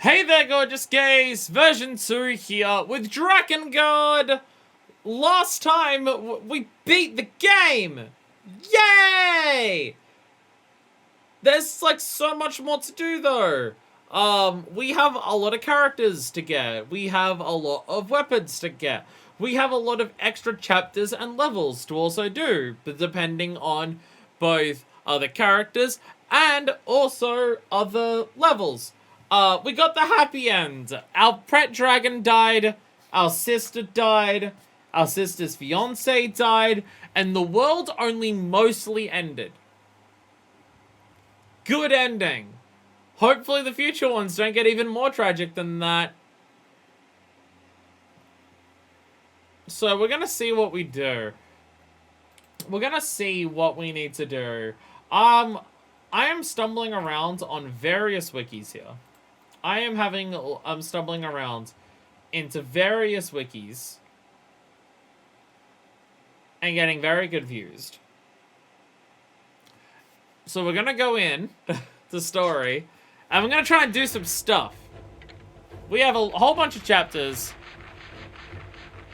Hey there, gorgeous gays! Version 2 here with Drakengard! Last time, we beat the game! Yay! There's, like, so much more to do, though. We have a lot of characters to get. We have a lot of weapons to get. We have a lot of extra chapters and levels to also do, but depending on both other characters and also other levels. We got the happy end. Our pet dragon died, our sister died, our sister's fiance died, and the world only mostly ended. Good ending. Hopefully the future ones don't get even more tragic than that. So we're gonna see what we do. We're gonna see what we need to do. I am stumbling around on various wikis here. I'm stumbling around into various wikis and getting very confused. So we're gonna go in the story and we're gonna try and do some stuff. We have a whole bunch of chapters.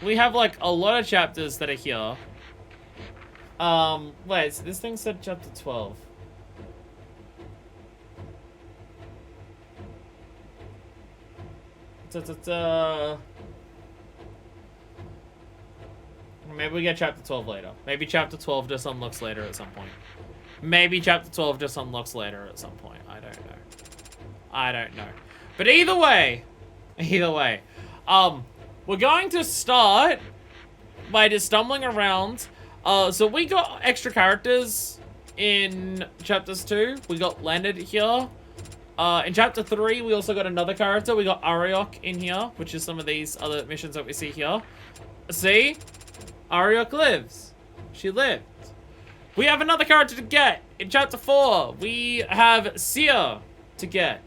We have like a lot of chapters that are here. Wait, so this thing said chapter 12. Maybe we get chapter 12 later. Maybe chapter 12 just unlocks later at some point. Maybe chapter 12 just unlocks later at some point. I don't know. I don't know. But either way, we're going to start by just stumbling around. So we got extra characters in chapters 2. We got Leonard here. In chapter 3, we also got another character. We got Ariok in here, which is some of these other missions that we see here. See? Ariok lives. She lived. We have another character to get. In chapter 4, we have Sia to get.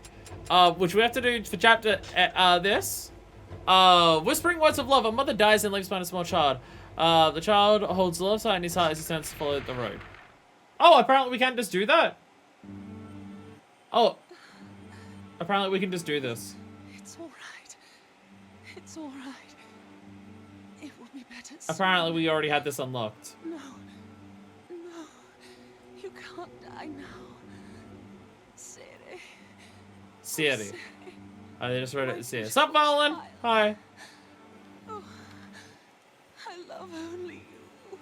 Which we have to do for chapter, this. Whispering words of love. A mother dies and leaves behind a small child. The child holds the left side in his heart as he stands to follow the road. Oh, apparently we can't just do that. Oh. Apparently we can just do this. It's all right. It's all right. It will be better soon. Apparently we already had this unlocked. No. No. You can't die now. Siri. Siri. I just wrote it. Siri. Sup, Marlon? Hi. Oh, I love only you.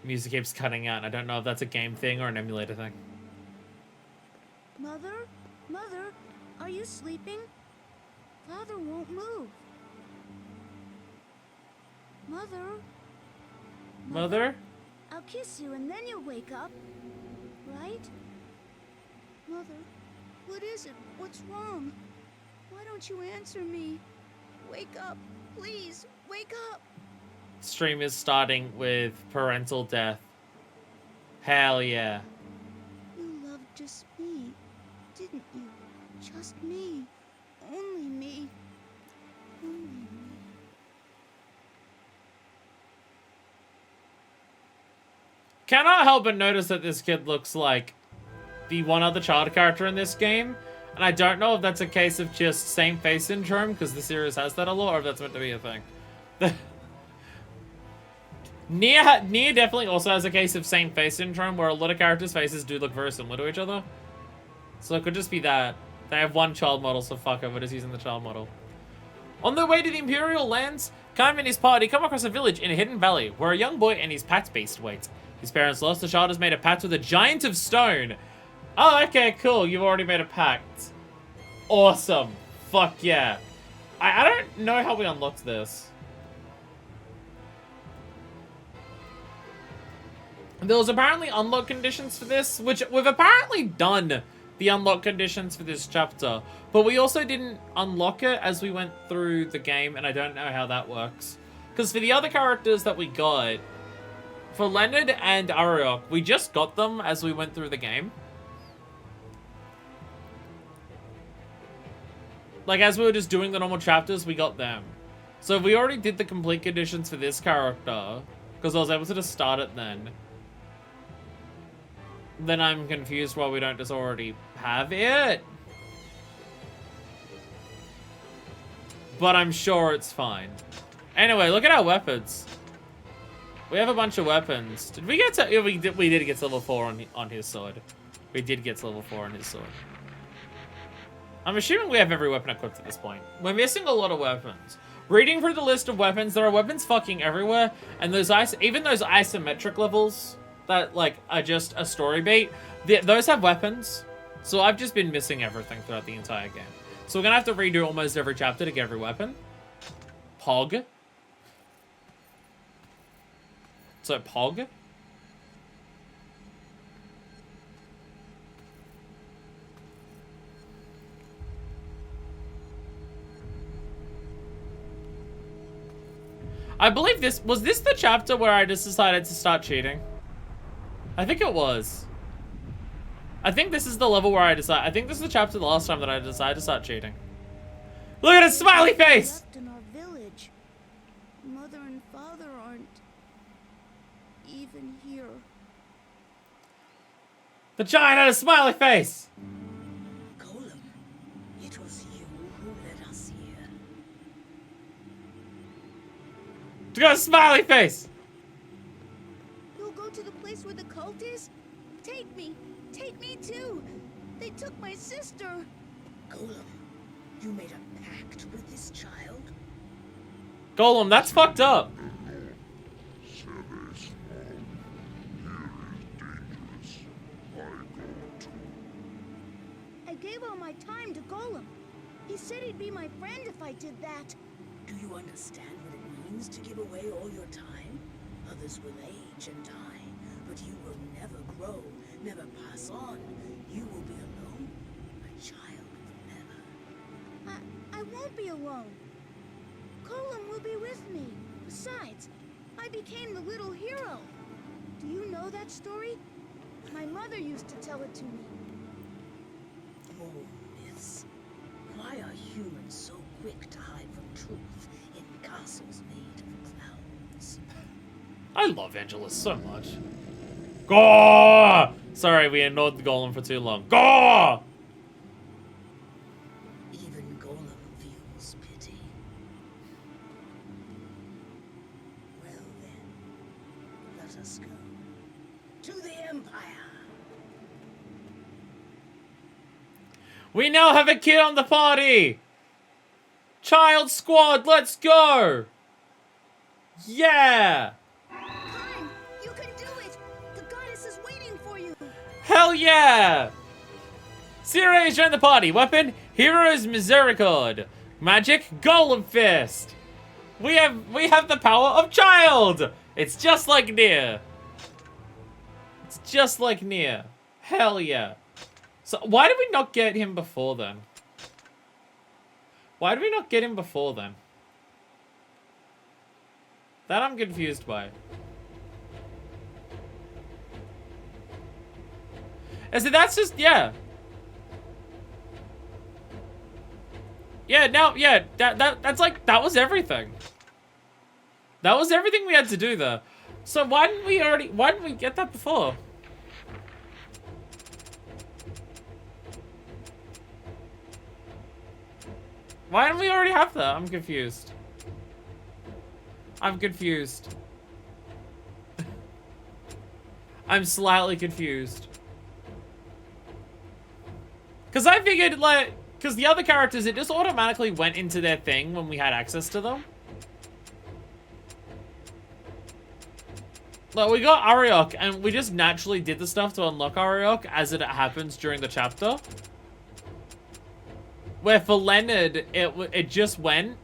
Music keeps cutting out, and I don't know if that's a game thing or an emulator thing. Mother? Mother, are you sleeping? Father won't move. Mother? Mother? I'll kiss you and then you'll wake up. Right? Mother, what is it? What's wrong? Why don't you answer me? Wake up. Please, wake up. Stream is starting with parental death. Hell yeah. You loved just me, didn't you? Just me. Only me. Only me. Cannot help but notice that this kid looks like the one other child character in this game. And I don't know if that's a case of just same face syndrome, because the series has that a lot, or if that's meant to be a thing. Nia definitely also has a case of same face syndrome, where a lot of characters' faces do look very similar to each other. So it could just be that. They have one child model, so fuck it, we're just using the child model. On their way to the Imperial lands, Kaim and his party come across a village in a hidden valley, where a young boy and his pact beast wait. His parents lost, the child has made a pact with a giant of stone. Oh, okay, cool, you've already made a pact. Awesome. Fuck yeah. I don't know how we unlocked this. There was apparently unlock conditions for this, which we've apparently done the unlock conditions for this chapter, but we also didn't unlock it as we went through the game, and I don't know how that works. Because for the other characters that we got, for Leonard and Ariok, we just got them as we went through the game. Like, as we were just doing the normal chapters, we got them. So if we already did the complete conditions for this character, because I was able to just start it then I'm confused why we don't just already have it. but I'm sure it's fine. Anyway, look at our weapons. We have a bunch of weapons. Did we get to... Yeah, we did get to level 4 on his sword. We did get to level 4 on his sword. I'm assuming we have every weapon equipped at this point. We're missing a lot of weapons. Reading through the list of weapons, there are weapons fucking everywhere, and even those isometric levels that, like, are just a story beat, those have weapons. So I've just been missing everything throughout the entire game. So we're gonna have to redo almost every chapter to get every weapon. Pog. So Pog. I believe was this the chapter where I just decided to start cheating? I think it was. I think this is the level where I think this is the chapter the last time that I decided to start cheating. Look at his smiley face! Left in our village. Mother and father aren't even here. The giant had a smiley face! Golem, it was you who led us here. To go smiley face! You'll go to the place where the cult is? Take me too. They took my sister. Golem, you made a pact with this child? Golem, that's fucked up. I gave all my time to Golem. He said he'd be my friend if I did that. Do you understand what it means to give away all your time? Others will age and die, but you will never grow, never pass on. You will be alone, a child forever. I won't be alone. Golem will be with me. Besides, I became the little hero. Do you know that story? My mother used to tell it to me. Oh, myths. Why are humans so quick to hide from truth in castles made of clouds? I love Angela so much. Go! Sorry, we ignored the golem for too long. Go! Even Golem feels pity. Well then, let us go to the Empire. We now have a kid on the party! Child squad, let's go! Yeah! Time! You can do it! The goddess is waiting for you! Hell yeah! Sierra has joined the party. Weapon, Hero's Misericord. Magic, Golem Fist. We have the power of child! It's just like Nier. It's just like Nier. Hell yeah. So why did we not get him before then? Why did we not get him before then? That I'm confused by. And so that's just, yeah. Yeah, now, yeah, that's like, that was everything. That was everything we had to do there. So why didn't we get that before? Why didn't we already have that? I'm confused. I'm confused. I'm slightly confused. Because I figured, like, because the other characters, it just automatically went into their thing when we had access to them. Like, we got Ariok, and we just naturally did the stuff to unlock Ariok as it happens during the chapter. Where for Leonard, it just went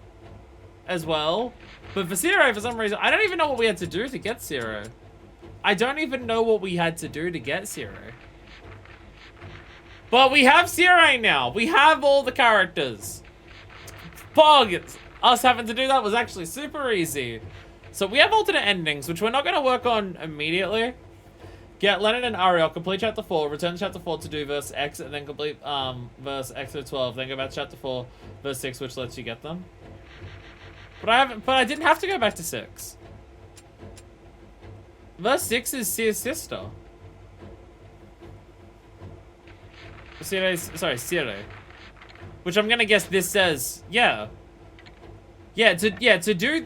as well. But for Zero, for some reason, I don't even know what we had to do to get Zero. I don't even know what we had to do to get Zero. But we have Zero now. We have all the characters. Pog! Us having to do that was actually super easy. So we have alternate endings, which we're not going to work on immediately. Get Leonard and Ariel, complete chapter 4, return to chapter 4 to do verse X, and then complete verse X to 12, then go back to chapter 4, verse 6, which lets you get them. But I didn't have to go back to 6. Verse 6 is Seer's sister. Sorry, Sire. Which I'm gonna guess this says, yeah. Yeah, to do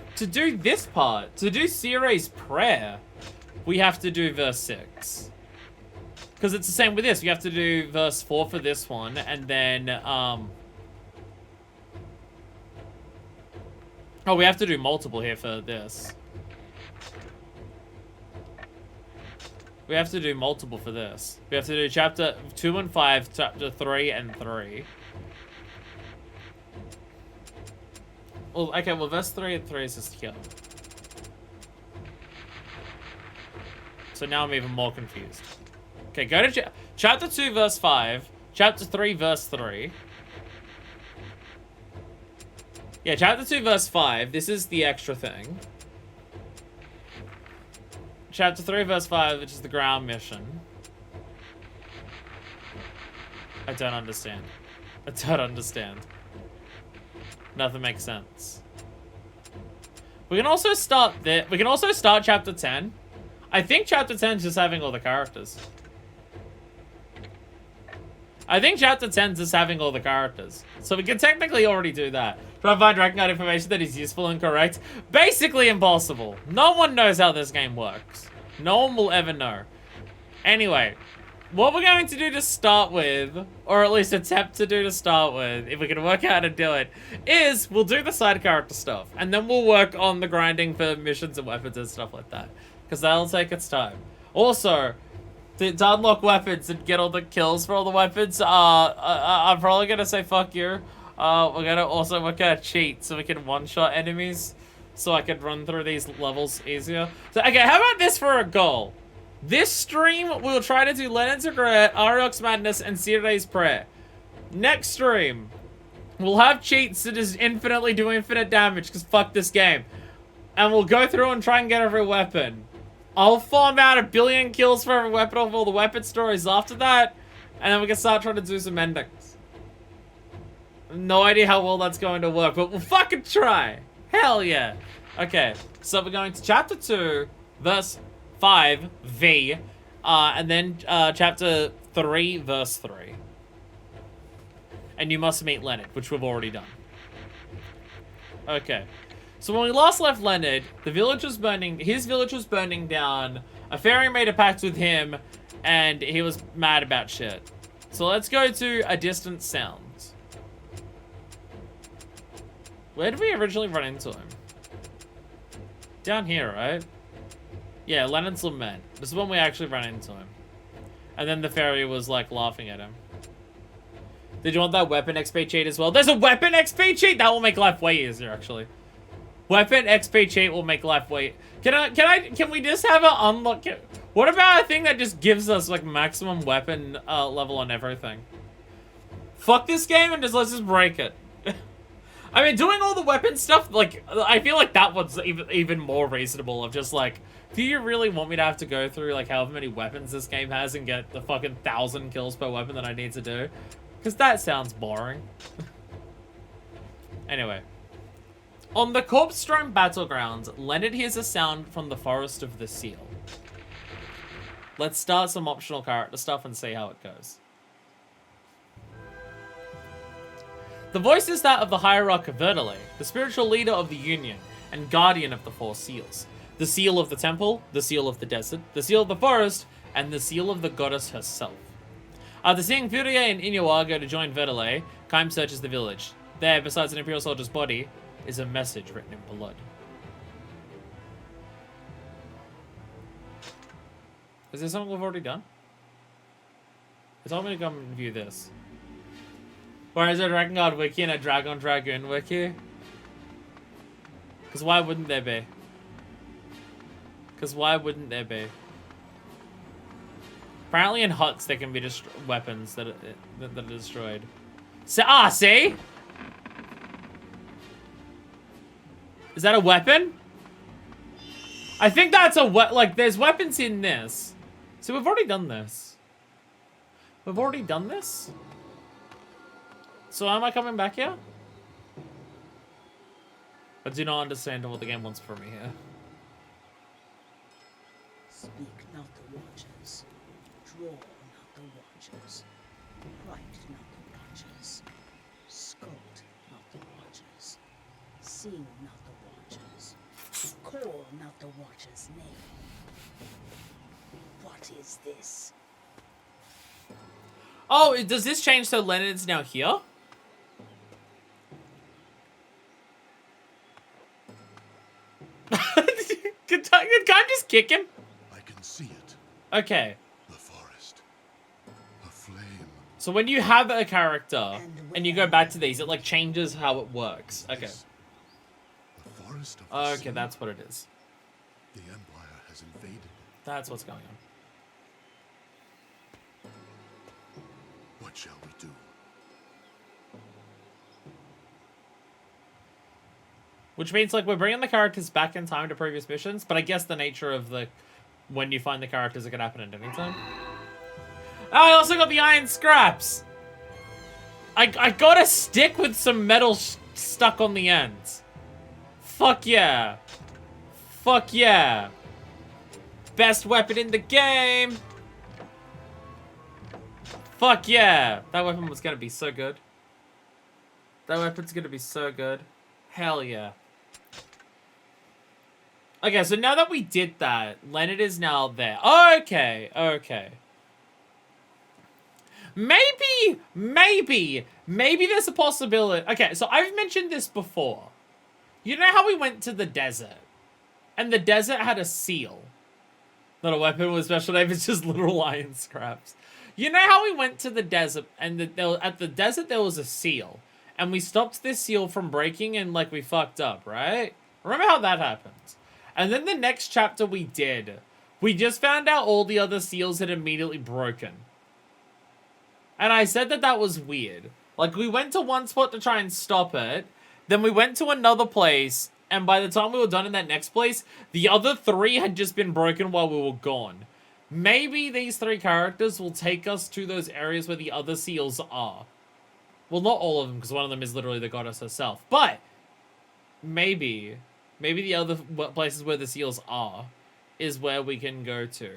this part, to do Sire's prayer, we have to do verse 6. Because it's the same with this. We have to do verse 4 for this one, and then, oh, we have to do multiple here for this. We have to do multiple for this. We have to do chapter 2 and 5, chapter 3 and 3. Well, okay, well, verse 3 and 3 is just here. So now I'm even more confused. Okay, go to chapter 2, verse 5. Chapter 3, verse 3. Yeah, chapter 2, verse 5. This is the extra thing. Chapter 3, verse 5, which is the ground mission. I don't understand. I don't understand. Nothing makes sense. We can also start there. We can also start chapter 10. I think chapter 10 is just having all the characters. I think chapter 10 is just having all the characters. So we can technically already do that. Try to find Drakengard information that is useful and correct. Basically impossible. No one knows how this game works. No one will ever know. Anyway, what we're going to do to start with, or at least attempt to do to start with, if we can work out how to do it, is we'll do the side character stuff. And then we'll work on the grinding for missions and weapons and stuff like that. Because that'll take its time. Also, to unlock weapons and get all the kills for all the weapons, I'm probably going to say fuck you. We're going to also work out a cheat so we can one-shot enemies. So I could run through these levels easier. So, okay, how about this for a goal? This stream, we'll try to do Leonard's Regret, Ariok's Madness, and Sire's Prayer. Next stream, we'll have cheats to just infinitely do infinite damage, because fuck this game. And we'll go through and try and get every weapon. I'll farm out 1 billion kills for every weapon of all the weapon stories after that, and then we can start trying to do some endings. No idea how well that's going to work, but we'll fucking try. Hell yeah. Okay, so we're going to chapter 2, verse 5, V, and then chapter 3, verse 3. And you must meet Leonard, which we've already done. Okay. So when we last left Leonard, the village was burning, his village was burning down, a fairy made a pact with him, and he was mad about shit. So let's go to A Distant Sound. Where did we originally run into him? Down here, right? Yeah, Leonard's Lament. This is when we actually ran into him. And then the fairy was, like, laughing at him. Did you want that weapon XP cheat as well? There's a weapon XP cheat? That will make life way easier, actually. Weapon XP cheat will make life way... Can we just have an unlock... What about a thing that just gives us, like, maximum weapon level on everything? Fuck this game and let's just break it. I mean, doing all the weapon stuff, like, I feel like that one's even more reasonable of just, like, do you really want me to have to go through, like, however many weapons this game has and get the fucking 1,000 kills per weapon that I need to do? Because that sounds boring. Anyway. On the Corpse-Strewn Battlegrounds, Leonard hears a sound from the Forest of the Seal. Let's start some optional character stuff and see how it goes. The voice is that of the Hierarch of Verdale, the spiritual leader of the Union, and guardian of the 4 seals. The seal of the temple, the seal of the desert, the seal of the forest, and the seal of the goddess herself. After seeing Furia and Inuwa go to join Verdale, Kaim searches the village. There, besides an Imperial soldier's body, is a message written in blood. Is there something we've already done? It told me to come and view this. Or is there a Drakengard wiki and a Dragon Dragoon wiki? Because why wouldn't there be? Because why wouldn't there be? Apparently in huts there can be weapons that are destroyed. So, see? Is that a weapon? I think that's a like, there's weapons in this. So we've already done this. We've already done this? So am I coming back here? I do not understand what the game wants from me here. Speak not the watchers, draw not the watchers, write not the watchers, scold not the watchers, Sing not the waters. Call not the waters' name. What is this? Oh, does this change so Leonard's now here? Can I just kick him? I can see it. Okay. The forest. A flame. So when you have a character and you go back to these, it like changes how it works. Okay. The forest of the Okay, sea. that's what it is. The Empire has invaded. That's what's going on. What shall we do? Which means like we're bringing the characters back in time to previous missions, but I guess the nature of the when you find the characters, it could happen at any time. Oh, I also got the iron scraps. I got a stick with some metal stuck on the ends. Fuck yeah. Fuck yeah. Best weapon in the game. Fuck yeah. That weapon was gonna be so good. That weapon's gonna be so good. Hell yeah. Okay, so now that we did that, Leonard is now there. Okay, okay. Maybe there's a possibility. Okay, so I've mentioned this before. You know how we went to the desert? And the desert had a seal. Not a weapon with special name, it's just literal iron scraps. You know how we went to the desert, and at the desert there was a seal. And we stopped this seal from breaking and like we fucked up, right? Remember how that happened? And then the next chapter we just found out all the other seals had immediately broken. And I said that that was weird. Like, we went to one spot to try and stop it, then we went to another place, and by the time we were done in that next place, the other 3 had just been broken while we were gone. Maybe these 3 characters will take us to those areas where the other seals are. Well, not all of them, because one of them is literally the goddess herself. But, maybe the other places where the seals are is where we can go to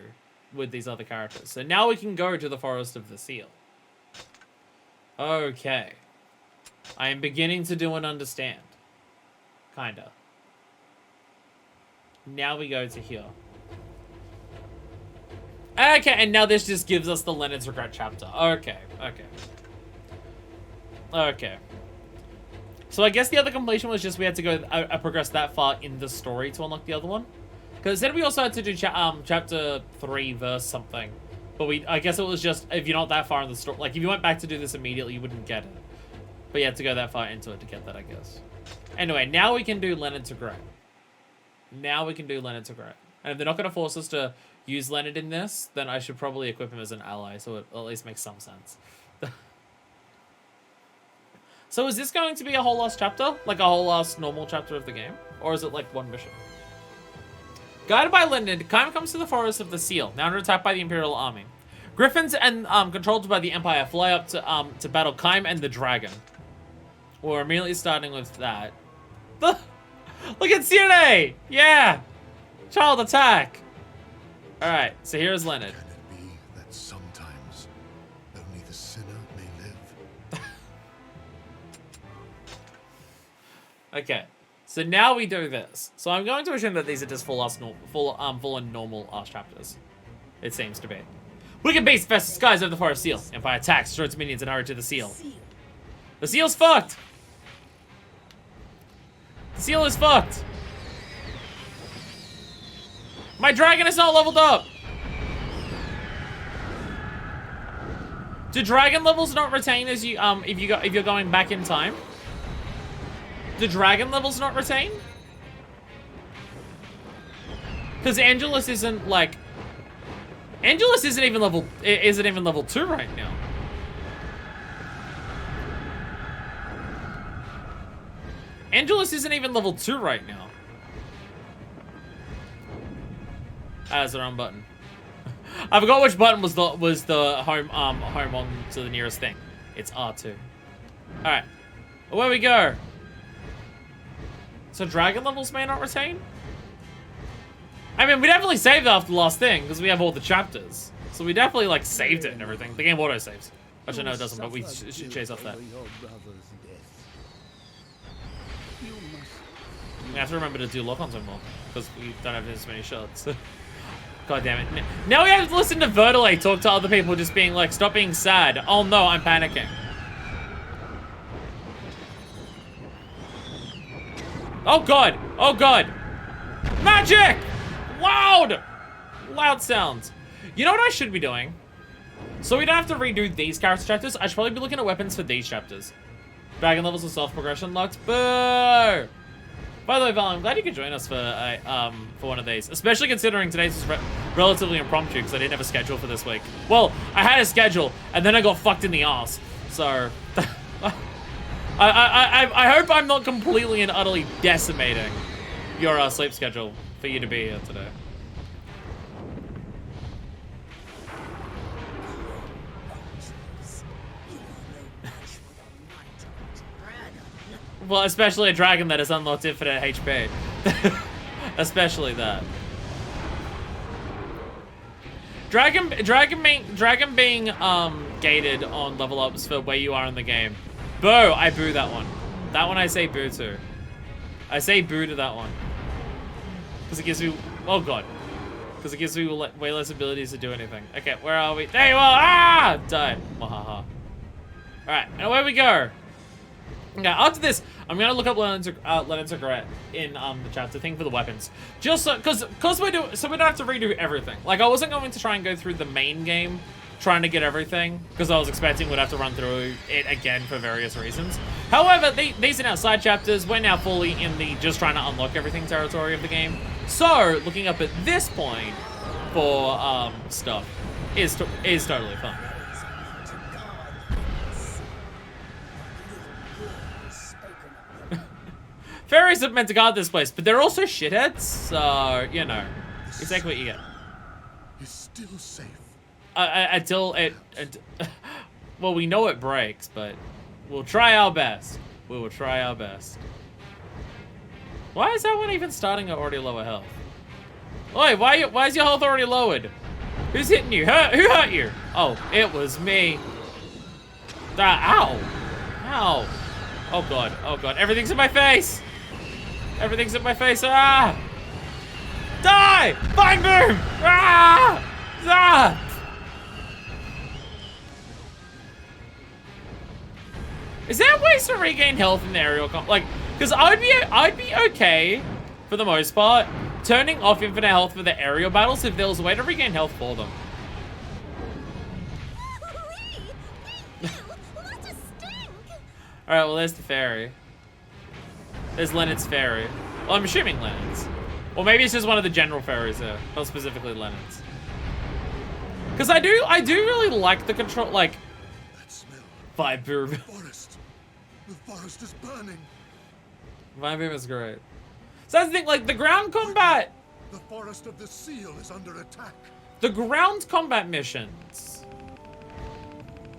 with these other characters. So now we can go to the Forest of the Seal. Okay. I am beginning to do and understand. Kinda. Now we go to here. Okay, and now this just gives us the Leonard's Regret chapter. Okay, okay. Okay. So I guess the other completion was just we had to go progress that far in the story to unlock the other one. Because then we also had to do chapter 3 verse something. But I guess it was just, if you're not that far in the story, like if you went back to do this immediately, you wouldn't get it. But you had to go that far into it to get that, I guess. Anyway, now we can do Leonard's Regret. Now we can do Leonard's Regret. And if they're not going to force us to use Leonard in this, then I should probably equip him as an ally, so it at least makes some sense. So is this going to be a whole last chapter? Like a whole last normal chapter of the game? Or is it like one mission? Guided by Leonard, Kaim comes to the Forest of the Seal, now under attack by the Imperial Army. Griffins and controlled by the Empire fly up to battle Kaim and the dragon. We're immediately starting with that. Look at Sirene! Yeah! Child attack! Alright, so here's Leonard. Can it be that sometimes only the sinner may live? Okay, so now we do this. So I'm going to assume that these are just full on normal Arch chapters. It seems to be. Wicked beast versus skies over the Forest Seal. Empire attacks, destroys its minions, and hurry to the seal. The seal's fucked! The seal is fucked! My dragon is not leveled up! Do dragon levels not retain as you if you're going back in time? Do dragon levels not retain? Because Angelus isn't like Angelus isn't even level 2 right now. Angelus isn't even level 2 right now. That's the wrong button. I forgot which button was the home on to the nearest thing. It's R2. Alright. Away we go. So dragon levels may not retain? I mean, we definitely saved after the last thing, because we have all the chapters. So we definitely, like, saved it and everything. The game auto-saves. Actually, no, it doesn't, but we should chase off that. You must We have to remember to do lock-ons more, because we don't have as many shots. God damn it. Now we have to listen to Vertile talk to other people just being like, stop being sad. Oh no, I'm panicking. Oh god! Oh god! Magic! Loud! Loud sounds. You know what I should be doing? So we don't have to redo these character chapters, I should probably be looking at weapons for these chapters. Dragon levels of self-progression locked. Boo! By the way, Val, I'm glad you could join us for one of these. Especially considering today's was relatively impromptu because I didn't have a schedule for this week. Well, I had a schedule, and then I got fucked in the ass. So, I hope I'm not completely and utterly decimating your sleep schedule for you to be here today. Well, especially a dragon that has unlocked infinite HP. Especially that. Dragon being gated on level ups for where you are in the game. Boo! I boo that one. That one I say boo to. I say boo to that one. Because it gives me... Oh god. Because it gives me way less abilities to do anything. Okay, where are we? There you are! Ah! Died. Wahaha. Alright, and away we go. Okay, after this, I'm gonna look up Lenon's regret in the chapter thing for the weapons, just so because we don't have to redo everything. Like I wasn't going to try and go through the main game, trying to get everything, because I was expecting we'd have to run through it again for various reasons. However, these are now side chapters. We're now fully in the just trying to unlock everything territory of the game. So looking up at this point for stuff is totally fun. Fairies are meant to guard this place, but they're also shitheads, so, you know, you take what you get. It's still safe. Until it... well, we know it breaks, but we'll try our best. We will try our best. Why is that one even starting at already lower health? Oi, why is your health already lowered? Who's hitting you? Who hurt you? Oh, it was me. Ow. Ow. Oh god, oh god. Everything's in my face! Everything's in my face. Ah! Die! Fine boom! Ah! Ah! Is there ways to regain health in the aerial combat? Like, because I'd be okay, for the most part, turning off infinite health for the aerial battles if there was a way to regain health for them. Alright, well there's the fairy. There's Leonard's fairy. Well, I'm assuming Leonard's. Or maybe it's just one of the general fairies there, not specifically Leonard's. Because I do really like the control, like... That smell. Vibe boom. Forest. The forest is burning. Vibe boom is great. So that's the thing, like, the ground combat... The forest of the seal is under attack. The ground combat missions...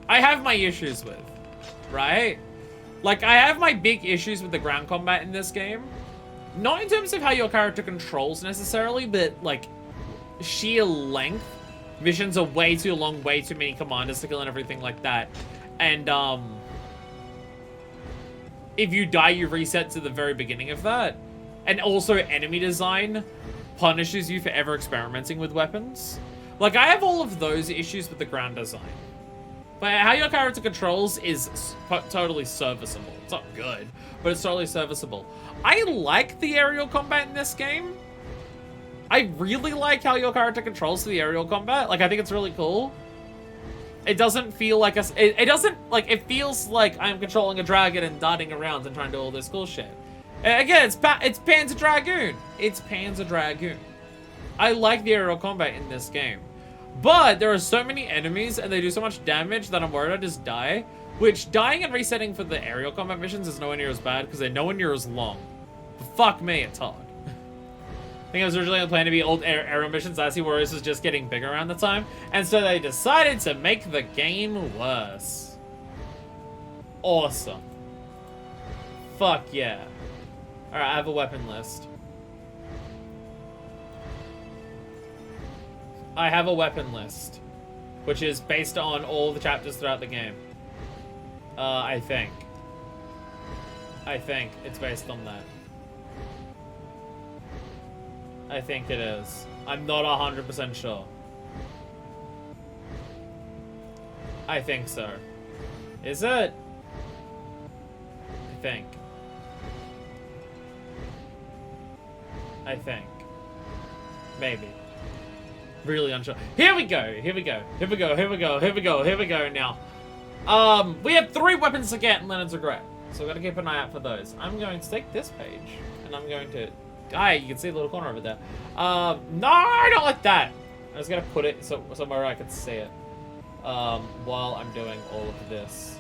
I have my issues with, right? Like, I have my big issues with the ground combat in this game. Not in terms of how your character controls necessarily, but, like, sheer length. Missions are way too long, way too many commanders to kill and everything like that. And, if you die, you reset to the very beginning of that. And also, enemy design punishes you for ever experimenting with weapons. Like, I have all of those issues with the ground design. But how your character controls is totally serviceable. It's not good, but it's totally serviceable. I like the aerial combat in this game. I really like how your character controls the aerial combat. Like, I think it's really cool. It doesn't feel like it doesn't, like, it feels like I'm controlling a dragon and darting around and trying to do all this cool shit. And again, it's Panzer Dragoon. It's Panzer Dragoon. I like the aerial combat in this game. But there are so many enemies and they do so much damage that I'm worried I just die. Which, dying and resetting for the aerial combat missions is nowhere near as bad because they're nowhere near as long. But fuck me, it's hard. I think it was originally planned to be old aerial missions. Icy Warriors was just getting bigger around the time. And so they decided to make the game worse. Awesome. Fuck yeah. Alright, I have a weapon list. I have a weapon list, which is based on all the chapters throughout the game. I think it's based on that. I think it is. I'm not 100% sure. I think so. Is it? I think. Maybe. Really unsure. Here we go. Here we go. Here we go. Here we go. Here we go. Here we go now. We have 3 weapons to get in Leonard's Regret. So we've got to keep an eye out for those. I'm going to take this page. And I'm going to... Ah, you can see the little corner over there. No, I don't like that. I was going to put it somewhere I could see it. While I'm doing all of this.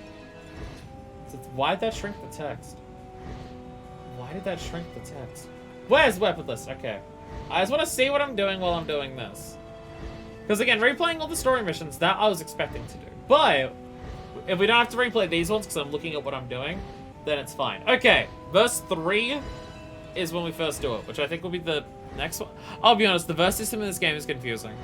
So why did that shrink the text? Why did that shrink the text? Where's weapon list? Okay. I just want to see what I'm doing while I'm doing this. Because again, replaying all the story missions, that I was expecting to do. But, if we don't have to replay these ones because I'm looking at what I'm doing, then it's fine. Okay, verse 3 is when we first do it, which I think will be the next one. I'll be honest, the verse system in this game is confusing.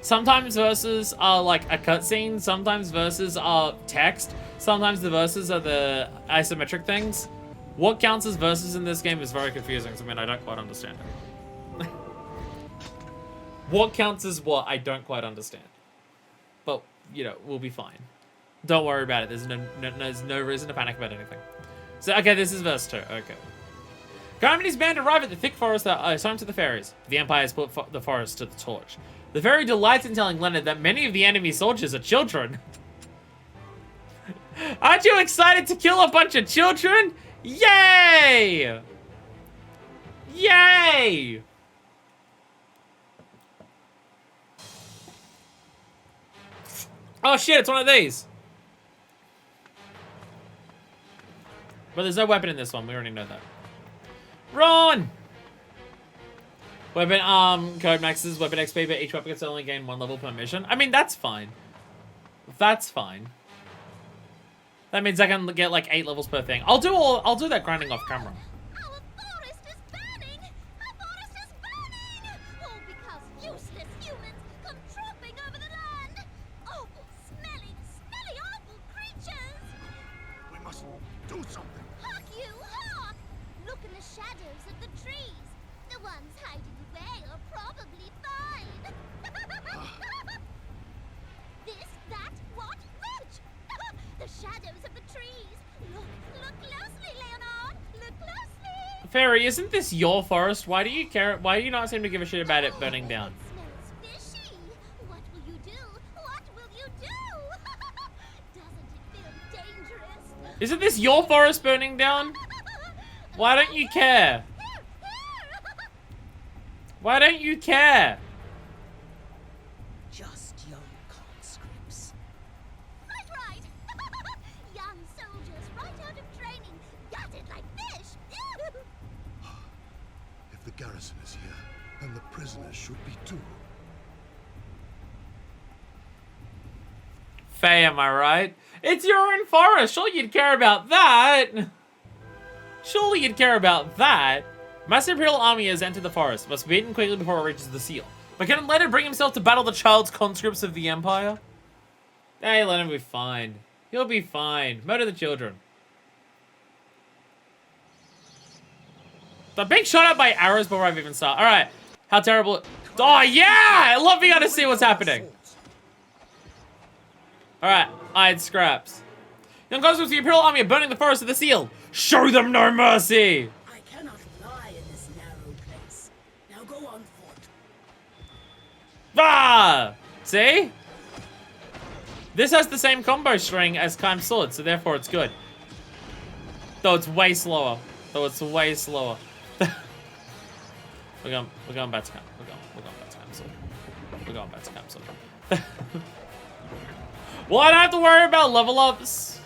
Sometimes verses are like a cutscene, sometimes verses are text, sometimes the verses are the isometric things. What counts as verses in this game is very confusing to me, and I don't quite understand it. What counts as what, I don't quite understand. But, you know, we'll be fine. Don't worry about it, there's no reason to panic about anything. So, okay, this is verse 2, okay. Garm and his band arrive at the thick forest that is home to the fairies. The Empire has put the forest to the torch. The fairy delights in telling Leonard that many of the enemy soldiers are children. Aren't you excited to kill a bunch of children? Yay! Yay! Oh shit, it's one of these. But there's no weapon in this one, we already know that. Run! Weapon, code maxes, weapon XP, but each weapon gets only gain 1 level per mission. I mean, that's fine. That's fine. That means I can get like 8 levels per thing. I'll do that grinding off camera. Our forest is burning! Our forest is burning! All because useless humans come trooping over the land! Awful, smelly, awful creatures! We must do something. Hark you, hark! Look in the shadows of the trees. The ones hiding away are probably fine. This, that, what, which? The shadows of the trees. Look closely, Leonard. Look closely. Fairy, isn't this your forest? Why do you care? Why do you not seem to give a shit about it burning down? It smells fishy. What will you do? What will you do? Doesn't it feel dangerous? Isn't this your forest burning down? Why don't you care? Why don't you care? Just young conscripts. Right. Young soldiers right out of training, gutted like fish. If the garrison is here, then the prisoners should be too. Faye, am I right? It's your own forest. Surely you'd care about that. Surely you'd care about that. Massive Imperial army has entered the forest. Must be beaten quickly before it reaches the seal. But can Leonard bring himself to battle the child's conscripts of the Empire? Hey, Leonard will be fine. He'll be fine. Murder the children. They're being shot at by arrows before I've even started. Alright. How terrible. Oh, yeah! I love being able to see what's happening. Alright. Eyed scraps. Young conscripts of the Imperial army are burning the forest of the seal. Show them no mercy! I cannot fly in this narrow place. Now go on foot. Ah! See? This has the same combo string as Kaim's sword, so therefore it's good. Though it's way slower. We're going back to Kaim. We're going back to Kaim's sword. We're going back to Kaim's sword. Well, I don't have to worry about level ups.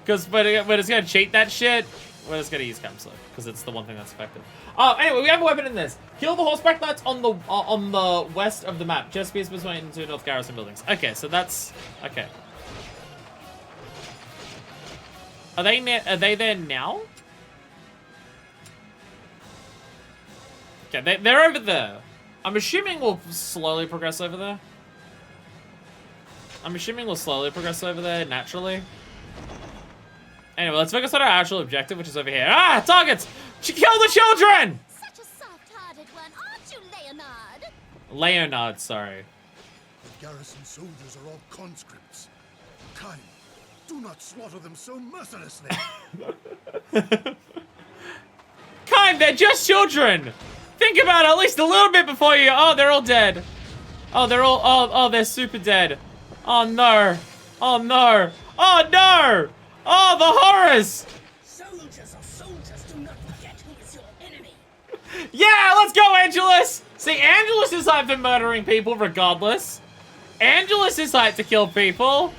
Because when it's gonna cheat that shit, we're just gonna use Kaim's sword. Because it's the one thing that's effective. Oh, anyway, we have a weapon in this. Kill the horseback knights on the west of the map. Just piece between 2 North Garrison buildings. Okay, so that's okay. Are they there now? Okay, they're over there. I'm assuming we'll slowly progress over there. Naturally. Anyway, let's focus on our actual objective, which is over here. Ah, targets! Kill the children! Such a soft-hearted one, Leonard, sorry. The garrison soldiers are all conscripts. Kind, do not slaughter them so mercilessly. Kind, they're just children. Think about it at least a little bit before you. Oh, they're all dead. Oh, they're all. Oh, they're super dead. Oh no. Oh no. Oh no. Oh, the horrors. Soldiers are soldiers. Do not forget who is your enemy. Yeah, let's go, Angelus. See, Angelus is hyped for murdering people regardless. Angelus is hyped to kill people.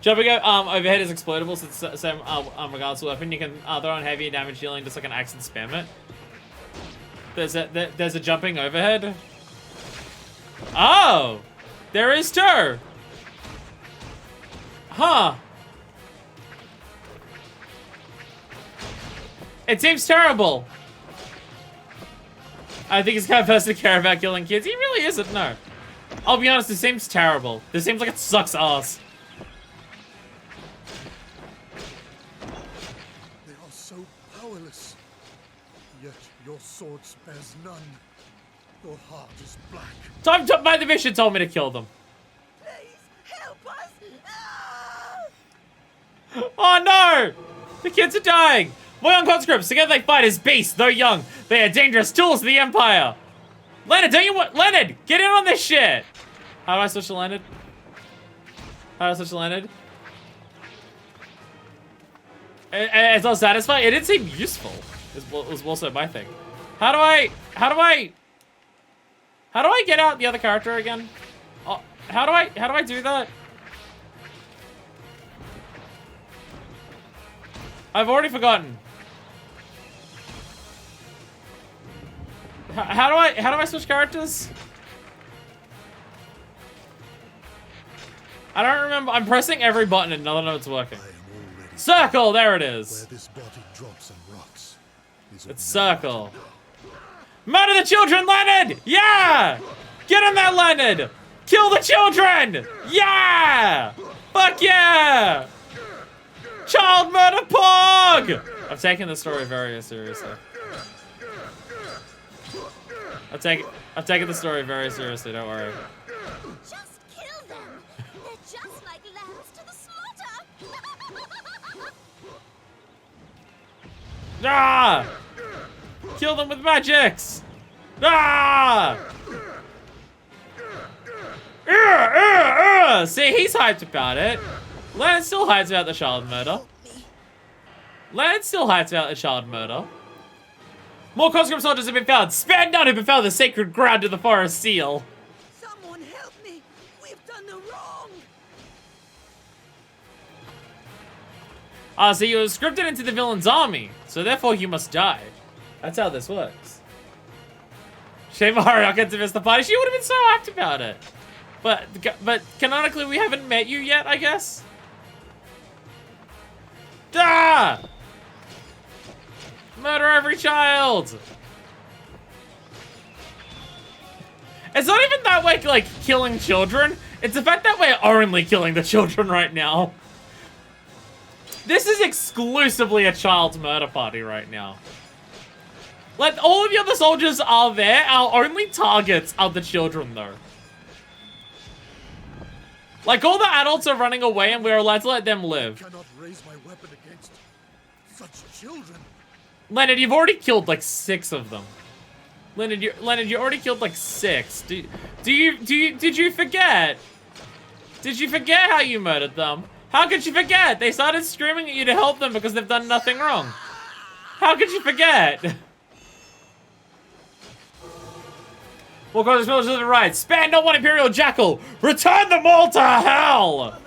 Should we go overhead is explodable, so it's the same regardless of weapon. You can throw on heavy damage dealing just like an axe and spam it. There's a jumping overhead. Oh, there is too. Huh. It seems terrible. I think he's the kind of person to care about killing kids. He really isn't, no. I'll be honest, this seems terrible. This seems like it sucks ass. They are so powerless. Yet your sword spares none. Your heart is black. Time to my division told me to kill them. Please help us. Oh no! The kids are dying! Boy on conscripts, together they fight as beasts, though young. They are dangerous tools to the Empire. Leonard, don't you want Leonard? Get in on this shit! How do I switch to Leonard? How do I switch to Leonard? It's not satisfying. It didn't seem useful. It was also my thing. How do I get out the other character again? Oh, how do I do that? I've already forgotten. How do I switch characters? I don't remember. I'm pressing every button and none of it's working. I am already Circle, there it where is. this body drops and rots. It's circle. Murder the children, Leonard! Yeah! Get on that, Leonard! Kill the children! Yeah! Fuck yeah! Child murder pog! I've taken the story very seriously. I've taken the story very seriously, don't worry. Just kill them. They're just like lambs to the slaughter. Ah! Kill them with magics! Ah! See, he's hyped about it. Leonard's still hyped about the child murder. Leonard's still hyped about the child murder. More conscript soldiers have been found. Spare none who befell the sacred ground of the forest seal. Someone help me. We've done no wrong. So you were scripted into the villain's army, so therefore you must die. That's how this works. Shame Mario gets to miss the party. She would have been so hyped about it. But canonically we haven't met you yet, I guess. Ah! Murder every child. It's not even that we're like killing children. It's the fact that we're only killing the children right now. This is exclusively a child's murder party right now. Like, all of the other soldiers are there. Our only targets are the children, though. Like, all the adults are running away and we're allowed to let them live. I cannot raise my weapon against such children. Leonard, you've already killed like 6 of them. Leonard, you already killed like 6. Did you forget? Did you forget how you murdered them? How could you forget? They started screaming at you to help them because they've done nothing wrong. How could you forget? We'll go to the to the right. Span not one Imperial Jackal. Return them all to hell.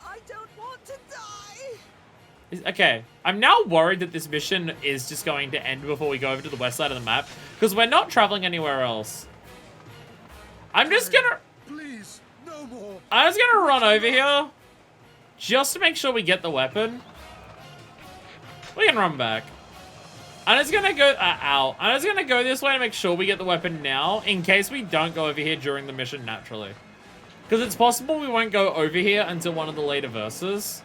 I don't want to die. Okay, I'm now worried that this mission is just going to end before we go over to the west side of the map because we're not traveling anywhere else. I'm just gonna run over here just to make sure we get the weapon. We can run back. I'm just gonna go, I'm just gonna go this way to make sure we get the weapon now, in case we don't go over here during the mission naturally. Because it's possible we won't go over here until one of the later verses.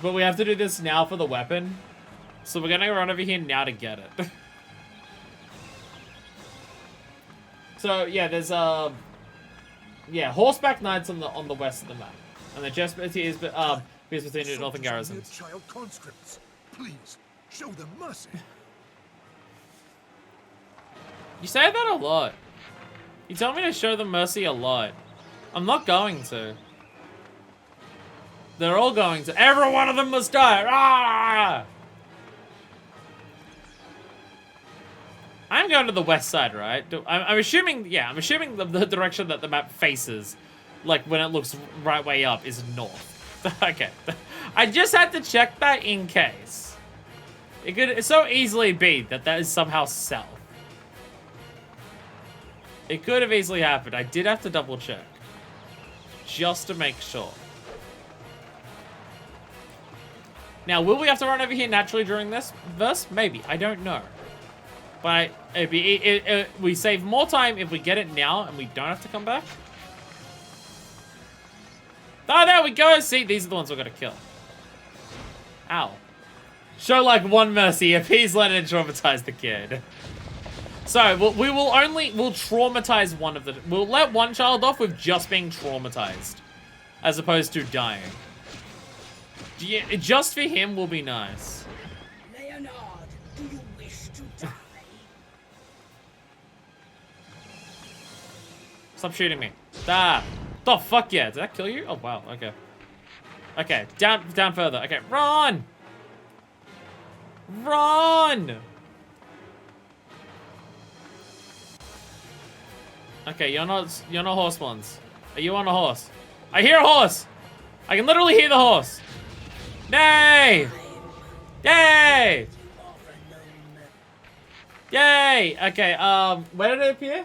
But we have to do this now for the weapon. So we're gonna run over here now to get it. So yeah, there's yeah, horseback knights on the west of the map, and the chess is between the northern garrisons. Child conscripts, please show them mercy. You say that a lot. You tell me to show them mercy a lot. I'm not going to. They're all going to. Every one of them must die. Ah! I'm going to the west side, right? I'm assuming, yeah, I'm assuming the direction that the map faces, like when it looks right way up, is north. Okay. I just had to check that in case. It could so easily be that is somehow south. It could have easily happened. I did have to double check. Just to make sure. Now, will we have to run over here naturally during this verse? Maybe. I don't know. But we save more time if we get it now and we don't have to come back. Oh, there we go. See, these are the ones we're going to kill. Ow. Show like one mercy if he's letting it traumatize the kid. So, we'll traumatize one of the... We'll let one child off with just being traumatized. As opposed to dying. Yeah, just for him will be nice. Leonard, do you wish to die? Stop shooting me. Ah. The fuck yeah. Did that kill you? Oh, wow. Okay. Okay. Down further. Okay. Run! Run! Okay, you're not horse ones. Are you on a horse? I hear a horse! I can literally hear the horse. Yay! Yay! Yay! Okay, where did it appear?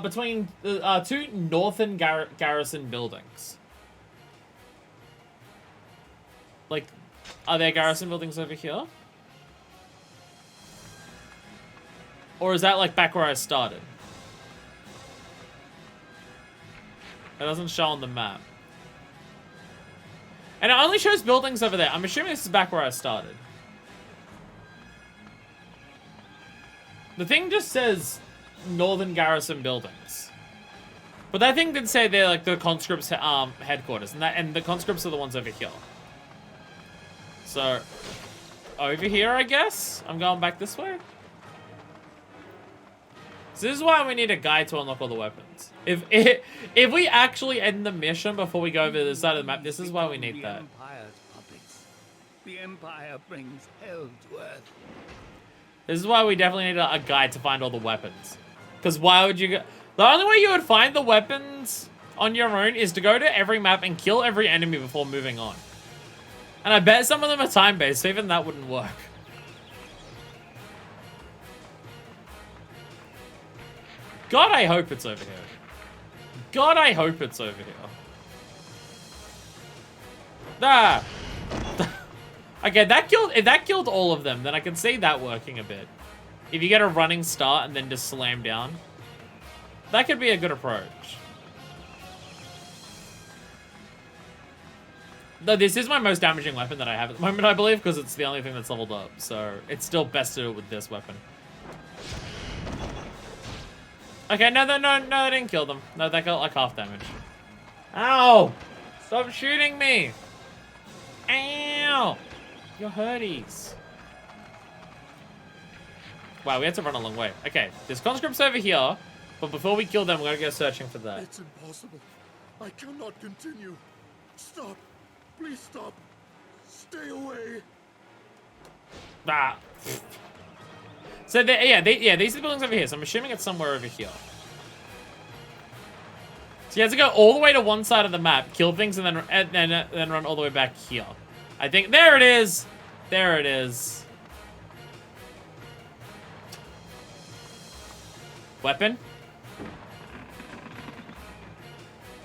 Between the two northern garrison buildings. Like, are there garrison buildings over here? Or is that like back where I started? It doesn't show on the map. And it only shows buildings over there. I'm assuming this is back where I started. The thing just says Northern Garrison Buildings. But that thing did say they're like the conscripts headquarters. And the conscripts are the ones over here. So, over here, I guess? I'm going back this way? So this is why we need a guide to unlock all the weapons. If we actually end the mission before we go over to the side of the map, this is why we need that. Empire's puppets. The Empire brings hell to earth. This is why we definitely need a guide to find all the weapons. Because why would you go... The only way you would find the weapons on your own is to go to every map and kill every enemy before moving on. And I bet some of them are time-based, so even that wouldn't work. God, I hope it's over here. God, I hope it's over here. Ah! Okay, if that killed all of them, then I can see that working a bit. If you get a running start and then just slam down. That could be a good approach. Though this is my most damaging weapon that I have at the moment, I believe, because it's the only thing that's leveled up. So, it's still best to do it with this weapon. Okay, no, I didn't kill them. No, they got like half damage. Ow! Stop shooting me! Ow! Your hurties. Wow, we had to run a long way. Okay, there's conscripts over here, but before we kill them, we're gonna go searching for that. It's impossible. I cannot continue. Stop. Please stop. Stay away. Ah. So, yeah, these are the buildings over here, so I'm assuming it's somewhere over here. So you have to go all the way to one side of the map, kill things, and then run all the way back here. I think, there it is! There it is. Weapon?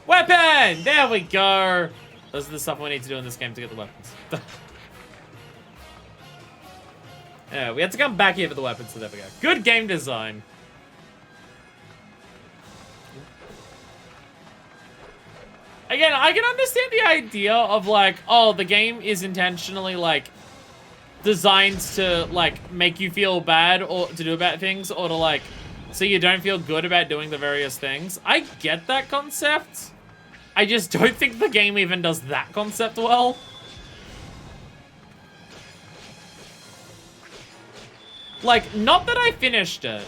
Weapon! There we go! Those are the stuff we need to do in this game to get the weapons. Yeah, we had to come back here for the weapons, so there we go. Good game design. Again, I can understand the idea of like, oh, the game is intentionally like designed to like make you feel bad or to do bad things or to like so you don't feel good about doing the various things. I get that concept. I just don't think the game even does that concept well. Like, not that I finished it.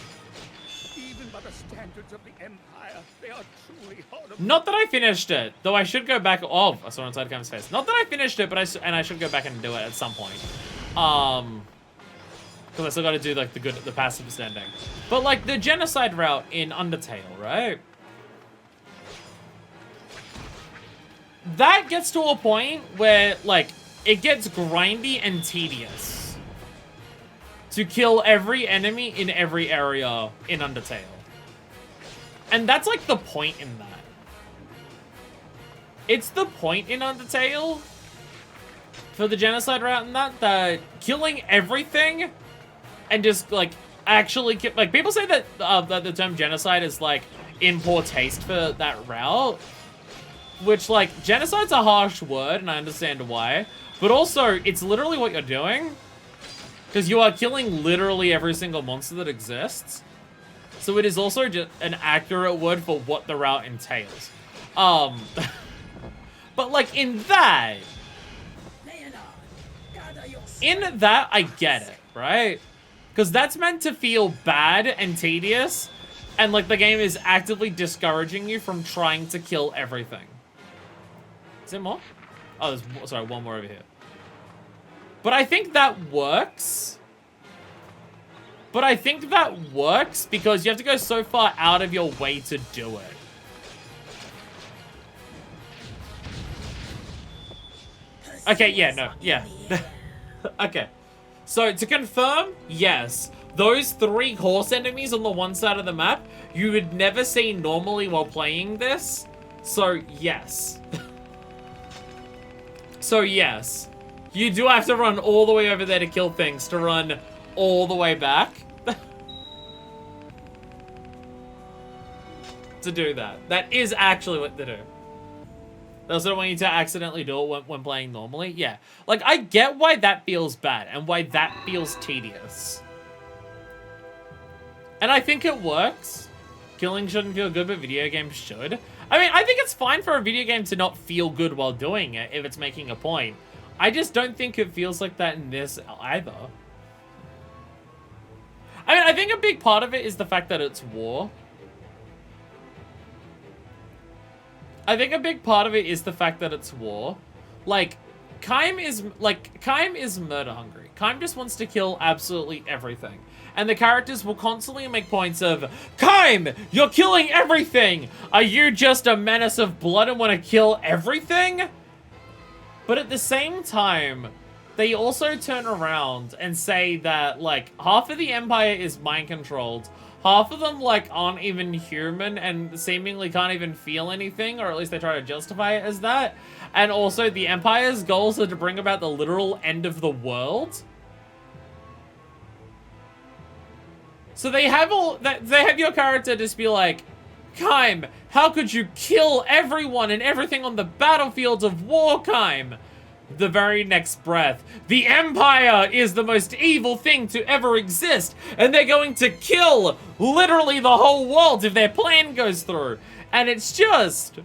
Even by the standards of the Empire, they are truly horrible. Not that I finished it, though I should go back. Oh, I saw inside Cam's face. Not that I finished it, but I should go back and do it at some point. Because I still got to do like the passive ending. But like the genocide route in Undertale, right? That gets to a point where like it gets grindy and tedious to kill every enemy in every area in Undertale. And that's like the point in that. It's the point in Undertale for the genocide route in that killing everything and just like actually like people say that that the term genocide is like in poor taste for that route, which like genocide's a harsh word and I understand why, but also it's literally what you're doing because you are killing literally every single monster that exists. So it is also just an accurate word for what the route entails. But like in that I get it, right? Because that's meant to feel bad and tedious, and like the game is actively discouraging you from trying to kill everything. Is there more? Oh, there's more, sorry, one more over here. But I think that works. But I think that works because you have to go so far out of your way to do it. Okay, yeah, no, yeah. Okay. So, to confirm, yes. Those 3 horse enemies on the one side of the map, you would never see normally while playing this. So, yes. So, yes. You do have to run all the way over there to kill things, to run all the way back. To do that. That is actually what they do. They also don't want you to accidentally do it when playing normally. Yeah. Like, I get why that feels bad and why that feels tedious. And I think it works. Killing shouldn't feel good, but video games should. I mean, I think it's fine for a video game to not feel good while doing it if it's making a point. I just don't think it feels like that in this either. I mean, I think a big part of it is the fact that it's war. I think a big part of it is the fact that it's war. Like, Kaim is murder hungry. Kaim just wants to kill absolutely everything. And the characters will constantly make points of, Kaim, you're killing everything! Are you just a menace of blood and want to kill everything? But at the same time, they also turn around and say that, like, half of the Empire is mind-controlled. Half of them, like, aren't even human and seemingly can't even feel anything, or at least they try to justify it as that. And also, the Empire's goals are to bring about the literal end of the world. So they have your character just be like, Kaim, how could you kill everyone and everything on the battlefields of war, Kaim? The very next breath, the Empire is the most evil thing to ever exist, and they're going to kill literally the whole world if their plan goes through. And it's just...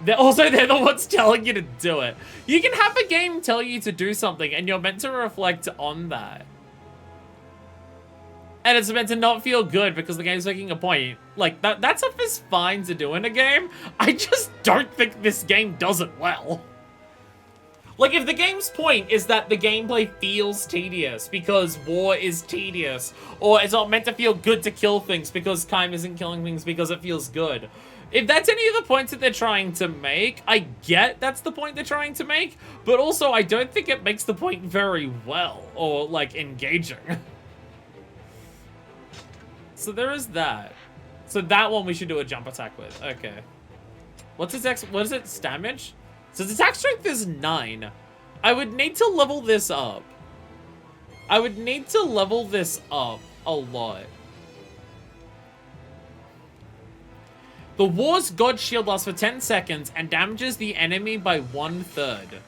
they're the ones telling you to do it. You can have a game tell you to do something, and you're meant to reflect on that. And it's meant to not feel good because the game's making a point. Like, that stuff is fine to do in a game. I just don't think this game does it well. Like, if the game's point is that the gameplay feels tedious because war is tedious, or it's not meant to feel good to kill things because Kaim isn't killing things because it feels good. If that's any of the points that they're trying to make, I get that's the point they're trying to make, but also I don't think it makes the point very well, or, like, engaging. So there is that. So that one we should do a jump attack with. Okay. What is its damage? So its attack strength is 9. I would need to level this up. I would need to level this up a lot. The War's God Shield lasts for 10 seconds and damages the enemy by 1/3.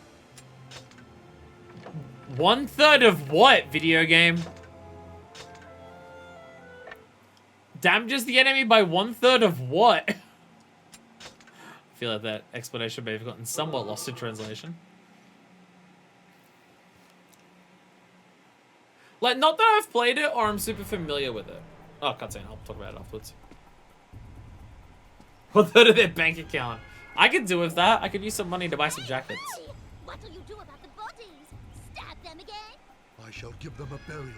1/3 of what, video game? Damages the enemy by 1/3 of what? I feel like that explanation may have gotten somewhat lost in translation. Like, not that I've played it or I'm super familiar with it. Oh, cutscene. I'll talk about it afterwards. 1/3 of their bank account. I could do with that. I could use some money to buy some jackets. Hey, what'll you do about the bodies? Stab them again? I shall give them a burial.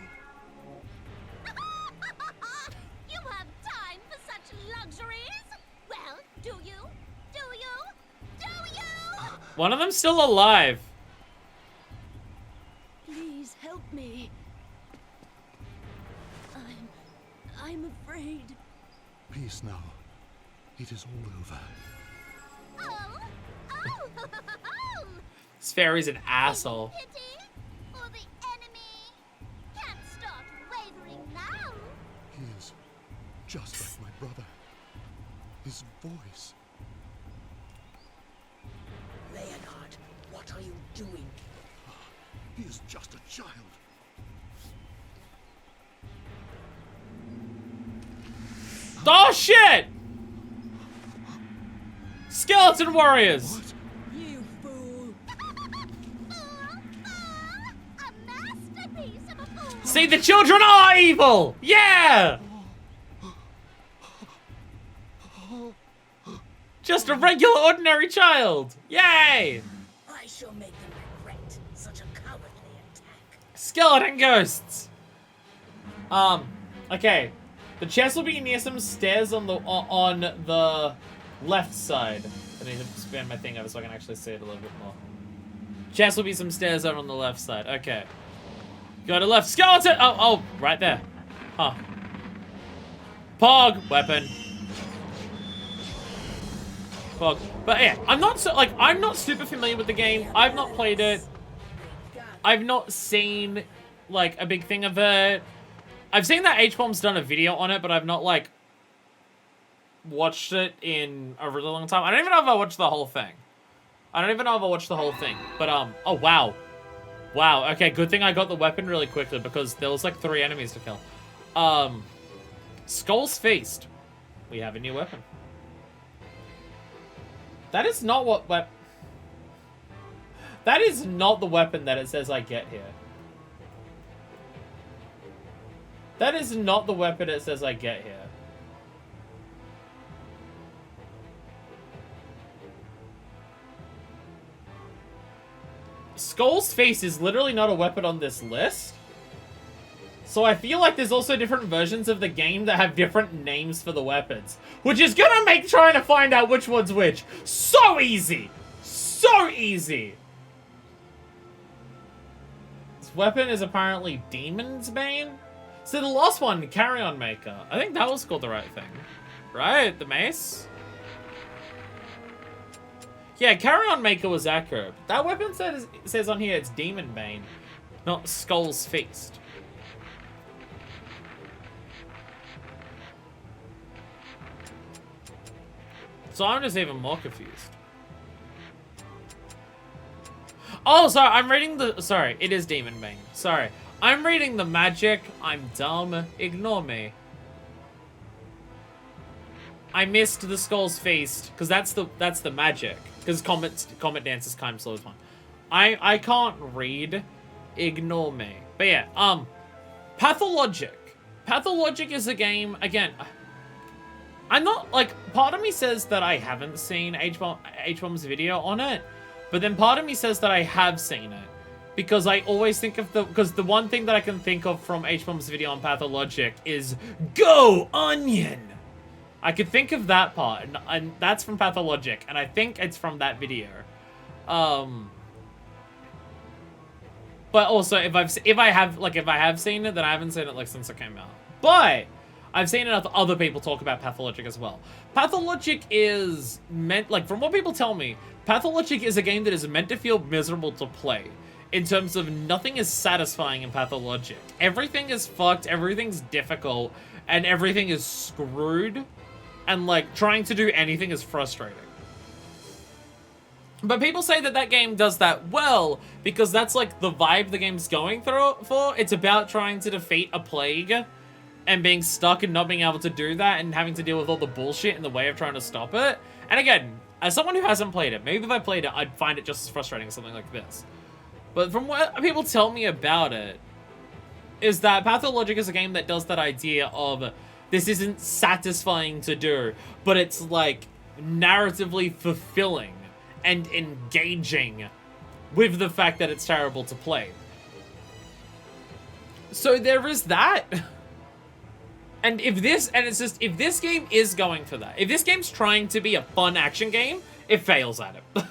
You have time for such luxuries? Well, do you? Do you? Do you? One of them's still alive. Please help me. I'm afraid. Peace now. It is all over. Oh! Oh! Oh! This fairy's an asshole. Pity for the enemy. Can't start wavering now. He is just like my brother. His voice. Leonard, what are you doing? He is just a child. Oh shit! Skeleton warriors! What? You fool! A masterpiece of a fool. See, the children are evil! Yeah! Just a regular, ordinary child! Yay! I shall make them regret such a cowardly attack. Skeleton ghosts! Okay. The chest will be near some stairs on the left side. I need to expand my thing over so I can actually see it a little bit more. Chest will be some stairs over on the left side. Okay. Go to left. Skeleton! Oh, right there. Huh. Pog! Weapon. Pog. But yeah, I'm not super familiar with the game. I've not played it. I've not seen, like, a big thing of it. I've seen that H-Bomb's done a video on it, but I've not, like, watched it in a really long time. I don't even know if I watched the whole thing. But, oh, wow. Wow, okay, good thing I got the weapon really quickly, because there was, like, 3 enemies to kill. Skull's Feast. We have a new weapon. That is not what That is not the weapon that it says I get here. That is not the weapon it says I get here. Skull's Face is literally not a weapon on this list. So I feel like there's also different versions of the game that have different names for the weapons. Which is gonna make trying to find out which one's which so easy! So easy! This weapon is apparently Demon's Bane? So the last one, Carry-On Maker. I think that was called the right thing. Right? The mace? Yeah, Carry-On Maker was accurate. That weapon says on here it's Demon Bane, not Skull's Feast. So I'm just even more confused. Oh, sorry, I'm reading the... Sorry, it is Demon Bane. Sorry. I'm reading the magic. I'm dumb. Ignore me. I missed the Skull's Feast, because that's the magic. Because Comet Dance is kind of slow as one. I can't read. Ignore me. But yeah, Pathologic. Pathologic is a game, again... I'm not, like, part of me says that I haven't seen H-Bomb's video on it, but then part of me says that I have seen it. Because I always think of because the one thing that I can think of from H-Bomb's video on Pathologic is, Go Onion! I could think of that part, and that's from Pathologic, and I think it's from that video. But also, if I have seen it, then I haven't seen it, like, since it came out. But I've seen other people talk about Pathologic as well. Pathologic is meant, like, from what people tell me, Pathologic is a game that is meant to feel miserable to play. In terms of nothing is satisfying in Pathologic. Everything is fucked, everything's difficult, and everything is screwed. And, like, trying to do anything is frustrating. But people say that that game does that well, because that's, like, the vibe the game's going for. It's about trying to defeat a plague and being stuck and not being able to do that and having to deal with all the bullshit in the way of trying to stop it. And again, as someone who hasn't played it, maybe if I played it, I'd find it just as frustrating as something like this. But from what people tell me about it, is that Pathologic is a game that does that idea of this isn't satisfying to do, but it's like narratively fulfilling and engaging with the fact that it's terrible to play. So there is that. And if this game is going for that, if this game's trying to be a fun action game, it fails at it.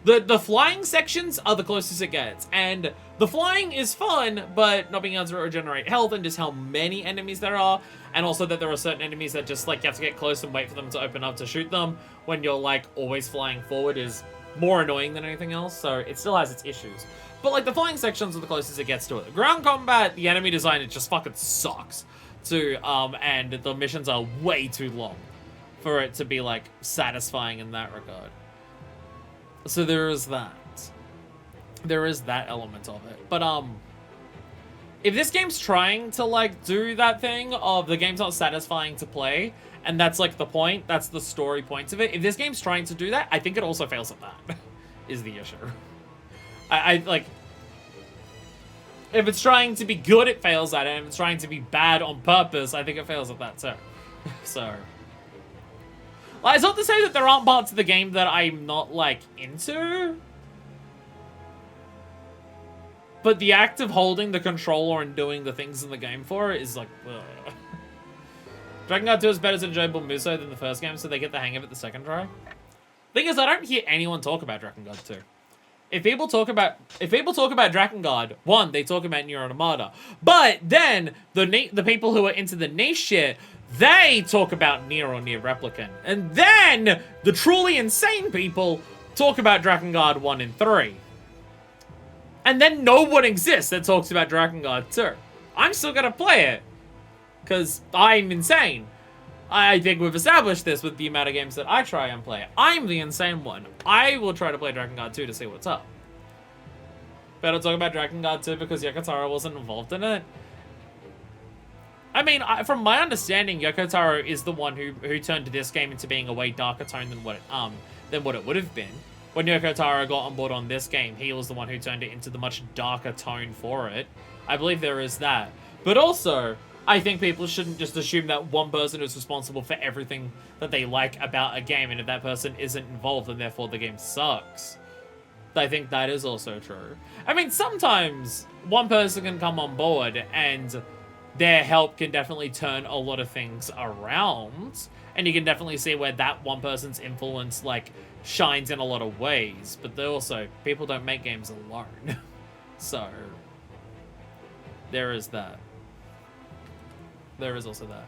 The flying sections are the closest it gets, and the flying is fun, but not being able to regenerate health and just how many enemies there are, and also that there are certain enemies that just like you have to get close and wait for them to open up to shoot them when you're like always flying forward is more annoying than anything else, so it still has its issues. But like the flying sections are the closest it gets to it. The ground combat, the enemy design, it just fucking sucks too, and the missions are way too long for it to be like satisfying in that regard. So there is that. There is that element of it. But if this game's trying to like do that thing of the game's not satisfying to play, and that's like the point, that's the story points of it. If this game's trying to do that, I think it also fails at that. Is the issue. I like, if it's trying to be good, it fails at it. And if it's trying to be bad on purpose, I think it fails at that too. So, like, it's not to say that there aren't parts of the game that I'm not like into, but the act of holding the controller and doing the things in the game for it is like, ugh. Drakengard 2 is better as enjoyable Muso than the first game, so they get the hang of it the second try. Thing is, I don't hear anyone talk about Drakengard 2. If people talk about Drakengard, one, they talk about Nier Automata. But then the people who are into the niche shit, they talk about Nier or Nier Replicant. And then the truly insane people talk about Drakengard 1 and 3. And then no one exists that talks about Drakengard 2. I'm still gonna play it, because I'm insane. I think we've established this with the amount of games that I try and play. I'm the insane one. I will try to play Drakengard 2 to see what's up. But I don't talk about Drakengard 2 because Yoko Taro wasn't involved in it. I mean, from my understanding, Yoko Taro is the one who turned this game into being a way darker tone than what it would have been. When Yoko Taro got on board on this game, he was the one who turned it into the much darker tone for it. I believe there is that. But also, I think people shouldn't just assume that one person is responsible for everything that they like about a game, and if that person isn't involved, then therefore the game sucks. I think that is also true. I mean, sometimes one person can come on board, and their help can definitely turn a lot of things around, and you can definitely see where that one person's influence, like, shines in a lot of ways, but they also, people don't make games alone. So, there is that. There is also that.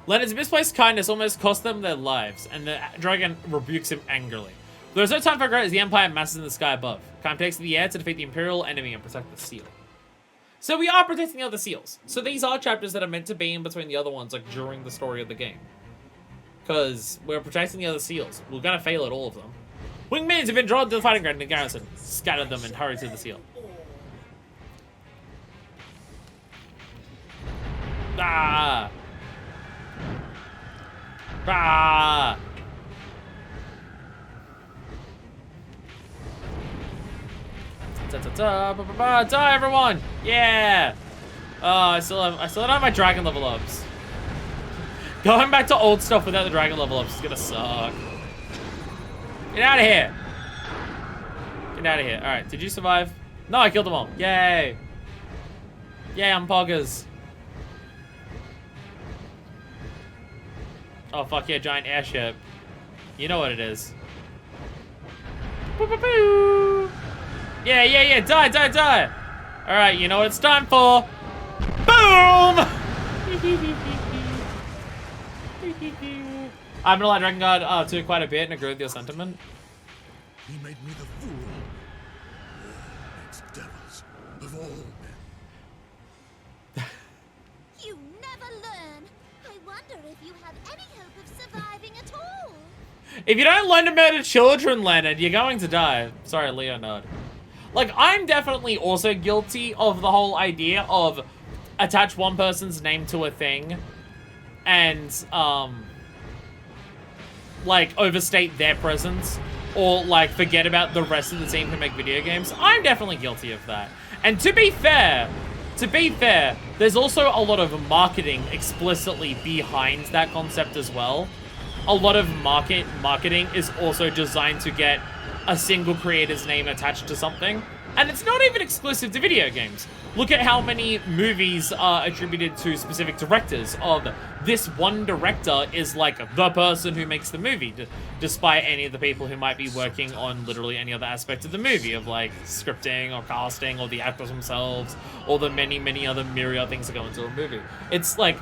Leonard's misplaced kindness almost cost them their lives, and the dragon rebukes him angrily. There's no time for regret as the Empire masses in the sky above. Kaim takes to the air to defeat the Imperial enemy and protect the seal. So we are protecting the other seals. So these are chapters that are meant to be in between the other ones, like during the story of the game. Because we're protecting the other seals. We're gonna fail at all of them. Wingmans have been drawn to the fighting ground in the garrison. Scatter them and hurry to the seal. Ah! Ah! Die, everyone! Yeah! I still don't have my dragon level ups. Going back to old stuff without the dragon level ups is gonna suck. Get out of here! Get out of here. Alright, did you survive? No, I killed them all. Yay! Yay, I'm poggers. Oh, fuck yeah, giant airship. You know what it is. Yeah, die! Alright, you know what it's time for. Boom! I'm gonna like Drakengard 2 quite a bit and agree with your sentiment. He made me the fool. It's devils of all men. You never learn. I wonder if you have any hope of surviving at all. If you don't learn to murder children, Leonard, you're going to die. Sorry, Leonard. Like, I'm definitely also guilty of the whole idea of attach one person's name to a thing and, like, overstate their presence or, like, forget about the rest of the team who make video games. I'm definitely guilty of that. And to be fair, there's also a lot of marketing explicitly behind that concept as well. A lot of marketing is also designed to get a single creator's name attached to something. And it's not even exclusive to video games. Look at how many movies are attributed to specific directors of this one director is like the person who makes the movie, despite any of the people who might be working on literally any other aspect of the movie, of like scripting or casting or the actors themselves or the many other myriad things that go into a movie. It's like,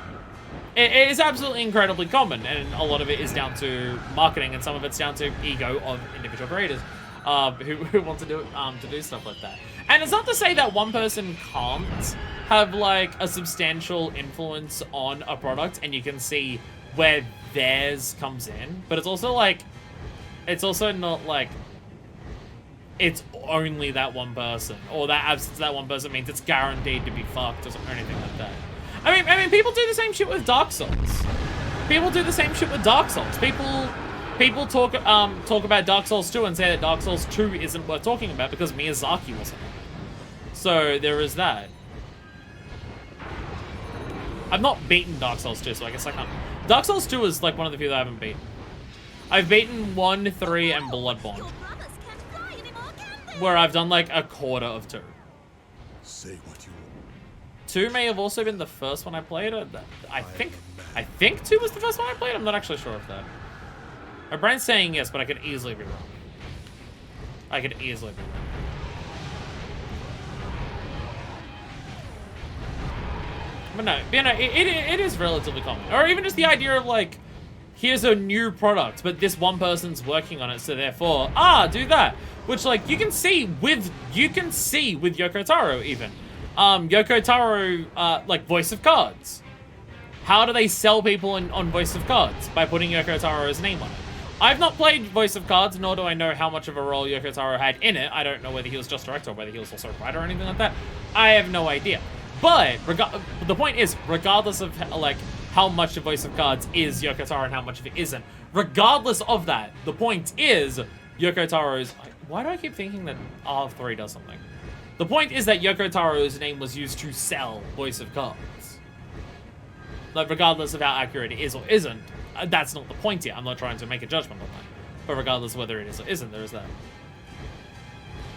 it is absolutely incredibly common, and a lot of it is down to marketing, and some of it's down to ego of individual creators who want to do stuff like that. And it's not to say that one person can't have like a substantial influence on a product, and you can see where theirs comes in, but it's also like, it's also not like it's only that one person, or that absence of that one person means it's guaranteed to be fucked or anything like that. I mean, people do the same shit with Dark Souls. People do the same shit with Dark Souls. People talk about Dark Souls 2 and say that Dark Souls 2 isn't worth talking about because Miyazaki wasn't. So there is that. I've not beaten Dark Souls 2, so I guess I can't. Dark Souls 2 is like one of the few that I haven't beaten. I've beaten 1, 3, and Bloodborne, where I've done like a quarter of 2. Say what you want. 2 may have also been the first one I played. I think 2 was the first one I played. I'm not actually sure of that. My brain's saying yes, but I could easily be wrong. I could easily be wrong. But no, you know, it is relatively common. Or even just the idea of like, here's a new product, but this one person's working on it, so therefore, do that. Which like you can see with Yoko Taro even. Yoko Taro, like Voice of Cards. How do they sell people on Voice of Cards? By putting Yoko Taro's name on it. I've not played Voice of Cards, nor do I know how much of a role Yoko Taro had in it. I don't know whether he was just director or whether he was also a writer or anything like that. I have no idea. But the point is, regardless of like how much of Voice of Cards is Yoko Taro and how much of it isn't, regardless of that, the point is Yoko Taro's. Why do I keep thinking that R3 does something? The point is that Yoko Taro's name was used to sell Voice of Cards. Like, regardless of how accurate it is or isn't, that's not the point here. I'm not trying to make a judgment on that. But regardless of whether it is or isn't, there is that.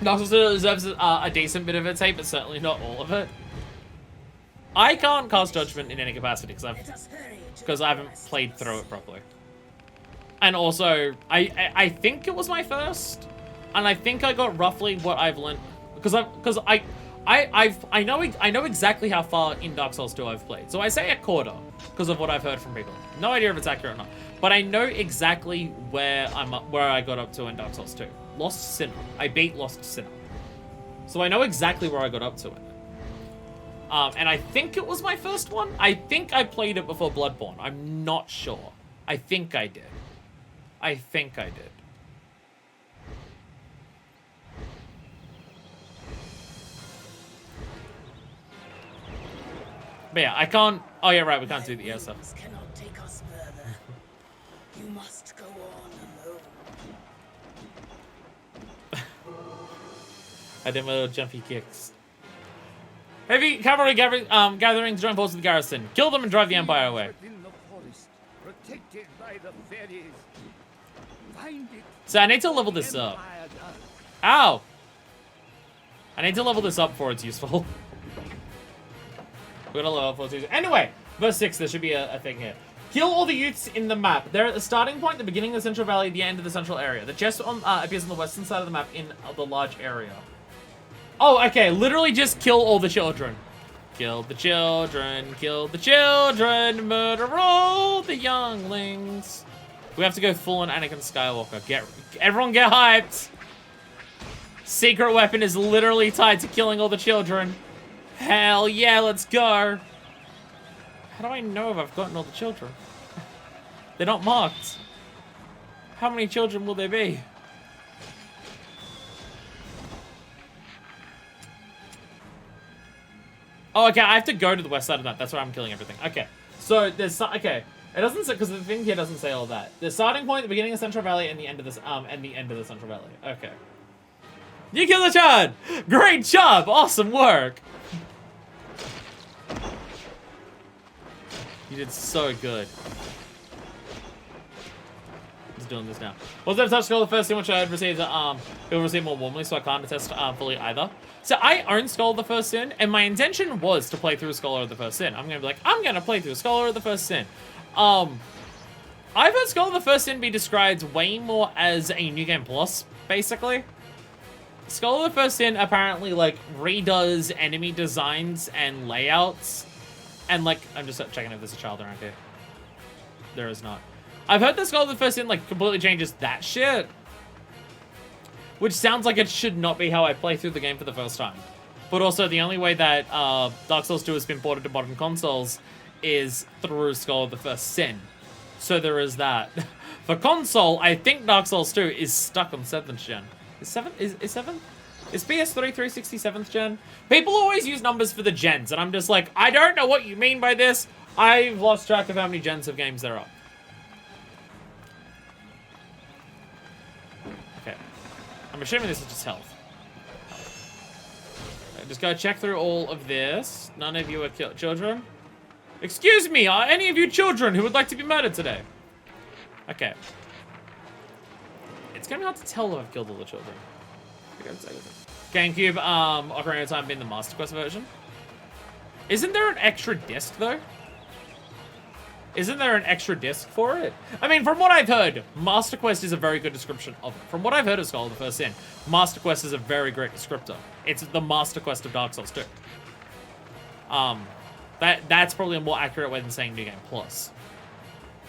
Dark Souls deserves a decent bit of its hate, but certainly not all of it. I can't cast judgment in any capacity because I haven't played through it properly. And also, I think it was my first, and I think I got roughly what I've learned because I know exactly how far in Dark Souls 2 I've played. So I say a quarter because of what I've heard from people. No idea if it's accurate or not, but I know exactly where I got up to in Dark Souls 2. Lost Sinner. I beat Lost Sinner, so I know exactly where I got up to in it. And I think it was my first one. I think I played it before Bloodborne. I'm not sure. I think I did. But yeah, I can't. Oh yeah, right. We can't do the air stuff. Cannot take us further. You must go on alone. I did my little jumpy kicks. Heavy cavalry gathering to join forces with the garrison. Kill them and drive the Empire away. Within the forest, protected by the fairies. Find it. So I need to level this up. Empire does. Ow! I need to level this up before it's useful. We're gonna level up before it's useful. Anyway, verse 6, there should be a thing here. Kill all the youths in the map. They're at the starting point, the beginning of the central valley, the end of the central area. The chest appears on the western side of the map in the large area. Oh, okay, literally just kill all the children. Kill the children, murder all the younglings. We have to go full on Anakin Skywalker. Everyone get hyped. Secret weapon is literally tied to killing all the children. Hell yeah, let's go. How do I know if I've gotten all the children? They're not marked. How many children will there be? Oh, okay, I have to go to the west side of that. That's where I'm killing everything. Okay, so there's... Okay, it doesn't say... Because the thing here doesn't say all that. The starting point, the beginning of Central Valley, and the end of this... and the end of the Central Valley. Okay. You killed the child! Great job! Awesome work! You did so good. Just doing this now. Was there a touch skull the first thing which I had received? It will receive more warmly, so I can't attest fully either. So I own Scholar of the First Sin, and my intention was to play through Scholar of the First Sin. I'm gonna be like, I'm gonna play through Scholar of the First Sin. I've heard Scholar of the First Sin be described way more as a New Game Plus, basically. Scholar of the First Sin apparently, like, redoes enemy designs and layouts. And, like, I'm just checking if there's a child around here. There is not. I've heard that Scholar of the First Sin, like, completely changes that shit. Which sounds like it should not be how I play through the game for the first time. But also, the only way that Dark Souls 2 has been ported to modern consoles is through Scholar of the First Sin. So there is that. For console, I think Dark Souls 2 is stuck on 7th gen. Is 7th? Is 7th? Is PS3 360 7th gen? People always use numbers for the gens, and I'm just like, I don't know what you mean by this. I've lost track of how many gens of games there are. Okay. I'm assuming this is just health. Just go check through all of this. None of you are children. Excuse me, are any of you children who would like to be murdered today? Okay. It's gonna be hard to tell if I've killed all the children. GameCube, Ocarina of Time being the Master Quest version. Isn't there an extra disc, though? Isn't there an extra disc for it? I mean, from what I've heard, Master Quest is a very good description of it. From what I've heard of Scholar of the First Sin, Master Quest is a very great descriptor. It's the Master Quest of Dark Souls 2. That's probably a more accurate way than saying New Game Plus.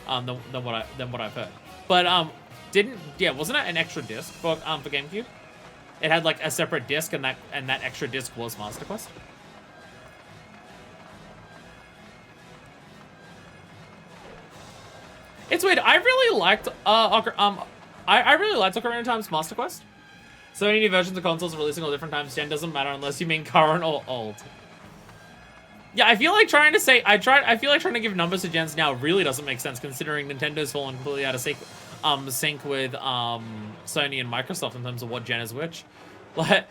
Than what I've heard. But wasn't it an extra disc for GameCube? It had like a separate disc, and that extra disc was Master Quest. It's weird. I really liked I really liked Ocarina of Time's Master Quest. So many new versions of consoles releasing all different times. Gen doesn't matter unless you mean current or old. Yeah, I feel like trying to give numbers to gens now really doesn't make sense, considering Nintendo's fallen completely out of sync with Sony and Microsoft in terms of what gen is which. Like,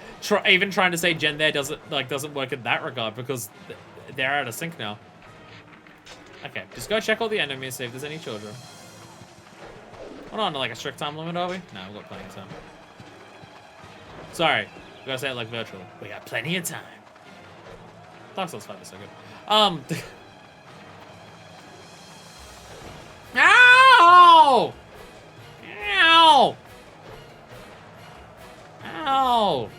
even trying to say gen there doesn't work in that regard, because they're out of sync now. Okay, just go check all the enemies, see if there's any children. We're not on like a strict time limit, are we? No, we've got plenty of time. Sorry, we gotta say it like virtual. We got plenty of time. Dark Souls 5 is so good. Ow! Ow! Ow!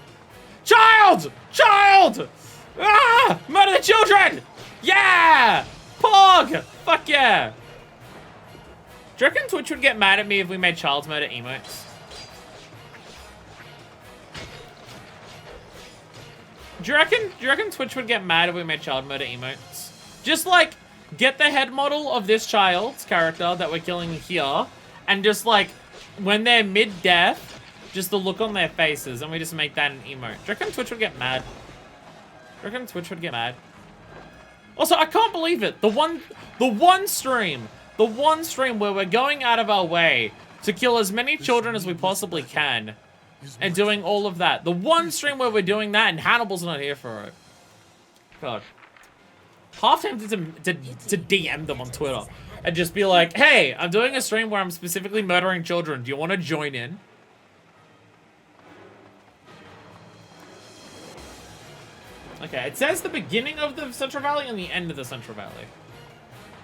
Child! Child! Ah! Murder the children! Yeah! Pog! Fuck yeah! Do you reckon Twitch would get mad at me if we made child murder emotes? Do you reckon Twitch would get mad if we made child murder emotes? Just like, get the head model of this child's character that we're killing here, and just like, when they're mid-death, just the look on their faces, and we just make that an emote. Do you reckon Twitch would get mad? Do you reckon Twitch would get mad? Also, I can't believe it. The one stream where we're going out of our way to kill as many children as we possibly can, and doing all of that. The one stream where we're doing that, and Hannibal's not here for it. God. Half tempted to DM them on Twitter and just be like, hey, I'm doing a stream where I'm specifically murdering children. Do you want to join in? Okay, it says the beginning of the Central Valley and the end of the Central Valley.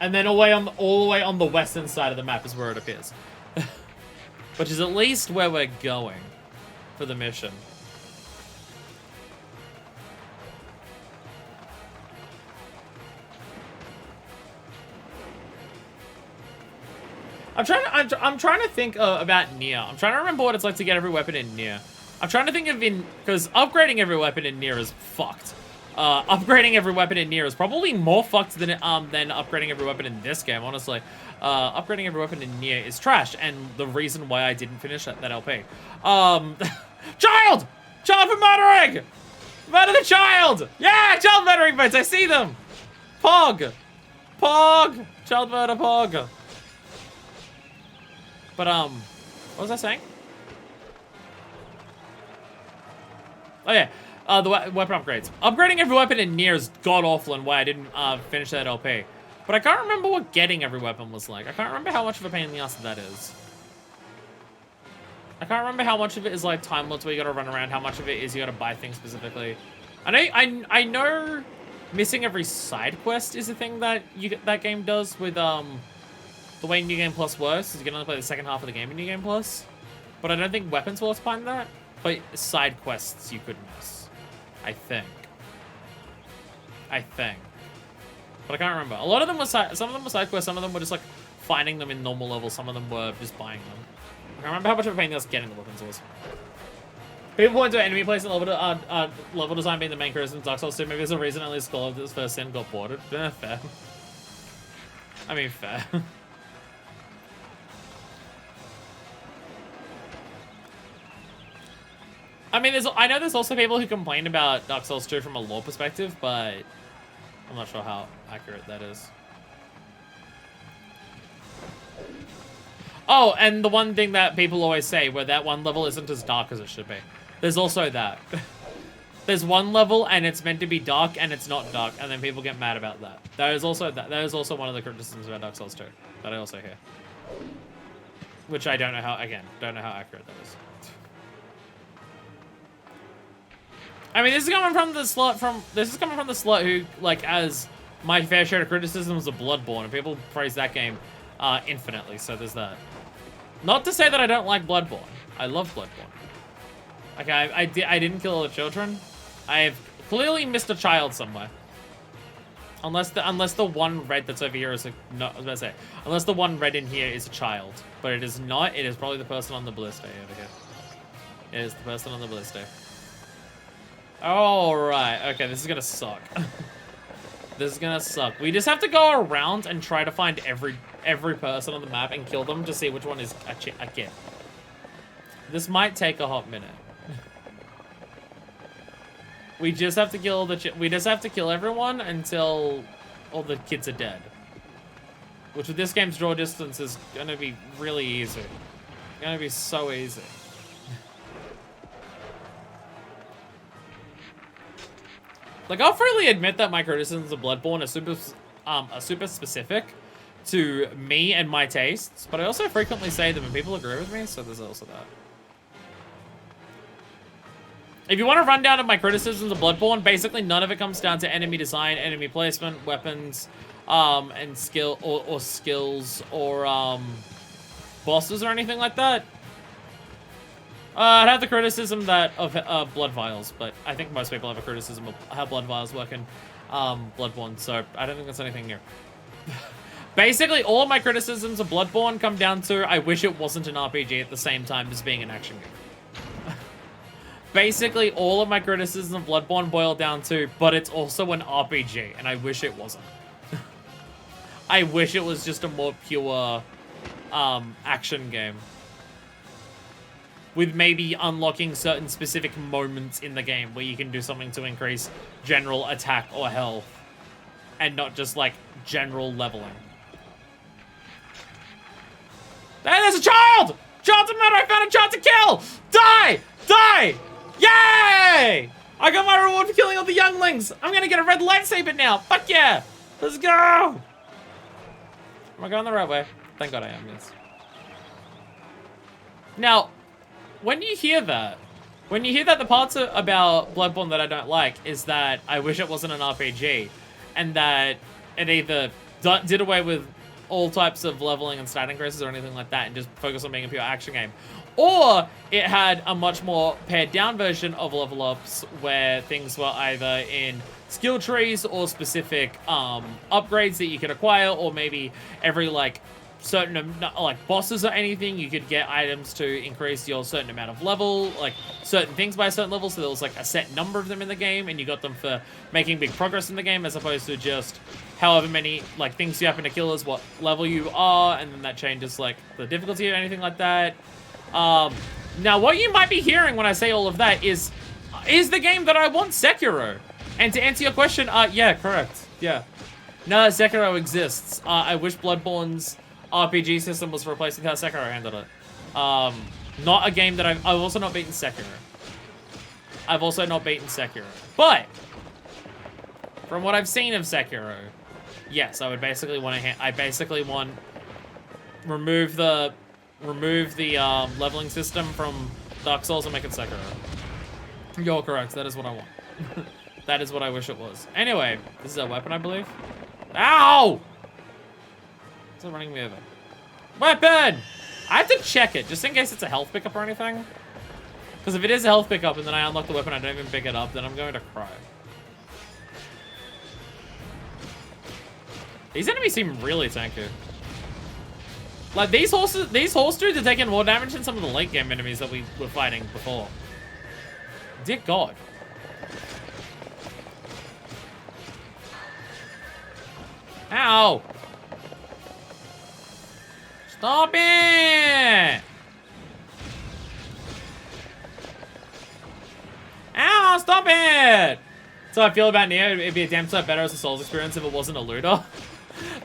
And then all the way on the western side of the map is where it appears. Which is at least where we're going for the mission. I'm trying to think about Nier. I'm trying to remember what it's like to get every weapon in Nier. I'm trying to think of because upgrading every weapon in Nier is fucked. Upgrading every weapon in Nier is probably more fucked than upgrading every weapon in this game, honestly. Upgrading every weapon in Nier is trash, and the reason why I didn't finish that LP. Child! Child for murdering! Murder the child! Yeah, child murdering votes, I see them! Pog! Pog! Child murder pog. But, what was I saying? Oh yeah, the weapon upgrades. Upgrading every weapon in Nier is god-awful and why I didn't finish that LP. But I can't remember what getting every weapon was like. I can't remember how much of a pain in the ass that is. I can't remember how much of it is like time limits where you gotta run around, how much of it is you gotta buy things specifically. I know missing every side quest is a thing that that game does with the way New Game Plus works, is you can only play the second half of the game in New Game Plus. But I don't think weapons will find that. But side quests you could miss. I think. But I can't remember. A lot of them were some of them were side quests, some of them were just like finding them in normal levels, some of them were just buying them. I can't remember how much of a pain in the ass getting the weapons was. People point to enemy placement level design being the main criticism of Dark Souls 2. Maybe there's a reason at least Call of this first sin got ported. Fair. I mean, fair. I mean, I know there's also people who complain about Dark Souls 2 from a lore perspective, but I'm not sure how accurate that is. Oh, and the one thing that people always say, where that one level isn't as dark as it should be. There's also that. There's one level and it's meant to be dark and it's not dark, and then people get mad about that. There is also that. That is also one of the criticisms about Dark Souls 2 that I also hear. Which I don't know how, again, don't know how accurate that is. I mean, this is coming from the slut who, like, as my fair share of criticisms of Bloodborne, and people praise that game infinitely, so there's that. Not to say that I don't like Bloodborne. I love Bloodborne. Okay, I didn't kill all the children. I have clearly missed a child somewhere. Unless the one red that's over here is a, no, I was about to say, unless the one red in here is a child, but it is not. It is probably the person on the ballista over here. It is the person on the ballista. All right. Okay, this is gonna suck. This is gonna suck. We just have to go around and try to find every person on the map and kill them to see which one is a kid. This might take a hot minute. We just have to kill we just have to kill everyone until all the kids are dead. Which with this game's draw distance is gonna be really easy. Gonna be so easy. Like, I'll freely admit that my criticisms of Bloodborne are super specific to me and my tastes, but I also frequently say them and people agree with me, so there's also that. If you want a rundown of my criticisms of Bloodborne, basically none of it comes down to enemy design, enemy placement, weapons, and skill or skills or bosses or anything like that. I'd have the criticism that of blood vials, but I think most people have a criticism of how blood vials work in Bloodborne, so I don't think that's anything new. Basically, all of my criticisms of Bloodborne come down to I wish it wasn't an RPG at the same time as being an action game. Basically, all of my criticisms of Bloodborne boil down to, but it's also an RPG, and I wish it wasn't. I wish it was just a more pure action game. With maybe unlocking certain specific moments in the game where you can do something to increase general attack or health. And not just, like, general leveling. Hey, there's a child! Child to murder! I found a child to kill! Die! Die! Yay! I got my reward for killing all the younglings! I'm gonna get a red lightsaber now! Fuck yeah! Let's go! Am I going the right way? Thank God I am, yes. Now, when you hear that the parts about Bloodborne that I don't like is that I wish it wasn't an RPG, and that it either did away with all types of leveling and stat increases or anything like that and just focus on being a pure action game, or it had a much more pared down version of level ups where things were either in skill trees or specific upgrades that you could acquire, or maybe every like certain like bosses or anything you could get items to increase your certain amount of level, like certain things by a certain level, so there was like a set number of them in the game and you got them for making big progress in the game, as opposed to just however many like things you happen to kill is what level you are, and then that changes like the difficulty or anything like that. Now what you might be hearing when I say all of that is is the game that I want Sekiro. And to answer your question, yeah, correct. Yeah. No, Sekiro exists. I wish Bloodborne's RPG system was replacing how Sekiro handled it. Not a game that I've also not beaten Sekiro. I've also not beaten Sekiro. But, from what I've seen of Sekiro, yes, I would basically want to remove the leveling system from Dark Souls and make it Sekiro. You're correct, that is what I want. That is what I wish it was. Anyway, this is a weapon, I believe. Ow! It's running me over. Weapon! I have to check it, just in case it's a health pickup or anything. Because if it is a health pickup and then I unlock the weapon, I don't even pick it up, then I'm going to cry. These enemies seem really tanky. Like, these horse dudes are taking more damage than some of the late game enemies that we were fighting before. Dear God. Ow! Stop it! Ow, stop it! So I feel about Nier, it'd be a damn sight better as a Souls experience if it wasn't a looter.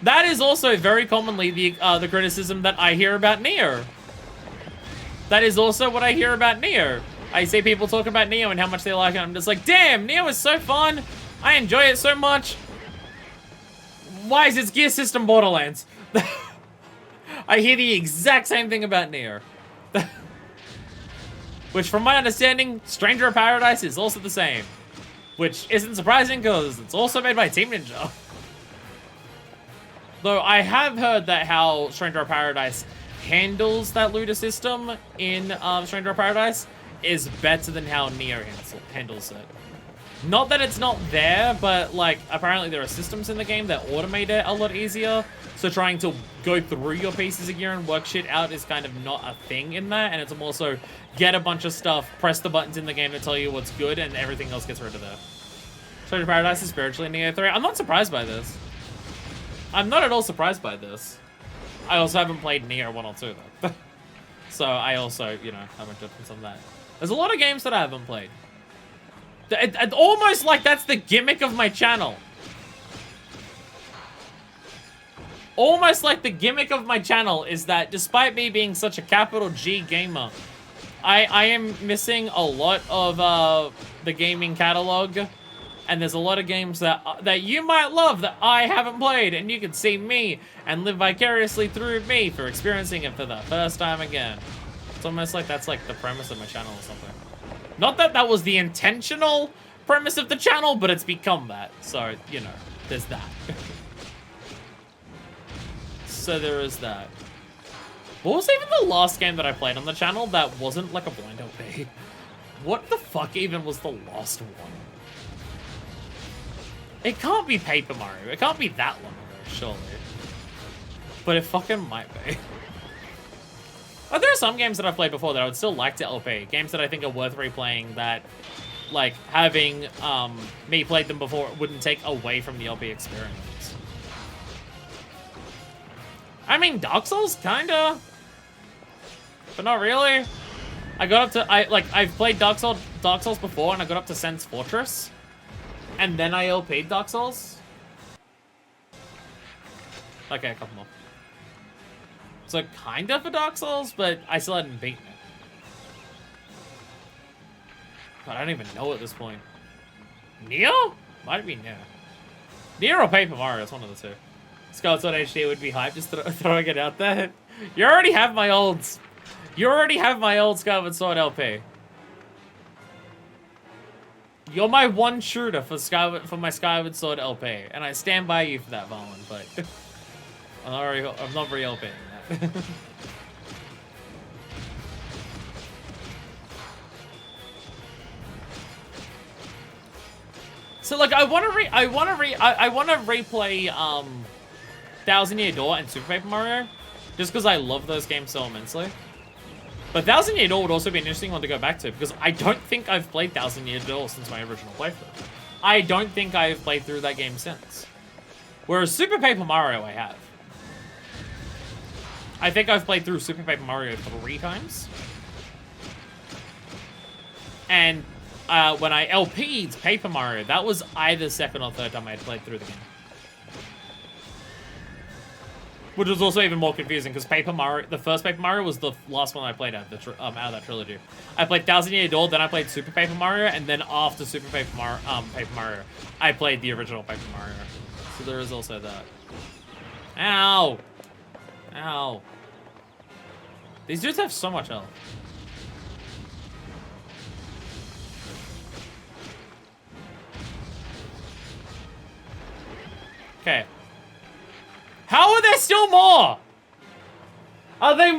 That is also very commonly the criticism that I hear about Nier. That is also what I hear about Nier. I see people talk about Neo and how much they like it. I'm just like, damn, Neo is so fun. I enjoy it so much. Why is its gear system Borderlands? I hear the exact same thing about Nier. Which, from my understanding, Stranger of Paradise is also the same. Which isn't surprising because it's also made by Team Ninja. Though I have heard that how Stranger of Paradise handles that looter system in Stranger of Paradise is better than how Nier handles it. Not that it's not there, but like apparently there are systems in the game that automate it a lot easier. So trying to go through your pieces of gear and work shit out is kind of not a thing in that. And it's more so get a bunch of stuff, press the buttons in the game to tell you what's good, and everything else gets rid of there. Stranger of Paradise is spiritually Neo 3. I'm not surprised by this. I'm not at all surprised by this. I also haven't played Nier 1 or 2 though. So I also, you know, have a difference on that. There's a lot of games that I haven't played. It's almost like that's the gimmick of my channel. Almost like the gimmick of my channel is that despite me being such a capital G gamer, I am missing a lot of the gaming catalog. And there's a lot of games that you might love that I haven't played, and you can see me and live vicariously through me for experiencing it for the first time again. It's almost like that's like the premise of my channel or something. Not that that was the intentional premise of the channel, but it's become that. So, you know, there's that. So there is that. What was even the last game that I played on the channel that wasn't like a blind LP? What the fuck even was the last one? It can't be Paper Mario. It can't be that long ago, surely. But it fucking might be. Oh, there are some games that I've played before that I would still like to LP. Games that I think are worth replaying that, like, having me played them before wouldn't take away from the LP experience. I mean, Dark Souls, kinda. But not really. I got up to, I've played Dark Souls before, and I got up to Sen's Fortress. And then I LP'd Dark Souls. Okay, a couple more. So kind of a Dark Souls, but I still hadn't beaten it. But I don't even know at this point. Neo? Might be Neo. Neo or Paper Mario, it's one of the two. Skeleton Sword HD would be hype, just throwing it out there. You already have my old Skeleton Sword LP. You're my one shooter for my Skyward Sword LP, and I stand by you for that, Valen, but I'm not re-LPing that. So like I wanna replay Thousand Year Door and Super Paper Mario, just because I love those games so immensely. But Thousand Year Door would also be an interesting one to go back to, because I don't think I've played Thousand Year Door since my original playthrough. I don't think I've played through that game since. Whereas Super Paper Mario I have. I think I've played through Super Paper Mario 3 times. And when I LP'd Paper Mario, that was either second or third time I had played through the game. Which was also even more confusing because Paper Mario, the first Paper Mario was the last one I played out of that trilogy. I played Thousand Year Door, then I played Super Paper Mario, and then after Super Paper Mario, I played the original Paper Mario. So there is also that. Ow! Ow. These dudes have so much health. Okay. How are there still more? Are they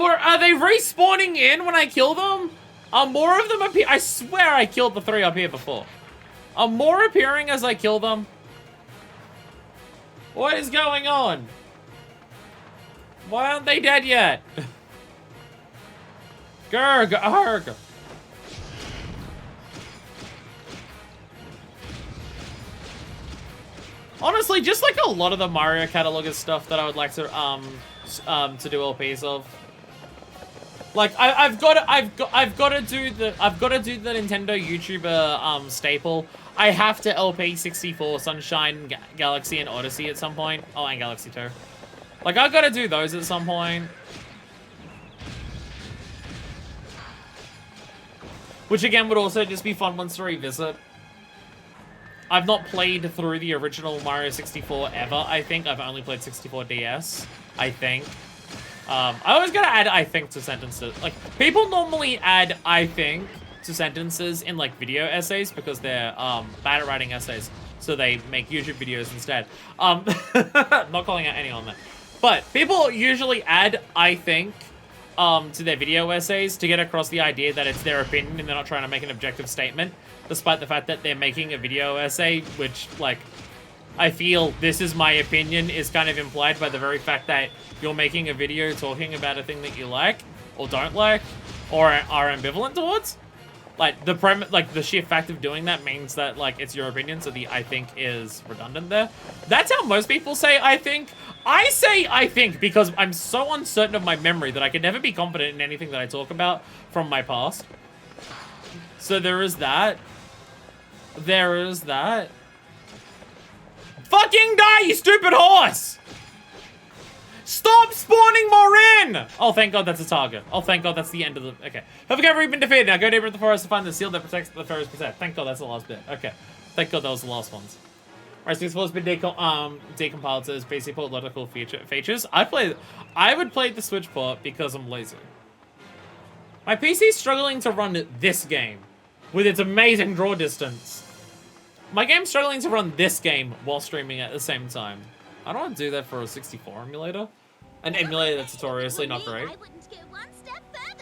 respawning in when I kill them? Are more of them appear? I swear I killed the 3 up here before. Are more appearing as I kill them? What is going on? Why aren't they dead yet? Gurg, arg. Honestly, just like a lot of the Mario catalog is stuff that I would like to do LPs of. Like I've got to do the Nintendo YouTuber staple. I have to LP 64, Sunshine, Galaxy, and Odyssey at some point. Oh, and Galaxy 2. Like I've got to do those at some point. Which again would also just be fun ones to revisit. I've not played through the original Mario 64 ever, I think. I've only played 64 DS, I think. I always gotta add I think to sentences. Like, people normally add I think to sentences in, like, video essays because they're bad at writing essays. So they make YouTube videos instead. Not calling out anyone there. But people usually add I think to their video essays to get across the idea that it's their opinion and they're not trying to make an objective statement. Despite the fact that they're making a video essay, which, like, I feel this is my opinion is kind of implied by the very fact that you're making a video talking about a thing that you like, or don't like, or are ambivalent towards. Like, the sheer fact of doing that means that, like, it's your opinion, so the I think is redundant there. That's how most people say I think. I say I think because I'm so uncertain of my memory that I can never be confident in anything that I talk about from my past. So there is that. There is that. Fucking die, you stupid horse! Stop spawning more in! Oh, thank God that's a target. Oh, thank God that's the end of the... Okay. Have you been defeated? Now go deeper into the forest to find the seal that protects the forest protect. Thank God that's the last bit. Okay. Thank God that was the last ones. Alright, so it's been decompiled to its basic political features. I would play the Switch port because I'm lazy. My PC's struggling to run this game with its amazing draw distance. My game's struggling to run this game while streaming at the same time. I don't want to do that for a 64 emulator. An emulator that's notoriously not great.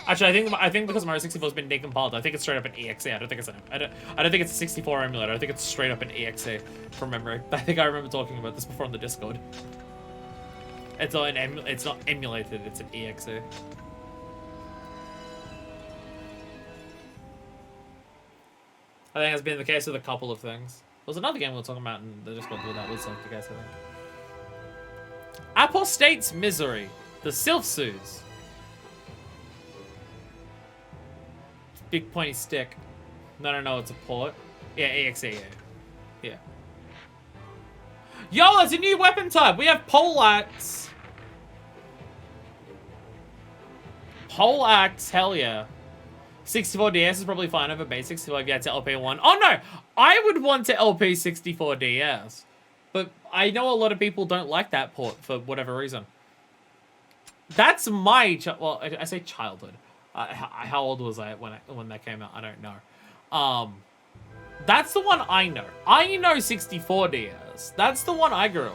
Actually, I think because Mario 64 has been decompiled, I think it's straight up an EXE. I don't think it's a 64 emulator. I think it's straight up an EXE from memory. I think I remember talking about this before on the Discord. It's not emulated. It's an EXE. I think that's been the case with a couple of things. There was another game we were talking about in the Discord where that was like the case, I think. Apostate's Misery. The Sylphsus. Big pointy stick. No, it's a port. Yeah, EXE, yeah. Yo, that's a new weapon type! We have Poleaxe. Poleaxe, hell yeah. 64DS is probably fine over base 64 if you had to LP1. Oh no! I would want to LP 64DS. But I know a lot of people don't like that port for whatever reason. That's my... well, I say childhood. How old was I when that came out? I don't know. That's the one I know. I know 64DS. That's the one I grew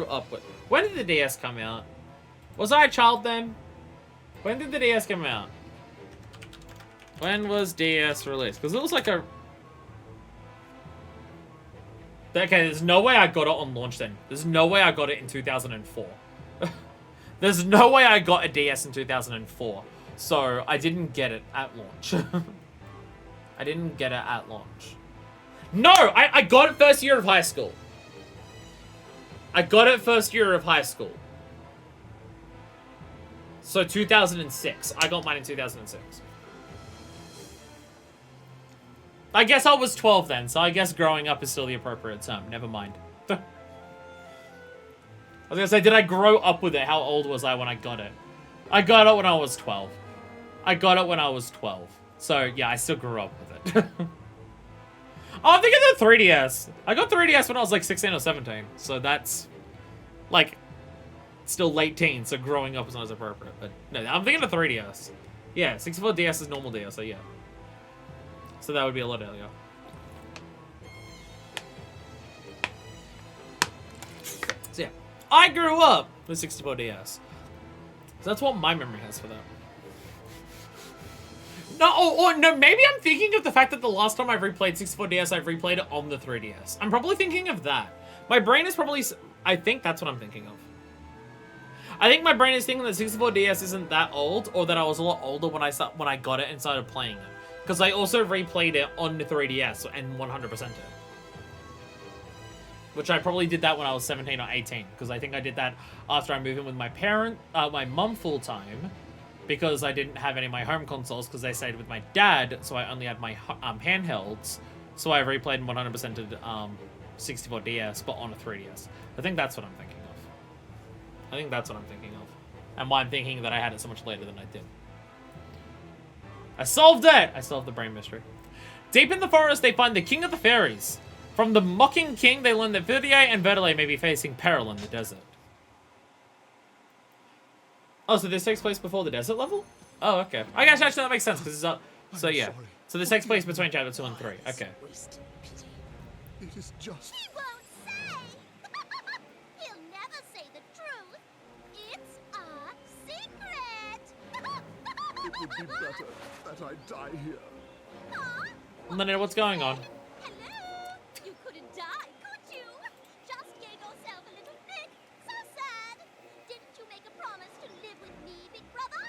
up with. When did the DS come out? Was I a child then? When did the DS come out? When was DS released? Because it was like a... Okay, there's no way I got it on launch then. There's no way I got it in 2004. There's no way I got a DS in 2004. So, I didn't get it at launch. I didn't get it at launch. No! I got it first year of high school. I got it first year of high school. So 2006. I got mine in 2006. I guess I was 12 then, so I guess growing up is still the appropriate term. Never mind. I was gonna say, did I grow up with it? How old was I when I got it? I got it when I was 12. I got it when I was 12. So, yeah, I still grew up with it. Oh, I'm thinking of the 3DS. I got 3DS when I was like 16 or 17. So that's, like, still late teens, so growing up is not as appropriate. But, no, I'm thinking of 3DS. Yeah, 64DS is normal DS, so yeah. So that would be a lot earlier. So yeah, I grew up with 64DS. So that's what my memory has for that. No, or no, maybe I'm thinking of the fact that the last time I've replayed 64DS, I've replayed it on the 3DS. I'm probably thinking of that. My brain is probably... I think that's what I'm thinking of. I think my brain is thinking that 64DS isn't that old, or that I was a lot older when I got it and started playing it. Because I also replayed it on the 3DS and 100%ed it. Which I probably did that when I was 17 or 18. Because I think I did that after I moved in with my mum full time. Because I didn't have any of my home consoles because they stayed with my dad, so I only had my handhelds. So I replayed and 100%ed 64DS, but on a 3DS. I think that's what I'm thinking of. And why I'm thinking that I had it so much later than I did. I solved it! I solved the brain mystery. Deep in the forest, they find the King of the Fairies. From the mocking king, they learn that Verdier and Verdelet may be facing peril in the desert. Oh, so this takes place before the desert level? Oh, okay. I guess actually that makes sense, because it's up. So yeah. So this takes place between chapter 2 and 3. Okay. It is just... He won't say! He'll never say the truth. It's a secret! It would be better that I die here. Huh? Leonard, what's going on? Hello? You couldn't die, could you? Just gave yourself a little nick. So sad. Didn't you make a promise to live with me, big brother?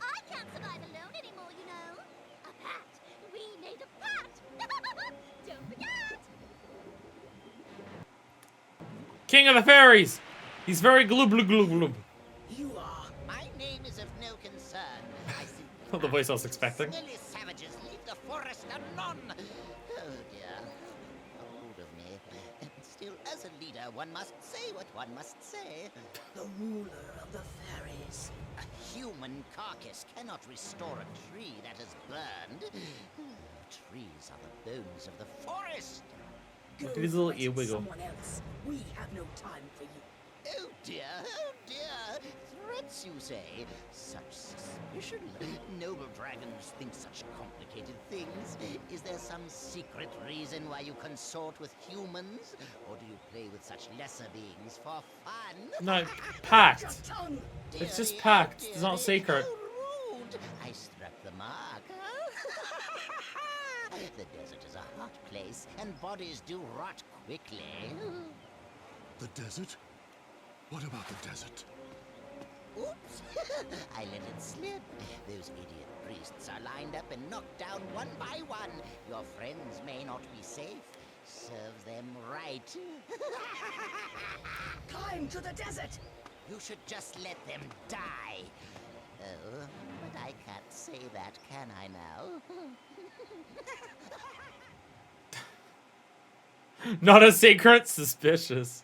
I can't survive alone anymore, you know. A pact. We made a pact. Don't forget. King of the Fairies! He's very gloob gloob gloob gloob. You are. My name is of no concern. I see The voice I was expecting. smelly savages leave the forest anon. Oh dear. Hold of me. And still, as a leader, one must say what one must say. The ruler of the fairies. A human carcass cannot restore a tree that has burned. Trees are the bones of the forest. Go at his little fight ear wiggle. someone else. We have no time for you. Oh dear, oh dear. Threats, you say? Such suspicion. Noble dragons think such complicated things. Is there some secret reason why you consort with humans? Or do you play with such lesser beings for fun? No, pact. Tongue. It's just Dearie, pact. oh It's not dearie, secret. how rude. I struck the mark, huh? The desert is a hot place, and bodies do rot quickly. The desert? What about the desert? Oops! I let it slip. Those idiot priests are lined up and knocked down one by one. Your friends may not be safe. Serve them right. Climb to the desert. You should just let them die. Oh, but I can't say that, can I now? Not a secret? Suspicious.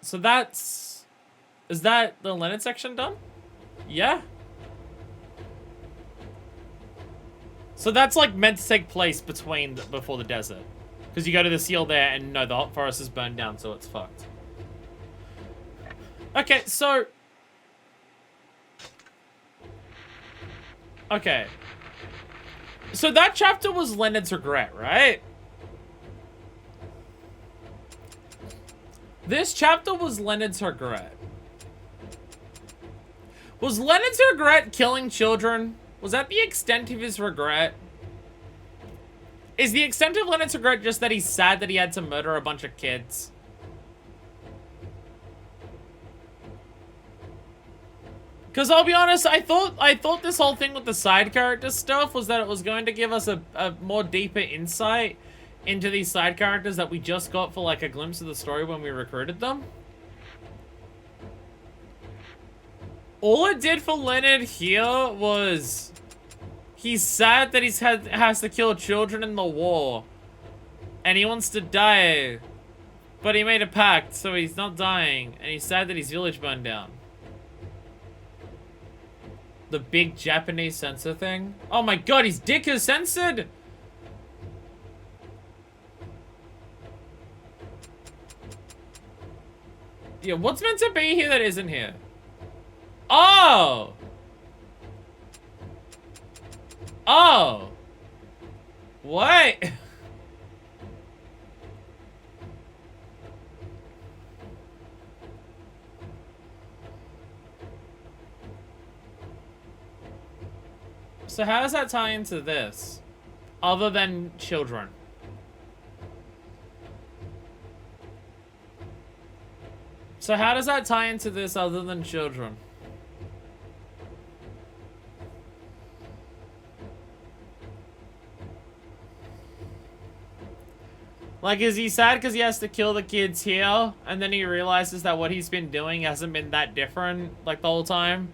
So that's... Is that the Leonard section done? Yeah. So that's like meant to take place before the desert. Because you go to the seal there and no, the hot forest is burned down, so it's fucked. Okay, so... Okay. So that chapter was Leonard's regret, right? This chapter was Leonard's regret. Was Leonard's regret killing children? Was that the extent of his regret? Is the extent of Leonard's regret just that he's sad that he had to murder a bunch of kids? Because I'll be honest, I thought this whole thing with the side character stuff was that it was going to give us a more deeper insight into these side characters that we just got for like a glimpse of the story when we recruited them. All it did for Leonard here was he's sad that has to kill children in the war. And he wants to die. But he made a pact, so he's not dying. And he's sad that his village burned down. The big Japanese sensor thing. Oh my god, his dick is censored! Yeah, what's meant to be here that isn't here? Oh! Oh! What? So how does that tie into this? Other than children. So how does that tie into this other than children? Like, is he sad because he has to kill the kids here? And then he realizes that what he's been doing hasn't been that different, like, the whole time?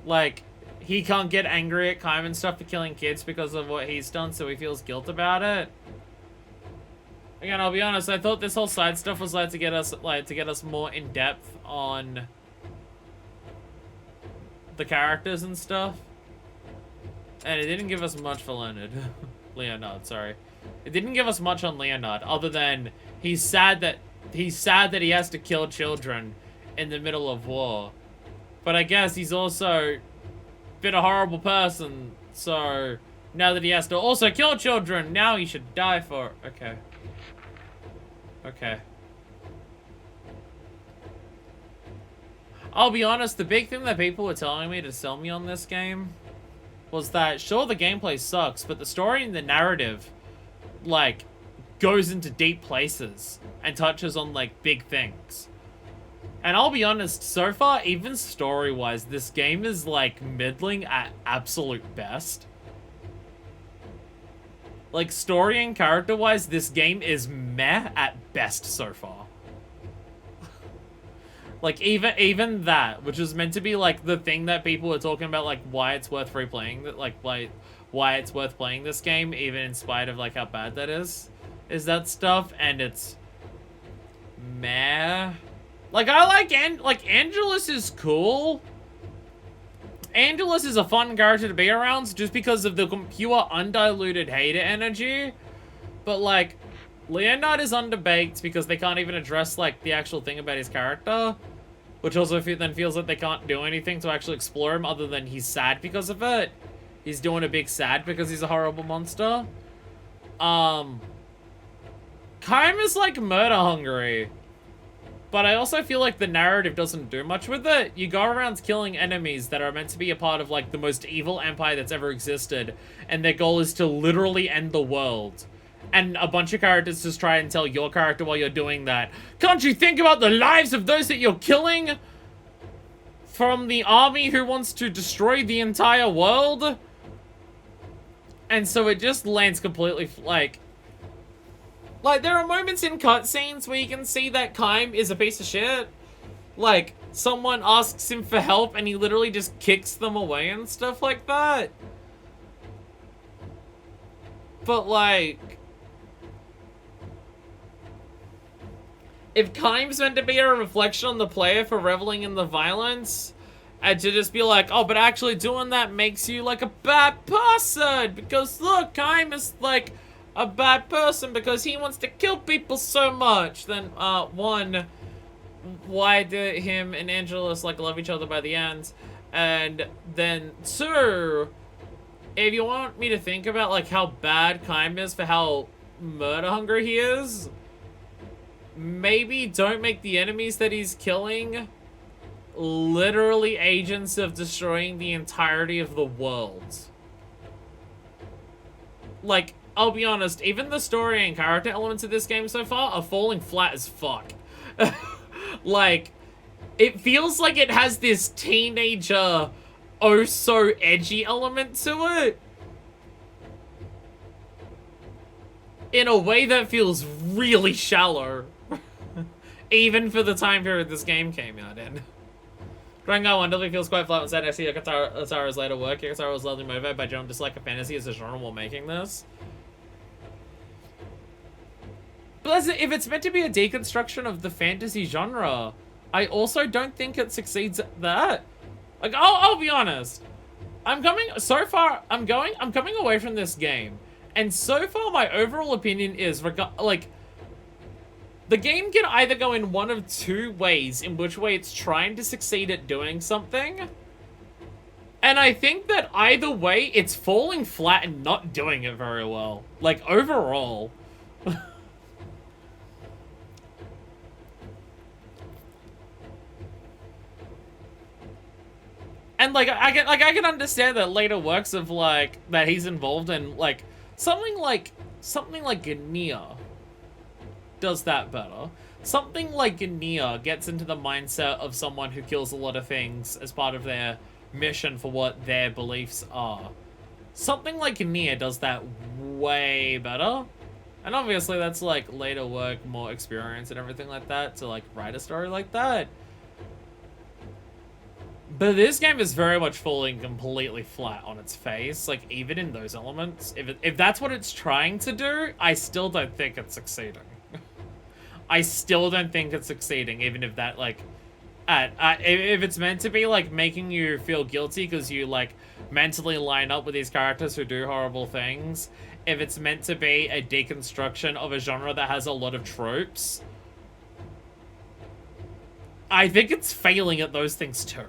Like, he can't get angry at Kaim and stuff for killing kids because of what he's done, so he feels guilt about it. Again, I'll be honest, I thought this whole side stuff was to get us more in depth on the characters and stuff. And it didn't give us much for Leonard. Leonard, sorry. It didn't give us much on Leonard, other than he's sad that he has to kill children in the middle of war. But I guess he's also been a horrible person, so now that he has to also kill children, now he should die for it. Okay. Okay. I'll be honest, the big thing that people were telling me to sell me on this game was that, sure, the gameplay sucks, but the story and the narrative, like, goes into deep places and touches on, like, big things. And I'll be honest, so far, even story-wise, this game is, like, middling at absolute best. Like, story and character-wise, this game is meh at best so far. Like, even that, which is meant to be, like, the thing that people were talking about, like, why it's worth replaying, like, why it's worth playing this game, even in spite of, like, how bad that is that stuff, and it's meh. Like, I like Angelus is cool. Angelus is a fun character to be around just because of the pure undiluted hater energy. But, like, Leonard is underbaked because they can't even address, like, the actual thing about his character. Which also then feels like they can't do anything to actually explore him other than he's sad because of it. He's doing a big sad because he's a horrible monster. Kaim is, like, murder hungry. But I also feel like the narrative doesn't do much with it. You go around killing enemies that are meant to be a part of, like, the most evil empire that's ever existed. And their goal is to literally end the world. And a bunch of characters just try and tell your character while you're doing that, can't you think about the lives of those that you're killing? From the army who wants to destroy the entire world? And so it just lands completely, like, there are moments in cutscenes where you can see that Kaim is a piece of shit. Like, someone asks him for help and he literally just kicks them away and stuff like that. But, like, if Kaim's meant to be a reflection on the player for reveling in the violence, and to just be like, oh, but actually doing that makes you, like, a bad person, because look, Kaim is, like, a bad person because he wants to kill people so much, then, one, why do him and Angelus, like, love each other by the end? And then, two, if you want me to think about, like, how bad Kaim is for how murder-hungry he is, maybe don't make the enemies that he's killing literally agents of destroying the entirety of the world. Like, I'll be honest, even the story and character elements of this game so far are falling flat as fuck. Like, it feels like it has this teenager, oh so edgy element to it. In a way that feels really shallow. Even for the time period this game came out in. Drakengard wonderfully feels quite flat when said I see Katara's later work. Katara was largely motivated by general dislike of fantasy as a genre while making this. But if it's meant to be a deconstruction of the fantasy genre, I also don't think it succeeds at that. Like, I'll be honest. I'm coming away from this game, and so far my overall opinion is, like, the game can either go in one of two ways, in which way it's trying to succeed at doing something. And I think that either way, it's falling flat and not doing it very well. Like, overall. And, like, I can understand that later works of, like, that he's involved in, like, something like Nia does that better. Something like Nia gets into the mindset of someone who kills a lot of things as part of their mission for what their beliefs are. Something like Nia does that way better. And obviously that's, like, later work, more experience and everything like that to, like, write a story like that. But this game is very much falling completely flat on its face, like, even in those elements. If that's what it's trying to do, I still don't think it's succeeding. I still don't think it's succeeding, even if that, like, if it's meant to be, like, making you feel guilty because you, like, mentally line up with these characters who do horrible things, if it's meant to be a deconstruction of a genre that has a lot of tropes, I think it's failing at those things too.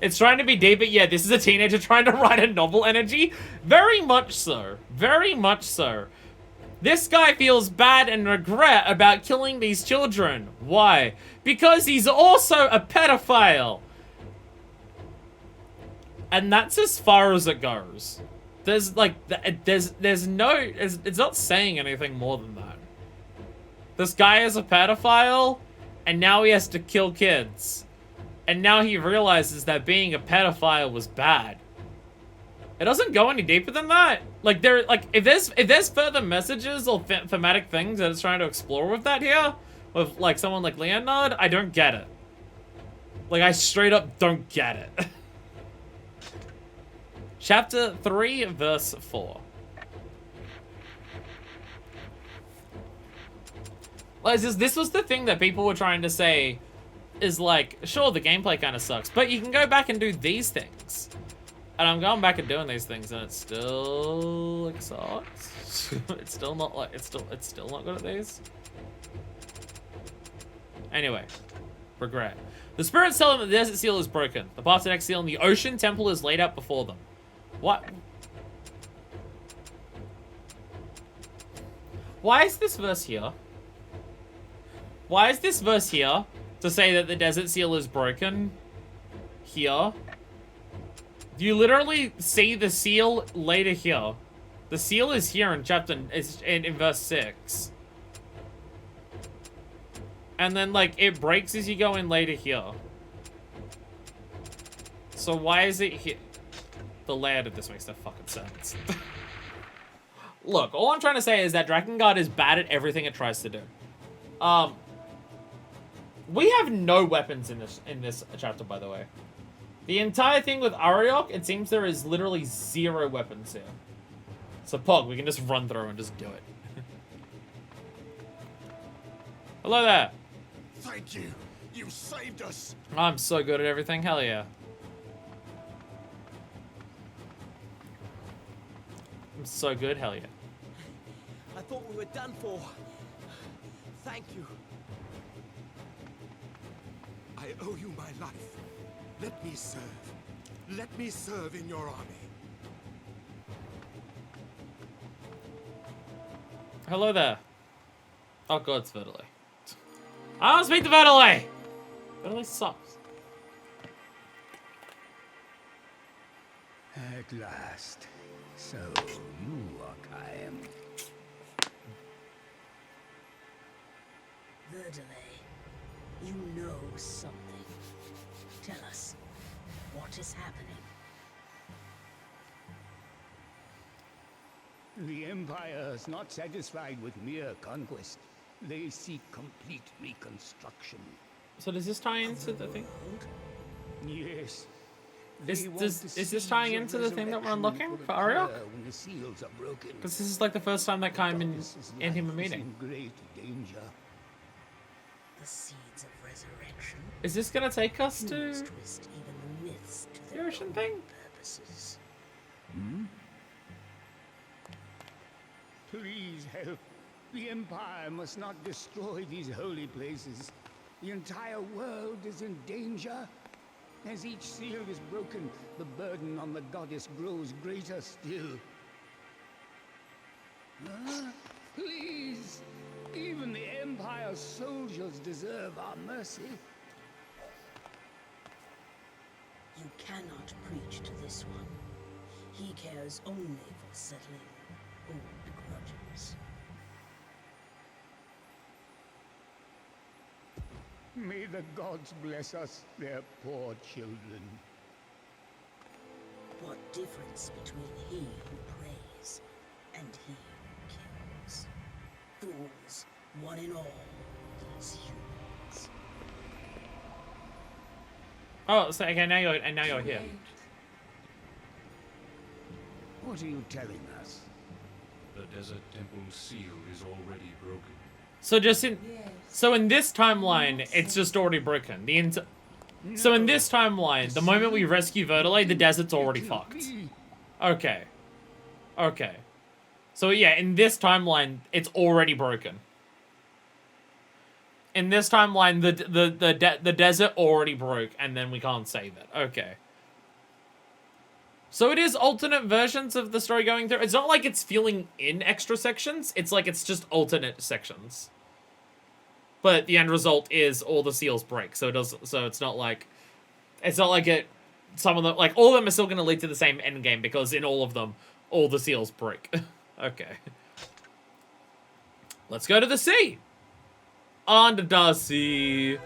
It's trying to be deep, but yeah, this is a teenager trying to write a novel energy. Very much so. Very much so. This guy feels bad and regret about killing these children. Why? Because he's also a pedophile. And that's as far as it goes. There's like, there's no, it's not saying anything more than that. This guy is a pedophile, and now he has to kill kids. And now he realizes that being a pedophile was bad. It doesn't go any deeper than that. Like, if there's further messages or thematic things that it's trying to explore with that here, with like someone like Leonard, I don't get it. Like, I straight up don't get it. Chapter 3, verse 4. Like, this was the thing that people were trying to say is like, sure, the gameplay kind of sucks, but you can go back and do these things. And I'm going back and doing these things, and it still, like, sucks. It's still not, like, it's still not good at these. Anyway, regret. The spirits tell them that the desert seal is broken. The path to the next seal in the ocean temple is laid out before them. What? Why is this verse here? Why is this verse here to say that the desert seal is broken? Here. You literally see the seal later here. The seal is here in in verse 6. And then, like, it breaks as you go in later here. So why is it here? The layout of this makes no fucking sense. Look, all I'm trying to say is that Drakengard is bad at everything it tries to do. We have no weapons in this chapter, by the way. The entire thing with Ariok, it seems there is literally 0 weapons here. So Pog, we can just run through and just do it. Hello there. Thank you. You saved us. I'm so good at everything. Hell yeah. I'm so good. Hell yeah. I thought we were done for. Thank you. I owe you my life. Let me serve. Let me serve in your army. Hello there. Oh god, it's Verdale. I don't speak to Verdale! Verdale sucks. At last. So, you are Kaim. Verdale, you know something. Tell us, what is happening? The Empire is not satisfied with mere conquest. They seek complete reconstruction. So does this tie into the thing? World? Yes. Is They want this- the is this seeds tying of into the thing that we're resurrection unlocking to for Ariok? occur when the seals are broken. Because this is like the first time that Kaim Goddess's and him are life is meeting. in great danger. The seeds of resurrection Is this gonna take us to humans twist even the myths to the their ocean own thing? purposes. Please help. The Empire must not destroy these holy places. The entire world is in danger. As each seal is broken, the burden on the goddess grows greater still. Please! Even the Empire's soldiers deserve our mercy. You cannot preach to this one. He cares only for settling old grudges. May the gods bless us, their poor children. What difference between he who prays and he who kills? Fools, one and all, these humans. Oh, so okay, now you're here. What are you telling us? The desert temple seal is already broken. So in this timeline, it's just already broken. So in this timeline, the moment we rescue Vertile, the desert's already fucked. Okay. Okay. So yeah, in this timeline, it's already broken. In this timeline, the desert already broke, and then we can't save it. Okay. So it is alternate versions of the story going through. It's not like it's filling in extra sections. It's like it's just alternate sections. But the end result is all the seals break. So it does. So it's not like some of them, like all of them are still going to lead to the same end game because in all of them, all the seals break. Okay. Let's go to the sea. On the Darcy.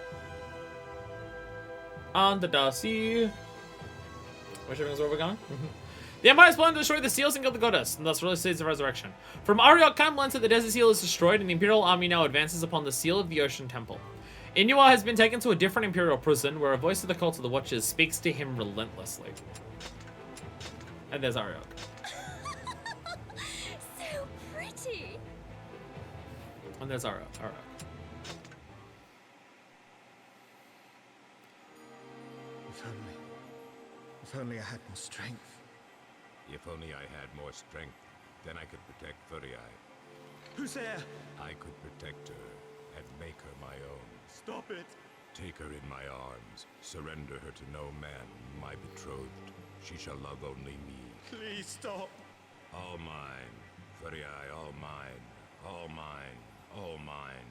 On the Darcy. Whichever is where we're going. The Empire's plan to destroy the seals and kill the goddess, and thus release seeds of resurrection. From Ariok, Kaim learns that the desert seal is destroyed, and the Imperial army now advances upon the seal of the Ocean Temple. Inua has been taken to a different Imperial prison, where a voice of the Cult of the Watchers speaks to him relentlessly. And there's Ariok. So pretty. And there's Ariok. If only I had more strength. If only I had more strength, then I could protect Furiai. Who's there? I could protect her and make her my own. Stop it. Take her in my arms, surrender her to no man, my betrothed. She shall love only me. Please stop. All mine, Furiai, all mine, all mine, all mine.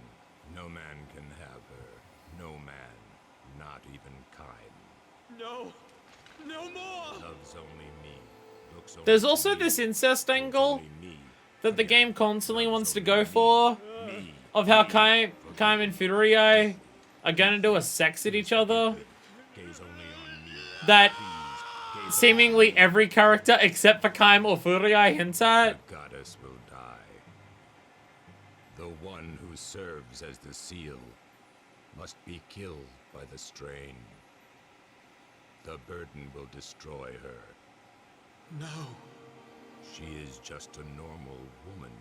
No man can have her. No man, not even Kaim. No. No more. Loves only me. Looks only There's also to me. this incest angle Only me. that the game constantly wants to go for, Me. of how Kaim and Furiai are gonna do a sex at each other. Gaze only on me. That Please, gaze seemingly every character except for Kaim or Furiai hints at. The goddess will die. The one who serves as the seal must be killed by the strain. The burden will destroy her. No. She is just a normal woman.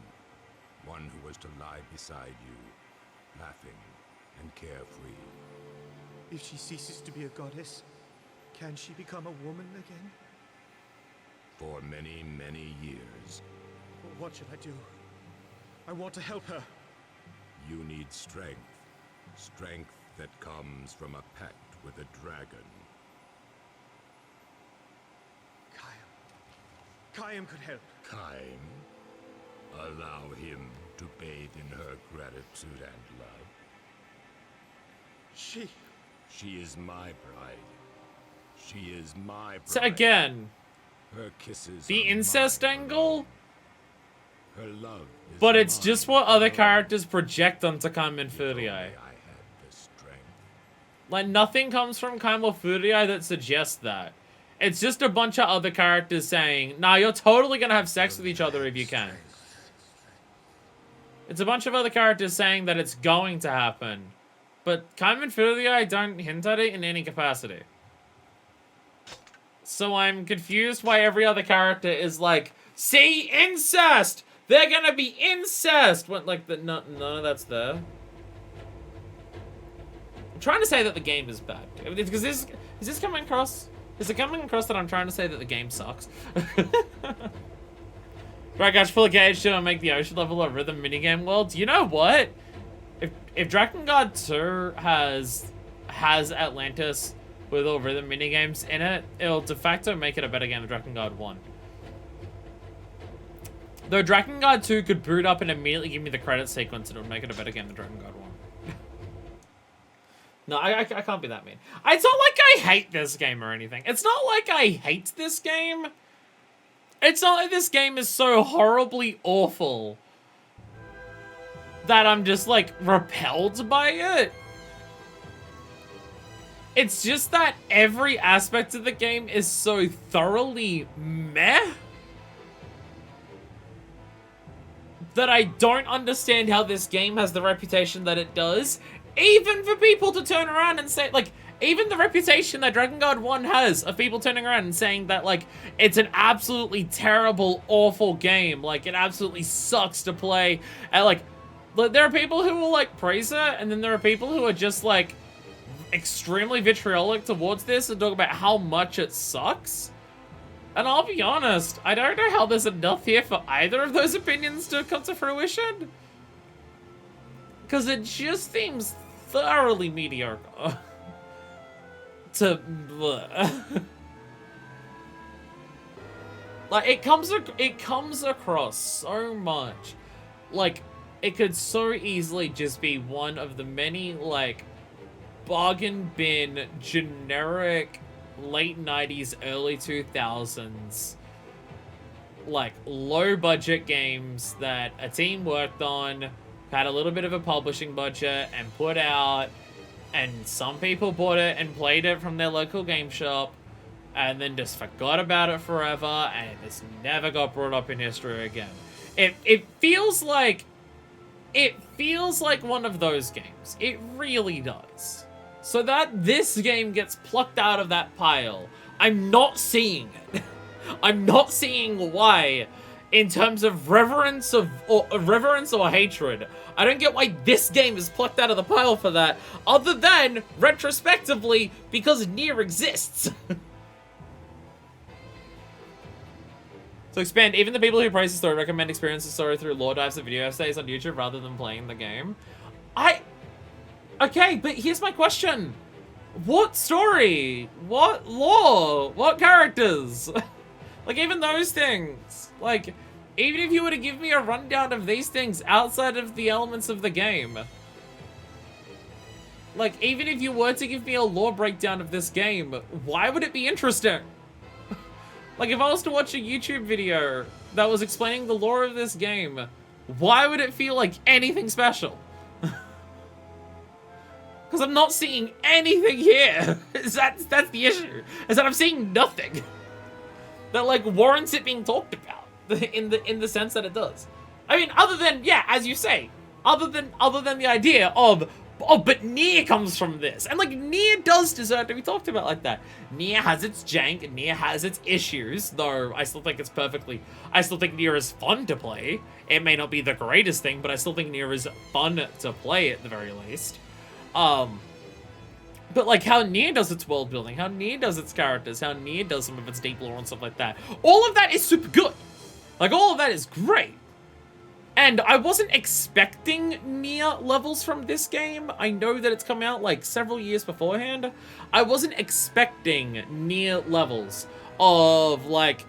One who was to lie beside you, laughing and carefree. If she ceases to be a goddess, can she become a woman again? For many, many years, What should I do? I want to help her. you need strength. Strength that comes from a pact with a dragon. Kaim could help. Kaim, allow him to bathe in her gratitude and love. She is my bride. She is my bride. So again, Her kisses the are incest mine angle, alone. Her love is but it's mine just what other alone. characters project onto Kaim and If only Furiai. I had the strength. Like, nothing comes from Kaim or Furiai that suggests that. It's just a bunch of other characters saying, nah, you're totally gonna have sex with each other if you can. It's a bunch of other characters saying that it's going to happen. But Kaim and Furiai don't hint at it in any capacity. So I'm confused why every other character is like, see, incest! They're gonna be incest! When, like, none of that's there. I'm trying to say that the game is bad. Because is this coming across? Is it coming across that I'm trying to say that the game sucks? Right, guys, full engaged to make the ocean level a rhythm minigame world. You know what? If Drakengard 2 has Atlantis with all rhythm minigames in it, it'll de facto make it a better game than Drakengard 1. Though Drakengard 2 could boot up and immediately give me the credit sequence, and it would make it a better game than Drakengard 1. No, I can't be that mean. It's not like I hate this game or anything. It's not like I hate this game. It's not like this game is so horribly awful that I'm just, like, repelled by it. It's just that every aspect of the game is so thoroughly meh that I don't understand how this game has the reputation that it does. Even for people to turn around and say, like, even the reputation that Drakengard 1 has of people turning around and saying that, like, it's an absolutely terrible, awful game. Like, it absolutely sucks to play. And, like, there are people who will, like, praise it, and then there are people who are just, like, extremely vitriolic towards this and talk about how much it sucks. And I'll be honest, I don't know how there's enough here for either of those opinions to come to fruition. Because it just seems thoroughly mediocre. Like, it comes across so much like it could so easily just be one of the many, like, bargain bin, generic, late 90s, early 2000s, like, low-budget games that a team worked on, had a little bit of a publishing budget, and put out, and some people bought it and played it from their local game shop, and then just forgot about it forever, and it just never got brought up in history again. It feels like one of those games. It really does. So that this game gets plucked out of that pile, I'm not seeing it. I'm not seeing why, in terms of reverence or hatred. I don't get why this game is plucked out of the pile for that, other than, retrospectively, because Nier exists. So expand, even the people who praise the story recommend experiencing the story through lore dives and video essays on YouTube rather than playing the game. Okay, but here's my question. What story? What lore? What characters? Like, even those things. Like, even if you were to give me a rundown of these things outside of the elements of the game. Like, even if you were to give me a lore breakdown of this game, why would it be interesting? Like, if I was to watch a YouTube video that was explaining the lore of this game, why would it feel like anything special? Because I'm not seeing anything here. That's the issue. Is that I'm seeing nothing that, like, warrants it being talked about in the sense that it does. I mean, other than, yeah, as you say, other than the idea of, oh, but Nier comes from this. And, like, Nier does deserve to be talked about like that. Nier has its jank, Nier has its issues, though I still think I still think Nier is fun to play. It may not be the greatest thing, but I still think Nier is fun to play at the very least. But, like, how Nier does its world building, how Nier does its characters, how Nier does some of its deep lore and stuff like that, all of that is super good. Like, all of that is great. And I wasn't expecting Nier levels from this game. I know that it's come out, like, several years beforehand. I wasn't expecting Nier levels of, like,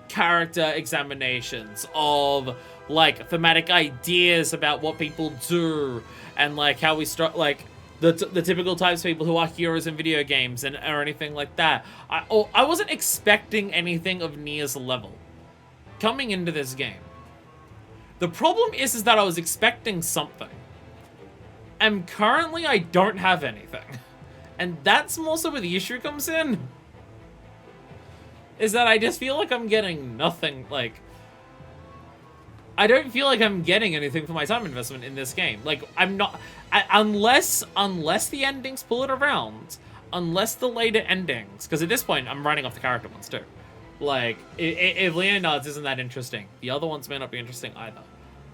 character examinations, of, like, thematic ideas about what people do, and, like, how we start, like, the typical types of people who are heroes in video games and or anything like that. I wasn't expecting anything of Nier's level coming into this game. The problem is that I was expecting something. And currently I don't have anything. And that's also where the issue comes in. Is that I just feel like I'm getting nothing, like... I don't feel like I'm getting anything for my time investment in this game. Like, I'm not... Unless the endings pull it around, unless the later endings, because at this point, I'm writing off the character ones too. Like, if Leonard's isn't that interesting, the other ones may not be interesting either.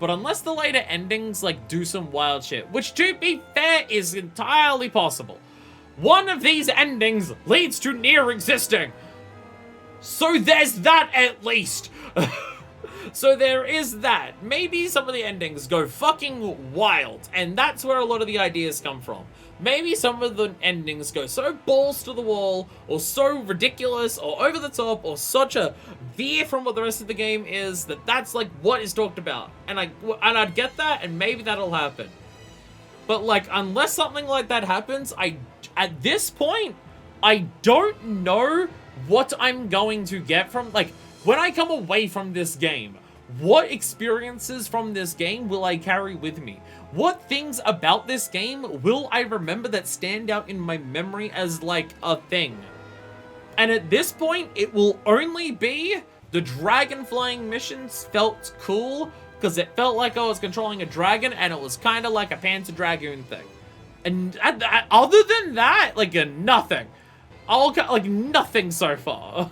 But unless the later endings, like, do some wild shit, which, to be fair, is entirely possible. One of these endings leads to near existing. So there's that, at least. So there is that. Maybe some of the endings go fucking wild, and that's where a lot of the ideas come from. Maybe some of the endings go so balls to the wall, or so ridiculous, or over the top, or such a veer from what the rest of the game is, that that's like what is talked about. And I'd get that, and maybe that'll happen. But like, unless something like that happens, at this point, I don't know what I'm going to get from, like, when I come away from this game, what experiences from this game will I carry with me? What things about this game will I remember that stand out in my memory as, like, a thing? And at this point, it will only be the dragon flying missions felt cool, because it felt like I was controlling a dragon, and it was kind of like a Panzer Dragoon thing. And other than that, like, nothing. Like, nothing so far.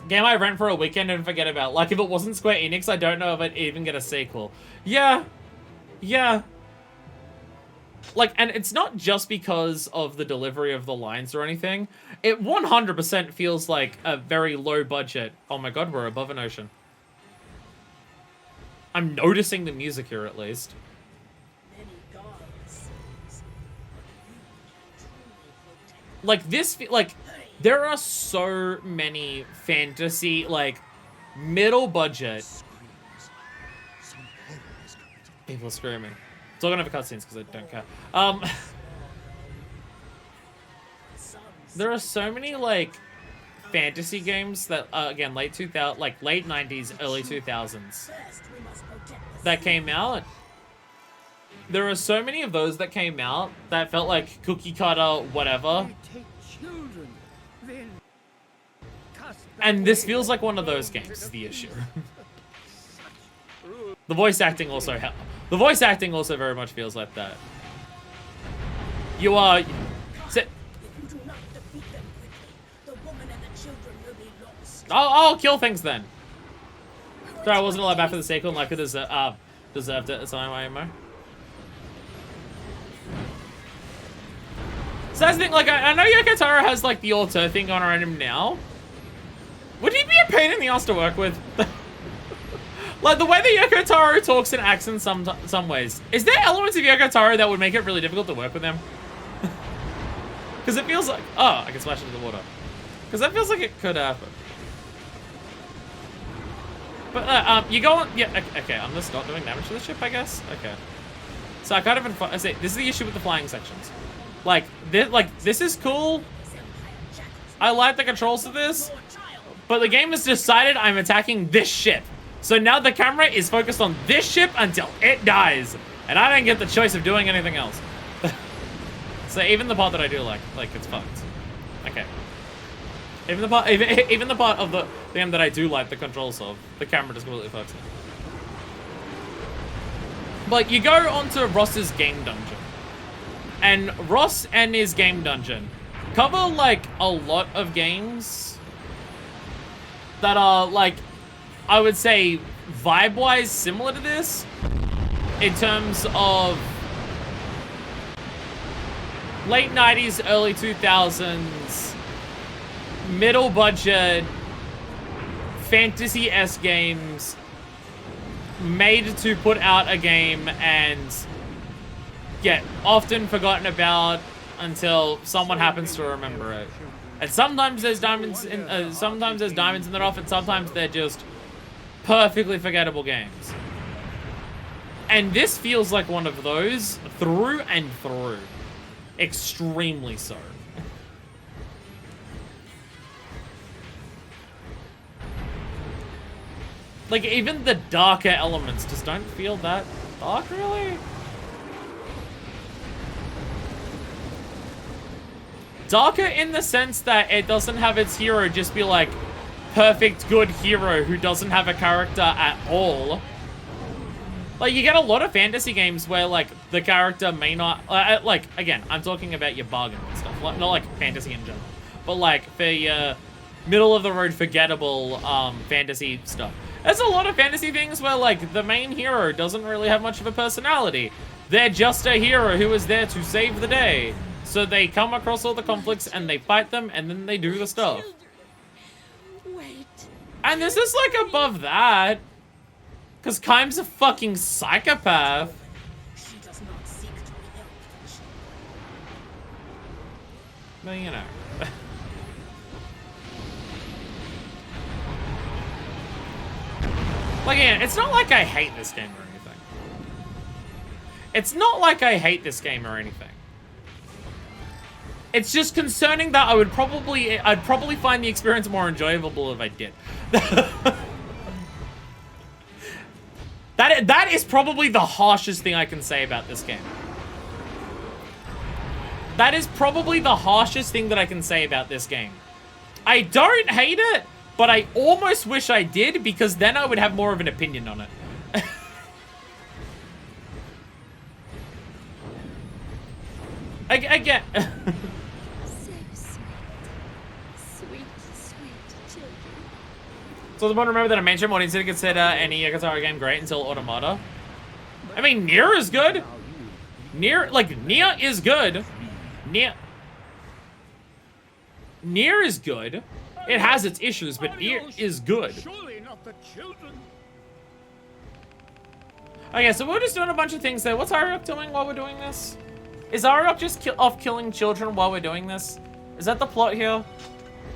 Game I rent for a weekend and forget about. Like, if it wasn't Square Enix, I don't know if I'd even get a sequel. Yeah. Yeah. Like, and it's not just because of the delivery of the lines or anything. It 100% feels like a very low budget. Oh my god, we're above an ocean. I'm noticing the music here, at least. Like, this, like, there are so many fantasy, like, middle budget. People are screaming. It's all gonna have cutscenes because I don't care. There are so many, like, fantasy games that, again, late 90s, early 2000s that came out. There are so many of those that came out that felt like cookie cutter, whatever. And this feels like one of those games, is the issue. The voice acting also very much feels like that. You are... I'll kill things then. Sorry, I wasn't allowed back for the sequel, and I could have deserved it. It's on my ammo. So that's the thing, like, I know Yoko Taro has, like, the auto thing on around him now. Would he be a pain in the ass to work with? Like, the way that Yoko Taro talks and acts in some ways. Is there elements of Yoko Taro that would make it really difficult to work with him? Because it feels like... Oh, I can splash into the water. Because that feels like it could happen. But, you go on... Yeah, okay, I'm just not doing damage to the ship, I guess? Okay. So I kind of... I say, this is the issue with the flying sections. Like, this is cool. I like the controls of this. But the game has decided I'm attacking this ship. So now the camera is focused on this ship until it dies. And I don't get the choice of doing anything else. So even the part that I do like, it's fucked. Okay. Even the part of the game that I do like the controls of, the camera just completely fucks it. But you go onto Ross's game dungeon. And Ross and his game dungeon cover, like, a lot of games that are, like, I would say, vibe-wise similar to this, in terms of late 90s, early 2000s, middle budget, fantasy-esque games made to put out a game and get often forgotten about until someone happens to remember it. And sometimes there's diamonds in the rough, and sometimes they're just perfectly forgettable games. And this feels like one of those through and through. Extremely so. Like, even the darker elements just don't feel that dark, really. Darker in the sense that it doesn't have its hero just be like perfect good hero who doesn't have a character at all. Like, you get a lot of fantasy games where, like, the character may not... like, again, I'm talking about your bargain and stuff. Like, not, like, fantasy in general. But, like, for your middle-of-the-road forgettable fantasy stuff. There's a lot of fantasy things where, like, the main hero doesn't really have much of a personality. They're just a hero who is there to save the day. So they come across all the conflicts, and they fight them, and then they do the stuff. Wait. And this is, like, above that. Because Kime's a fucking psychopath. She does not seek to help the children. Well, you know. Like, yeah, it's not like I hate this game or anything. It's not like I hate this game or anything. It's just concerning that I'd probably find the experience more enjoyable if I did. That is probably the harshest thing I can say about this game. That is probably the harshest thing that I can say about this game. I don't hate it, but I almost wish I did, because then I would have more of an opinion on it. Again. So sweet, sweet children. So the one remember that I mentioned when he didn't consider any Yakuza game great until Automata. I mean, Nier is good. Nier is good. Nier is good. It has its issues, but Nier is good. Surely not the children. Okay, so we're just doing a bunch of things there. What's Ariok doing while we're doing this? Is Ariok just off killing children while we're doing this? Is that the plot here?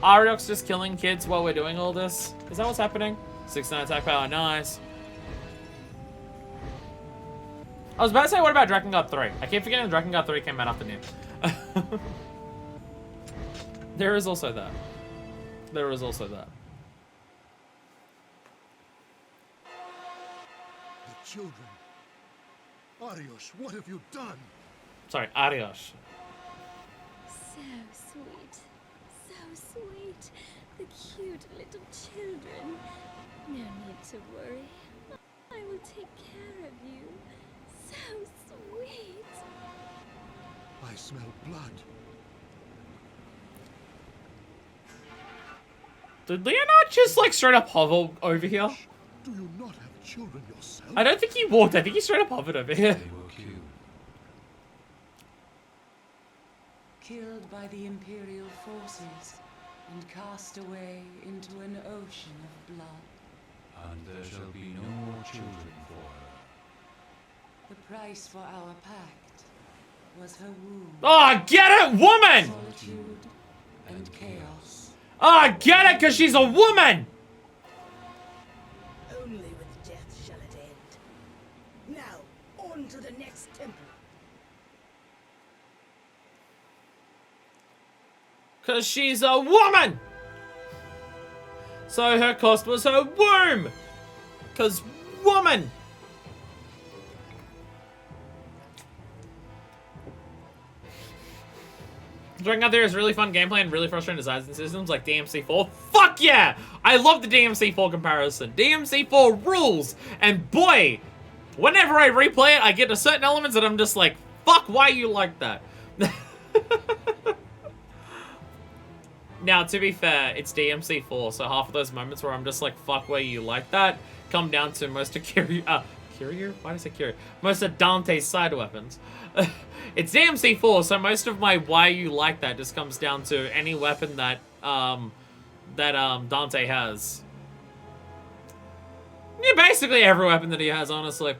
Ariok's just killing kids while we're doing all this? Is that what's happening? 6-9 attack power, nice. I was about to say, what about Drakengard 3? I keep forgetting Drakengard 3 came out after Nier. There is also that. There is also that. The children. Arios, what have you done? Sorry, Arios. So sweet. So sweet. The cute little children. No need to worry. I will take care of you. So sweet. I smell blood. Did Leonard just, like, straight up hover over here? Do you not have children yourself? I don't think he walked. I think he straight up hovered over here. They were killed. Killed by the Imperial forces and cast away into an ocean of blood. And there shall be no more children for her. The price for our pact was her wound, Oh, get it, woman! solitude, and chaos. Oh, get it, because she's a woman! Only with death shall it end. Now, on to the next temple. Because she's a woman! So her cost was her womb! Because woman! Drakengard there is really fun gameplay and really frustrating designs and systems like DMC4. Fuck yeah! I love the DMC4 comparison. DMC4 rules! And boy, whenever I replay it, I get to certain elements that I'm just like, fuck, why you like that? Now, to be fair, it's DMC4, so half of those moments where I'm just like, fuck, why you like that, come down to most of Kiryu, why did I say Kiryu? Most of Dante's side weapons. It's DMC4, so most of my why you like that just comes down to any weapon that Dante has. Yeah, basically every weapon that he has, honestly.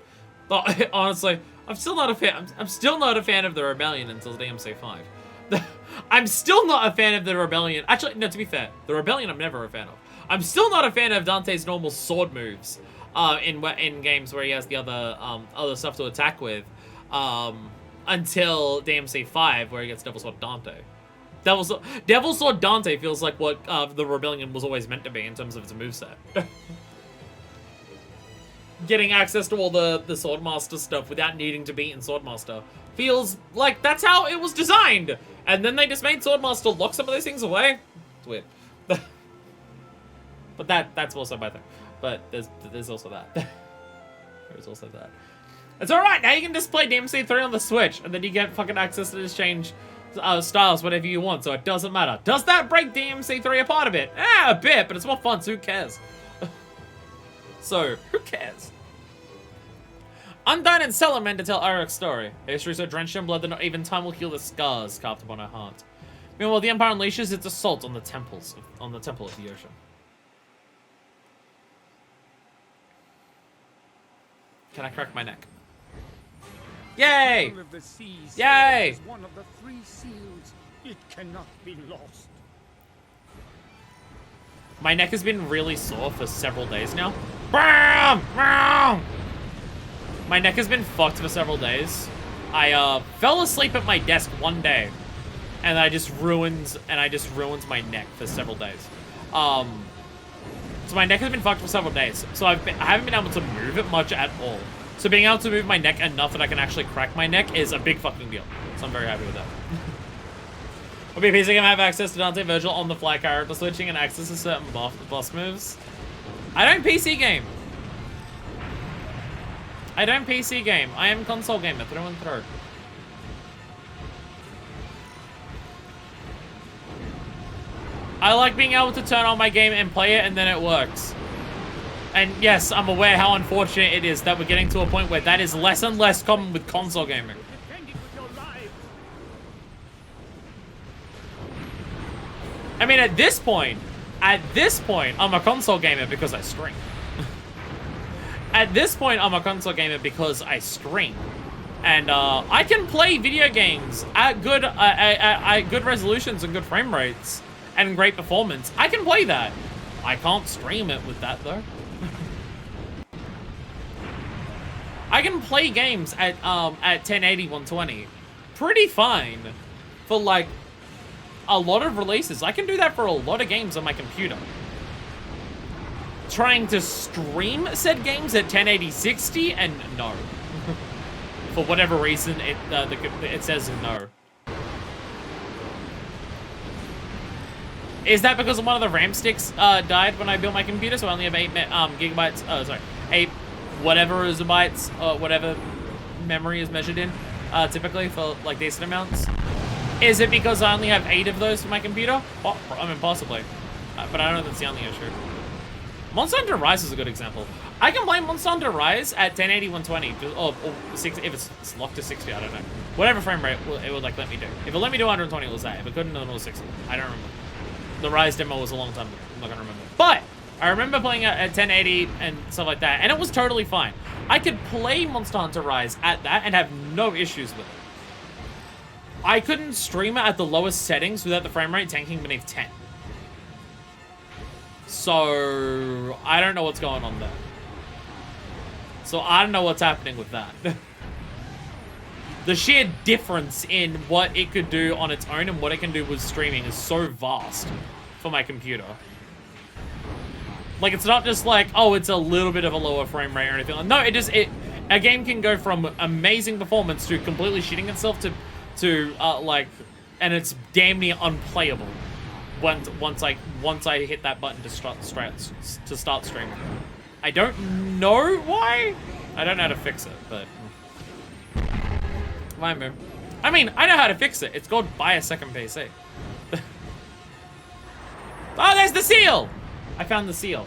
Honestly, I'm still not a fan. I'm still not a fan of the Rebellion until DMC5. I'm still not a fan of the Rebellion. Actually, no, to be fair, the Rebellion I'm never a fan of. I'm still not a fan of Dante's normal sword moves in games where he has the other stuff to attack with. Until DMC5, where he gets Devil Sword Dante. Devil Sword Dante feels like what the Rebellion was always meant to be in terms of its moveset. Getting access to all the Swordmaster stuff without needing to be in Swordmaster feels like that's how it was designed. And then they just made Swordmaster lock some of those things away. It's weird. But that's also my thing. But there's also that. There's also that. It's alright, now you can just play DMC3 on the Switch, and then you get fucking access to just change styles whatever you want, so it doesn't matter. Does that break DMC3 apart a bit? A bit, but it's more fun, so who cares? So, who cares? Undyne and Stella are meant to tell Eric's story. History so drenched in blood that not even time will heal the scars carved upon her heart. Meanwhile, the Empire unleashes its assault on the Temple of the Ocean. Can I crack my neck? Yay! Of the seas Yay! is one of the 3 seals. It cannot be lost. My neck has been really sore for several days now. Bam! Bam! My neck has been fucked for several days. I fell asleep at my desk one day, and I just ruined my neck for several days. So my neck has been fucked for several days. So I haven't been able to move it much at all. So being able to move my neck enough that I can actually crack my neck is a big fucking deal. So I'm very happy with that. Will be a PC game have access to Dante Virgil on the fly character switching and access to certain boss moves. I don't PC game. I don't PC game. I am console gamer through and through. I like being able to turn on my game and play it and then it works. And yes, I'm aware how unfortunate it is that we're getting to a point where that is less and less common with console gaming. I mean, at this point, I'm a console gamer because I stream. At this point, I'm a console gamer because I stream. And I can play video games at good resolutions and good frame rates and great performance. I can play that. I can't stream it with that though. I can play games at 1080 120 pretty fine for like a lot of releases. I can do that for a lot of games on my computer. Trying to stream said games at 1080 60 and no. For whatever reason, it says no. Is that because one of the RAM sticks died when I built my computer, so I only have 8 gigabytes, sorry, 8 whatever is bytes, whatever memory is measured in, typically for like decent amounts? Is it because I only have 8 of those for my computer? I mean, possibly. But I don't know if that's the only issue. Monster Hunter Rise is a good example. I can play Monster Hunter Rise at 1080 120, or 60, if it's locked to 60, I don't know. Whatever frame rate it would like let me do. If it let me do 120, it was that. If it couldn't, then it was 60. I don't remember. The Rise demo was a long time ago. I'm not gonna remember. But I remember playing it at 1080 and stuff like that, and it was totally fine. I could play Monster Hunter Rise at that and have no issues with it. I couldn't stream it at the lowest settings without the frame rate tanking beneath 10. So I don't know what's going on there. So I don't know what's happening with that. The sheer difference in what it could do on its own and what it can do with streaming is so vast for my computer. Like, it's not just like, oh, it's a little bit of a lower frame rate or anything. No, a game can go from amazing performance to completely shitting itself to and it's damn near unplayable once I hit that button to start streaming. I don't know why. I don't know how to fix it, but I mean, I know how to fix it. It's called buy a second PC. Oh, there's the seal! I found the seal.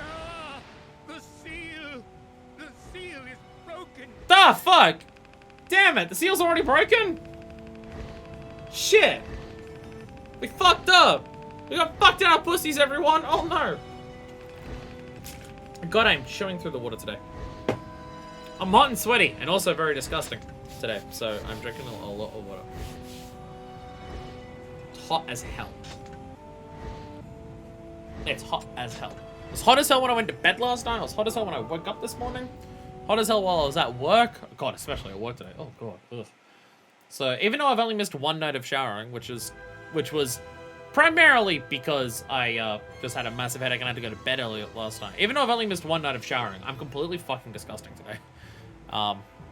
The seal is broken. The fuck! Damn it, the seal's already broken? Shit. We fucked up. We got fucked in our pussies, everyone. Oh no. God, I'm showing through the water today. I'm hot and sweaty, and also very disgusting today, so I'm drinking a lot of water. It's hot as hell. It's hot as hell. It was hot as hell when I went to bed last night. It was hot as hell when I woke up this morning. Hot as hell while I was at work. God, especially at work today. Oh god. Ugh. So even though I've only missed one night of showering, which was primarily because I just had a massive headache and I had to go to bed early last night. Even though I've only missed one night of showering, I'm completely fucking disgusting today.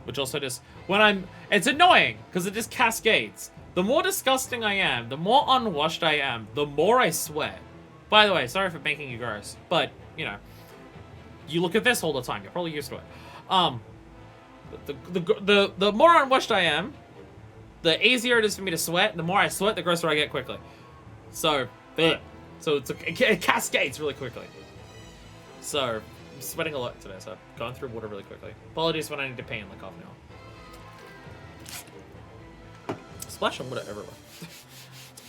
Which also just, it's annoying, because it just cascades. The more disgusting I am, the more unwashed I am, the more I sweat. By the way, sorry for making you gross, but, you know, you look at this all the time, you're probably used to it. The more unwashed I am, the easier it is for me to sweat. The more I sweat, the grosser I get quickly. So, it cascades really quickly. So, I'm sweating a lot today, so I've gone through water really quickly. Apologies when I need to pee in like half an hour. Splash on water everywhere.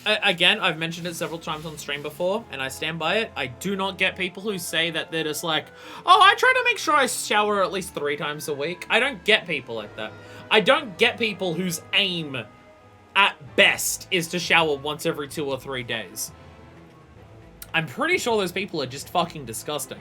Again, I've mentioned it several times on stream before, and I stand by it. I do not get people who say that they're just like, oh, I try to make sure I shower at least 3 times a week. I don't get people like that. I don't get people whose aim, at best, is to shower once every 2 or 3 days. I'm pretty sure those people are just fucking disgusting.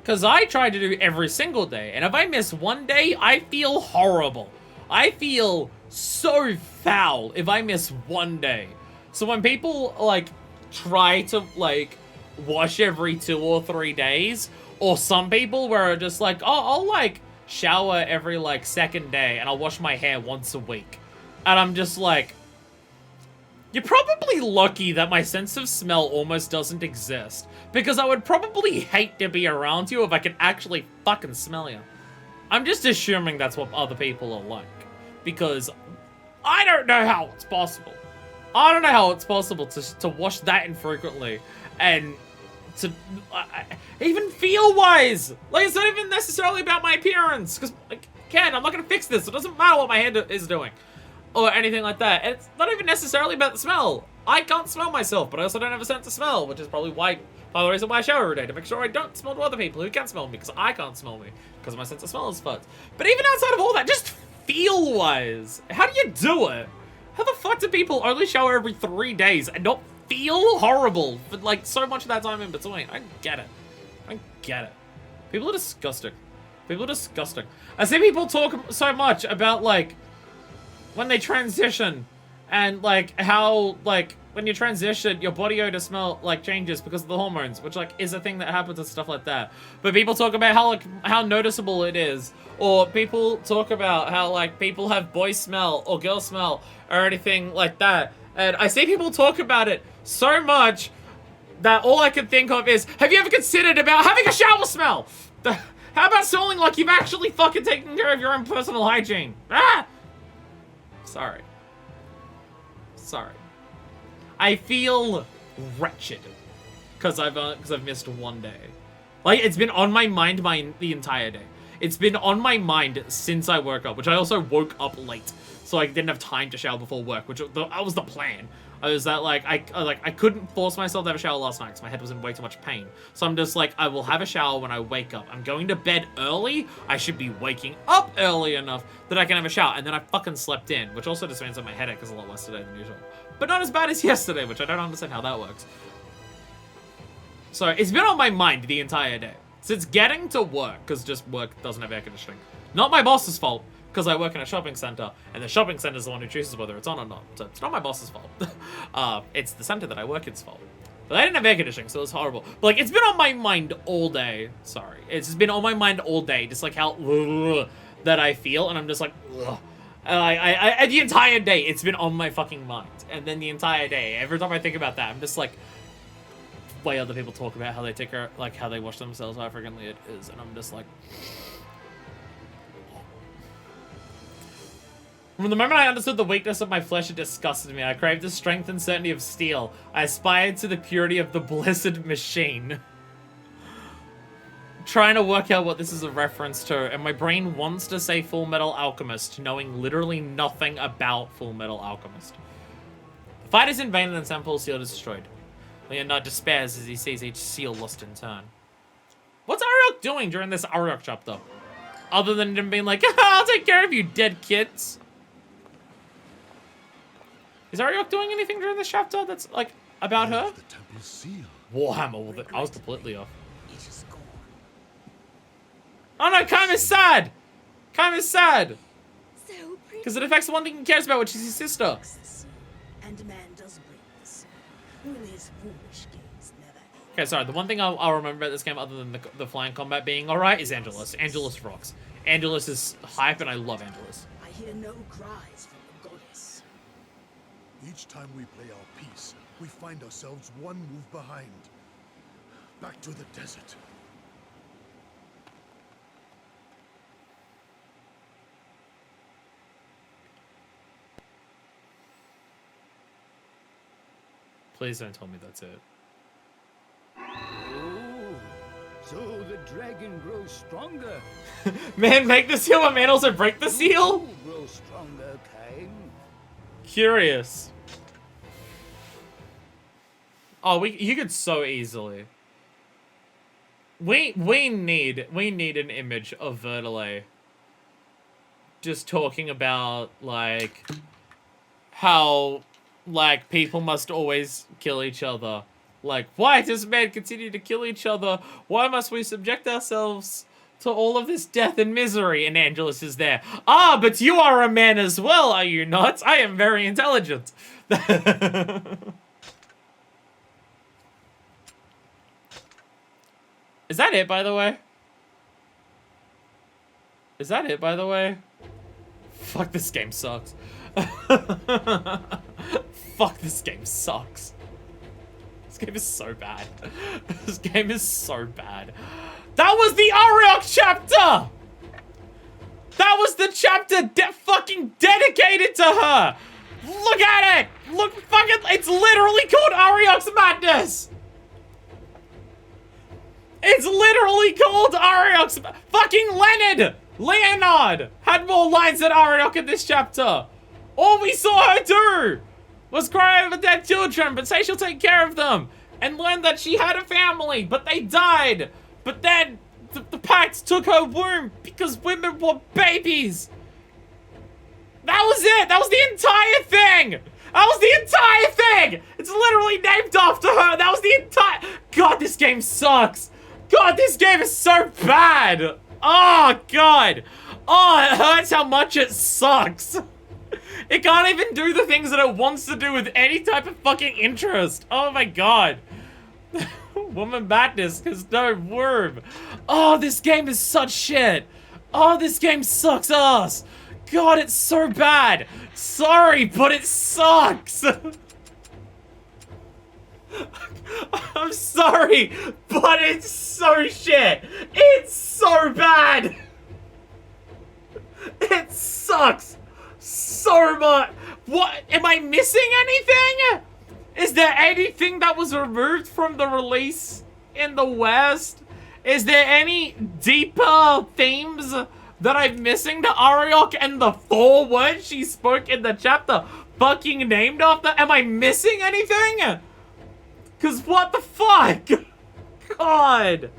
Because I try to do every single day, and if I miss one day, I feel horrible. I feel so foul if I miss one day. So when people, like, try to, like, wash every 2 or 3 days, or some people where are just like, oh, I'll, like, shower every, like, 2nd day, and I'll wash my hair once a week. And I'm just like, you're probably lucky that my sense of smell almost doesn't exist, because I would probably hate to be around you if I could actually fucking smell you. I'm just assuming that's what other people are like, because I don't know how it's possible. I don't know how it's possible to wash that infrequently and to even feel-wise. Like, it's not even necessarily about my appearance, because, like, Ken, I'm not going to fix this. It doesn't matter what my hair is doing or anything like that. And it's not even necessarily about the smell. I can't smell myself, but I also don't have a sense of smell, which is probably part of the reason why I shower every day, to make sure I don't smell to other people who can smell me, because I can't smell me, because my sense of smell is fucked. But even outside of all that, just feel-wise, how do you do it? How the fuck do people only shower every 3 days and not feel horrible for, like, so much of that time in between? I get it. I get it. People are disgusting. People are disgusting. I see people talk so much about, like, when they transition and, like, how, like, when you transition, your body odor smell, like, changes because of the hormones, which, like, is a thing that happens and stuff like that. But people talk about how, like, how noticeable it is. Or people talk about how, like, people have boy smell or girl smell or anything like that. And I see people talk about it so much that all I can think of is, have you ever considered about having a shower smell? How about smelling like you've actually fucking taken care of your own personal hygiene? Ah! Sorry. Sorry. I feel wretched because I've missed one day. Like, it's been on my mind the entire day. It's been on my mind since I woke up, which I also woke up late, so I didn't have time to shower before work, which that was the plan. I was that, like, I couldn't force myself to have a shower last night because my head was in way too much pain. So I'm just like, I will have a shower when I wake up. I'm going to bed early. I should be waking up early enough that I can have a shower. And then I fucking slept in, which also just means that my headache is a lot worse today than usual. But not as bad as yesterday, which I don't understand how that works. So it's been on my mind the entire day. Since getting to work, because just work doesn't have air conditioning. Not my boss's fault, because I work in a shopping center, and the shopping center is the one who chooses whether it's on or not. So it's not my boss's fault. It's the center that I work in's fault. But I didn't have air conditioning, so it was horrible. But, like, it's been on my mind all day. Sorry. It's just been on my mind all day, just, like, how that I feel, and I'm just like, ugh. And the entire day, it's been on my fucking mind. And then the entire day, every time I think about that, I'm just like, way other people talk about how they take care, like, how they wash themselves, how frequently it is, and I'm just like... From the moment I understood the weakness of my flesh, it disgusted me. I craved the strength and certainty of steel. I aspired to the purity of the blessed machine. Trying to work out what this is a reference to, and my brain wants to say Full Metal Alchemist, knowing literally nothing about Full Metal Alchemist. The fight is in vain and the temple seal is destroyed. Leonard despairs as he sees each seal lost in turn. What's Ariok doing during this Ariok chapter? Other than him being like, I'll take care of you, dead kids. Is Ariok doing anything during this chapter that's, like, about her? The temple seal. Warhammer, I was completely off. Oh no, Kaima's sad! Kaima's sad! Because it affects the one thing he cares about, which is his sister. And man does bring this. Only his foolish gaze never end. Okay, sorry, the one thing I'll remember about this game, other than the flying combat being alright, is Angelus. Angelus rocks. Angelus is hype, and I love Angelus. I hear no cries from the goddess. Each time we play our piece, we find ourselves one move behind. Back to the desert. Please don't tell me that's it. Oh, so the dragon grows stronger. Man, make the seal, and man also break the seal? You grow stronger, Cain. Curious. Oh, you could so easily. We need an image of Vertile just talking about, like, how, like, people must always kill each other. Like, why does man continue to kill each other? Why must we subject ourselves to all of this death and misery? And Angelus is there. Ah, but you are a man as well, are you not? I am very intelligent. Is that it, by the way? Is that it, by the way? Fuck, this game sucks. Fuck, this game sucks. This game is so bad. This game is so bad. That was the Ariok chapter! That was the chapter fucking dedicated to her! Look at it! Look, fucking, it's literally called Ariok's Madness! It's literally called Ariok's... Fucking Leonard had more lines than Ariok in this chapter. All we saw her do was cry over dead children, but say she'll take care of them. And learn that she had a family, but they died. But then the Pact took her womb because women want babies. That was it. That was the entire thing. That was the entire thing. It's literally named after her. That was the entire... God, this game sucks. God, this game is so bad! Oh, God! Oh, it hurts how much it sucks! It can't even do the things that it wants to do with any type of fucking interest! Oh my God! Woman Madness has no worm! Oh, this game is such shit! Oh, this game sucks ass! God, it's so bad! Sorry, but it sucks! I'm sorry, but it's so shit. It's so bad. It sucks so much. What? Am I missing anything? Is there anything that was removed from the release in the West? Is there any deeper themes that I'm missing to Ariok and the 4 words she spoke in the chapter fucking named after? Am I missing anything? Cause what the fuck? God.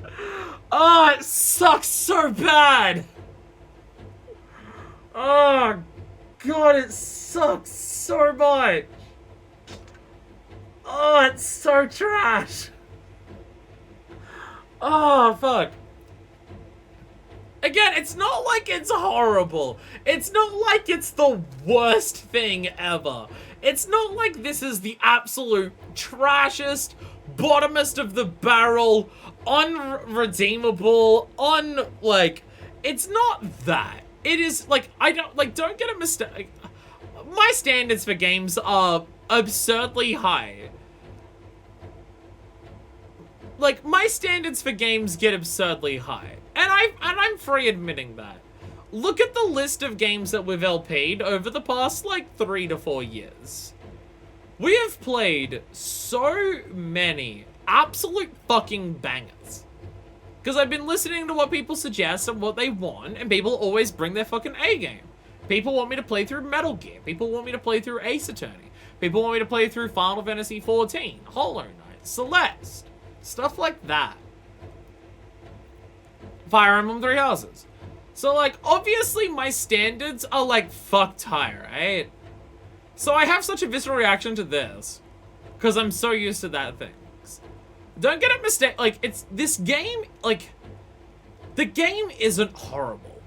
Oh, it sucks so bad. Oh, God, it sucks so much. Oh, it's so trash. Oh, fuck. Again, it's not like it's horrible. It's not like it's the worst thing ever. It's not like this is the absolute trashest, bottomest of the barrel, unredeemable, like, it's not that. It is, like, don't get a mistake. My standards for games are absurdly high. Like, my standards for games get absurdly high. And I'm free admitting that. Look at the list of games that we've LP'd over the past, like, 3 to 4 years. We have played so many absolute fucking bangers. Because I've been listening to what people suggest and what they want, and people always bring their fucking A game. People want me to play through Metal Gear. People want me to play through Ace Attorney. People want me to play through Final Fantasy XIV, Hollow Knight, Celeste. Stuff like that. Fire Emblem Three Houses. So, like, obviously my standards are, like, fucked high, right? So I have such a visceral reaction to this. Because I'm so used to that things. Don't get it mistake, like, it's, this game, like, the game isn't horrible.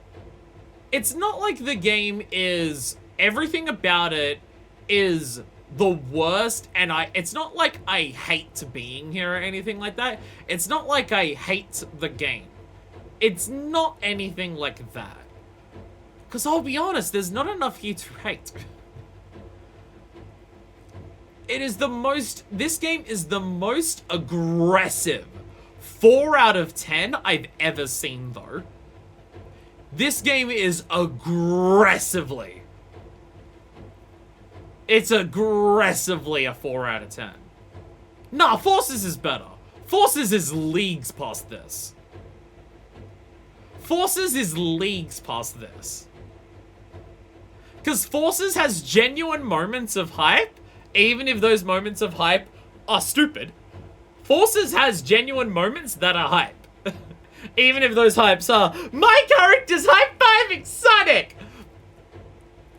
It's not like the game is, everything about it is the worst, and it's not like I hate being here or anything like that. It's not like I hate the game. It's not anything like that. Because I'll be honest, there's not enough here to hate. It is the most, this game is the most aggressive 4 out of 10 I've ever seen, though. This game is aggressively. It's aggressively a 4 out of 10. Nah, Forces is better. Forces is leagues past this. Forces is leagues past this. Because Forces has genuine moments of hype, even if those moments of hype are stupid. Forces has genuine moments that are hype. Even if those hypes are, my character's high-fiving Sonic!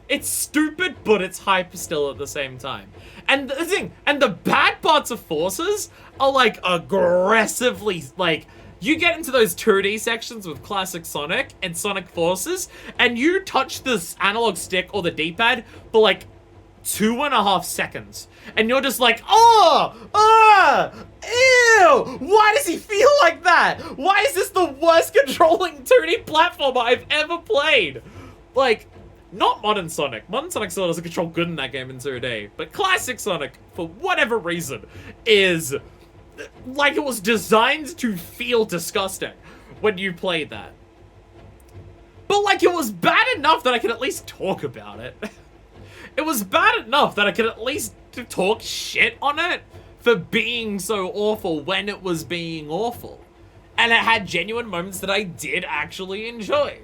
It's stupid, but it's hype still at the same time. And the thing, and the bad parts of Forces are like aggressively, like, you get into those 2D sections with classic Sonic and Sonic Forces, and you touch this analog stick or the D-pad for like 2.5 seconds. And you're just like, oh, ew, why does he feel like that? Why is this the worst controlling 2D platformer I've ever played? Like, not Modern Sonic. Modern Sonic still doesn't control good in that game in 2D. But classic Sonic, for whatever reason, is like it was designed to feel disgusting when you played that. But like it was bad enough that I could at least talk about it. It was bad enough that I could at least talk shit on it for being so awful when it was being awful. And it had genuine moments that I did actually enjoy.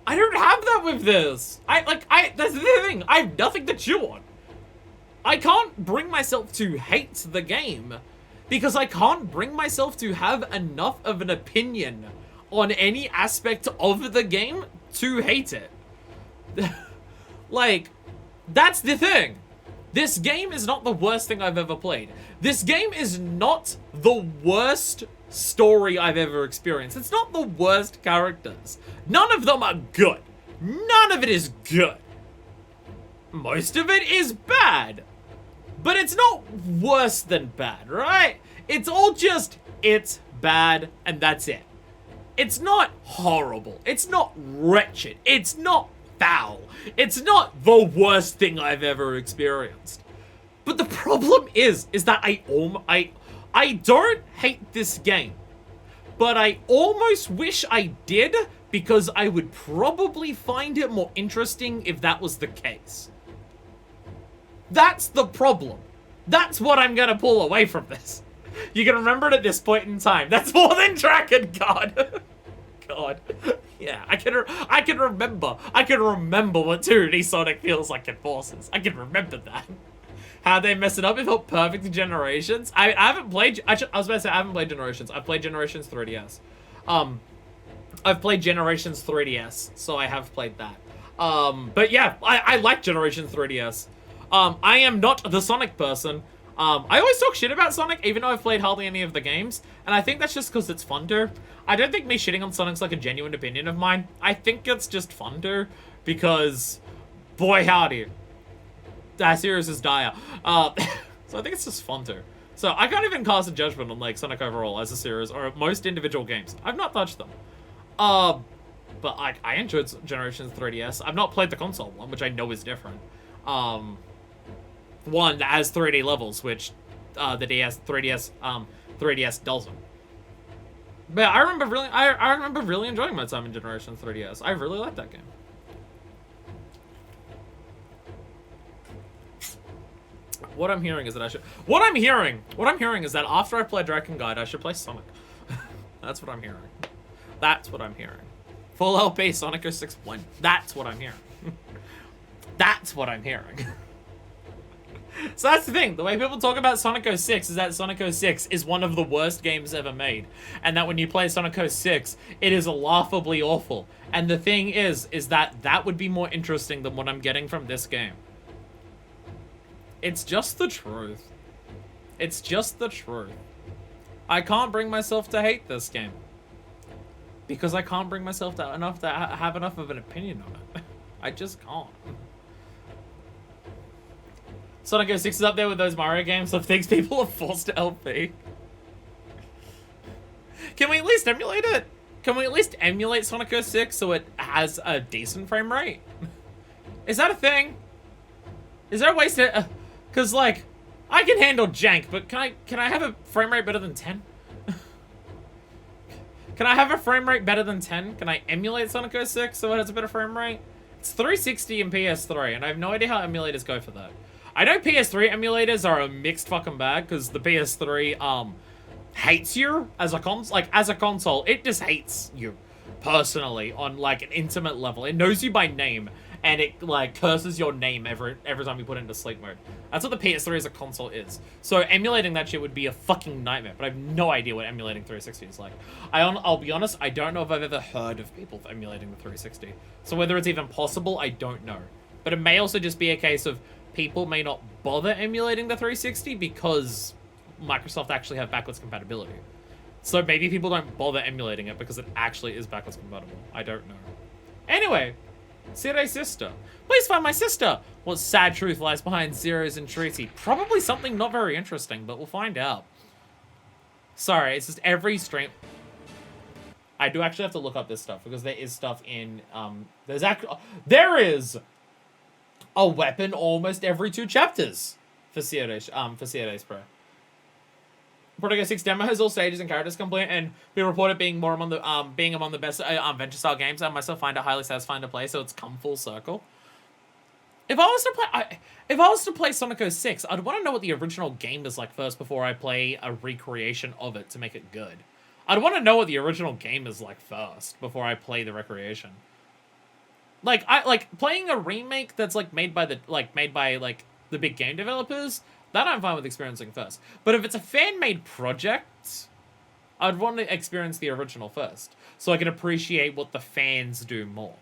I don't have that with this. That's the thing. I have nothing to chew on. I can't bring myself to hate the game because I can't bring myself to have enough of an opinion on any aspect of the game to hate it. Like, that's the thing. This game is not the worst thing I've ever played. This game is not the worst story I've ever experienced. It's not the worst characters. None of them are good. None of it is good. Most of it is bad. But it's not worse than bad, right? It's all just, it's bad, and that's it. It's not horrible. It's not wretched. It's not foul. It's not the worst thing I've ever experienced. But the problem is that I don't hate this game, but I almost wish I did because I would probably find it more interesting if that was the case. That's the problem. That's what I'm gonna pull away from this. You can remember it at this point in time. That's more than Drakengard. God. Yeah, I can remember what 2D Sonic feels like in Forces. I can remember that. How they mess it up, it felt perfect in Generations. I haven't played, I was about to say I haven't played Generations. I've played Generations 3DS. I've played Generations 3DS, so I have played that. But yeah, I like Generations 3DS. I am not the Sonic person. I always talk shit about Sonic, even though I've played hardly any of the games. And I think that's just because it's fun to. I don't think me shitting on Sonic's like a genuine opinion of mine. I think it's just fun to, because, boy howdy, that series is dire. So I think it's just fun to. So I can't even cast a judgment on like Sonic overall as a series or most individual games. I've not touched them. But I enjoyed Generations 3DS. I've not played the console one, which I know is different. One that has 3D levels, which the 3DS doesn't. But I remember really enjoying my time in Generations 3DS. I really liked that game. What I'm hearing is that What I'm hearing is that after I play Drakengard, I should play Sonic. That's what I'm hearing. That's what I'm hearing. Full LP Sonic 06 1. That's what I'm hearing. That's what I'm hearing. So that's the thing. The way people talk about Sonic 06 is that Sonic 06 is one of the worst games ever made. And that when you play Sonic 06, it is laughably awful. And the thing is that would be more interesting than what I'm getting from this game. It's just the truth. It's just the truth. I can't bring myself to hate this game. Because I can't bring myself to have enough of an opinion on it. I just can't. Sonic 06 is up there with those Mario games of things people are forced to LP. Can we at least emulate it? Can we at least emulate Sonic 06 so it has a decent frame rate? Is that a thing? Is there a way to... Cause like, I can handle jank, but can I have a frame rate better than 10? Can I have a frame rate better than 10? Can I emulate Sonic 06 so it has a better frame rate? It's 360 in PS3, and I have no idea how emulators go for that. I know PS3 emulators are a mixed fucking bag, because the PS3, hates you as a console. It just hates you, personally, on, like, an intimate level. It knows you by name, and it, like, curses your name every time you put it into sleep mode. That's what the PS3 as a console is. So emulating that shit would be a fucking nightmare, but I have no idea what emulating 360 is like. I'll be honest, I don't know if I've ever heard of people emulating the 360. So whether it's even possible, I don't know. But it may also just be a case of people may not bother emulating the 360 because Microsoft actually have backwards compatibility. So maybe people don't bother emulating it because it actually is backwards compatible. I don't know. Anyway, Cire's sister. Please find my sister! What sad truth lies behind Cire's entreaty? Probably something not very interesting, but we'll find out. Sorry, it's just every stream... I do actually have to look up this stuff, because there is stuff in, there is a weapon almost every 2 chapters for Cire's Prayer. Protego 6 demo has all stages and characters complete, and we report it being among the best adventure style games. I myself find it highly satisfying to play, so it's come full circle. If I was to play Sonic 06, I'd want to know what the original game is like first before I play a recreation of it to make it good. I'd want to know what the original game is like first before I play the recreation. Like playing a remake that's like made by the big game developers. That I'm fine with experiencing first. But if it's a fan-made project, I'd want to experience the original first, so I can appreciate what the fans do more.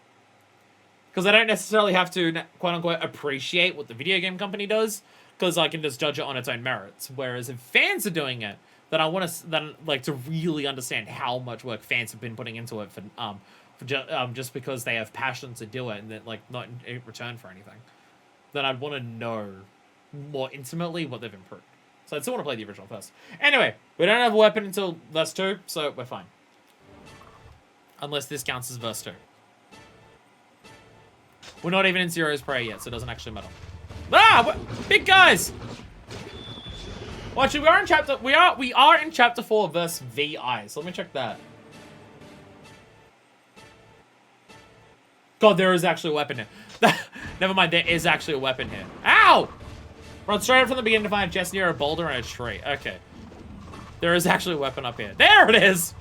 Because I don't necessarily have to, quote-unquote, appreciate what the video game company does, because I can just judge it on its own merits. Whereas if fans are doing it, then I want to really understand how much work fans have been putting into it just because they have passion to do it and that, like, not in return for anything. Then I'd want to know more intimately what they've improved. So I still want to play the original first. Anyway, we don't have a weapon until verse 2, so we're fine. Unless this counts as verse 2. We're not even in Cire's Prayer yet, so it doesn't actually matter. Ah! Big guys! Well, actually, we are in chapter 4, verse VI, so let me check that. God, there is actually a weapon here. Never mind, there is actually a weapon here. Ow! Run straight up from the beginning to find a chest near a boulder and a tree. Okay. There is actually a weapon up here. There it is!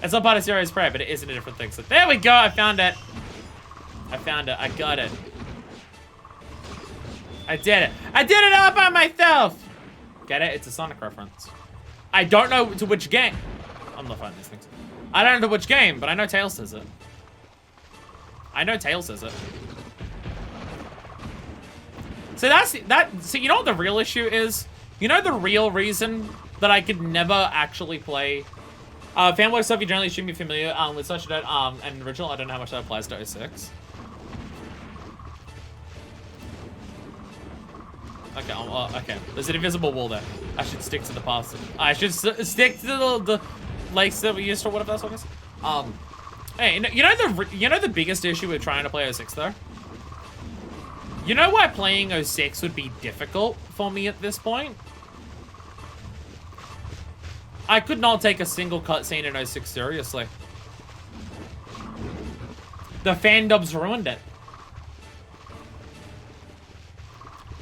It's not part of Cire's Prayer, but it is in a different thing. So there we go, I found it. I found it, I got it. I did it. I did it all by myself! Get it? It's a Sonic reference. I don't know to which game. I'm not finding these things. I don't know to which game, but I know Tails says it. I know Tails says it. So so you know what the real issue is? You know the real reason that I could never actually play fanboy stuff you generally shouldn't be familiar with such an original. I don't know how much that applies to 06. Okay, okay. There's an invisible wall there. I should stick to the path. I should stick to the lakes that we used, or whatever that song is. Hey, you know the biggest issue with trying to play 06 though? You know why playing 06 would be difficult for me at this point? I could not take a single cutscene in 06 seriously. The fandoms ruined it.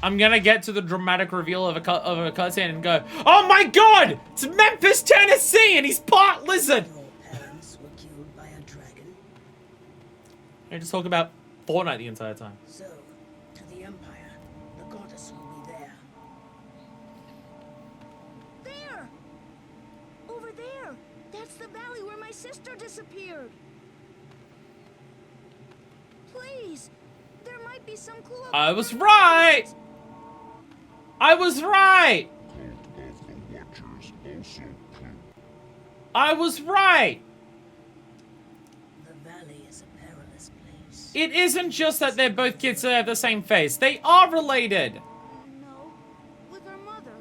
I'm gonna get to the dramatic reveal of a cutscene and go, oh my god! It's Memphis, Tennessee, and he's part lizard! Your parents were killed by a dragon. I just talk about Fortnite the entire time. So, to the Empire, the goddess will be there. There! Over there! That's the valley where my sister disappeared. Please! There might be some clue. I was right! I was right! I was right! The valley is a perilous place. It isn't just that they're both kids that have the same face. They are related. No, with her mother.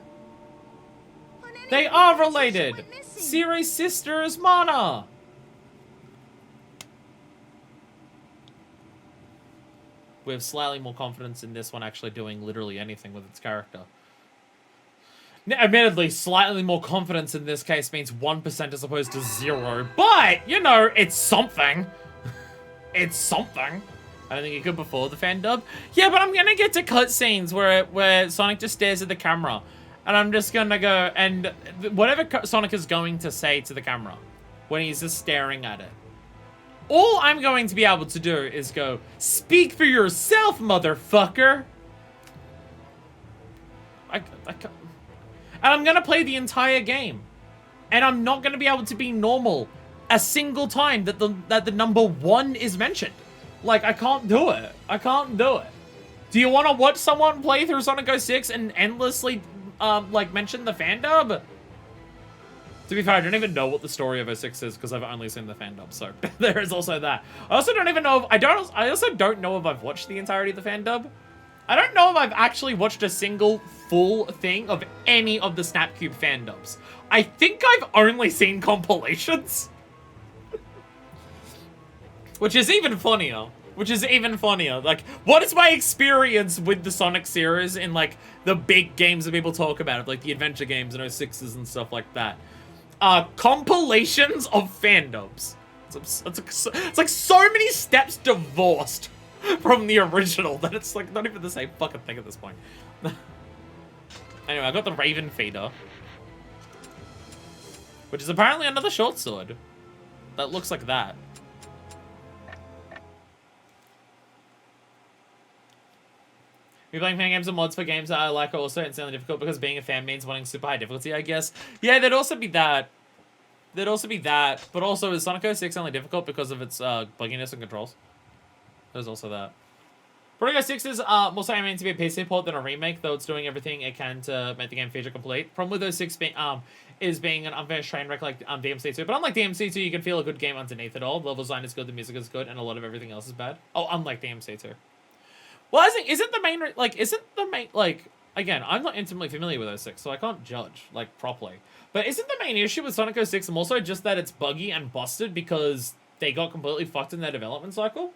But They anyway, are she related. went missing. Cire's sister is Mana. We have slightly more confidence in this one actually doing literally anything with its character. Admittedly, slightly more confidence in this case means 1% as opposed to 0. But, you know, it's something. It's something. I don't think it could before the fan dub. Yeah, but I'm gonna get to cutscenes where Sonic just stares at the camera. And I'm just gonna go, and whatever Sonic is going to say to the camera when he's just staring at it, all I'm going to be able to do is go, "Speak for yourself, motherfucker!" I can't. And I'm gonna play the entire game. And I'm not gonna be able to be normal a single time that the number 1 is mentioned. Like, I can't do it. I can't do it. Do you want to watch someone play through Sonic 06 and endlessly, like, mention the fan dub? To be fair, I don't even know what the story of 06 is because I've only seen the fan dub, so there is also that. I also don't even know if, I also don't know if I've watched the entirety of the fan dub. I don't know if I've actually watched a single full thing of any of the Snapcube fan dubs. I think I've only seen compilations. Which is even funnier. Like, what is my experience with the Sonic series in, like, the big games that people talk about, like the adventure games and 06s and stuff like that? Compilations of fan dubs. It's like so many steps divorced from the original that it's, like, not even the same fucking thing at this point. Anyway, I got the Raven Feeder. Which is apparently another short sword. That looks like that. We're playing fan games and mods for games that I like are also insanely difficult because being a fan means wanting super high difficulty, I guess. Yeah, there'd also be that. But also, is Sonic 06 only difficult because of its bugginess and controls? There's also that. Sonic 06 is also aiming to be a PC port than a remake, though it's doing everything it can to make the game feature complete. Problem with 06 is being an unfinished train wreck like DMC2. But unlike DMC2, you can feel a good game underneath it all. The level design is good, the music is good, and a lot of everything else is bad. Oh, unlike DMC2. Well, I think, isn't the main, again, I'm not intimately familiar with 06, so I can't judge, like, properly. But isn't the main issue with Sonic 06 also just that it's buggy and busted because they got completely fucked in their development cycle?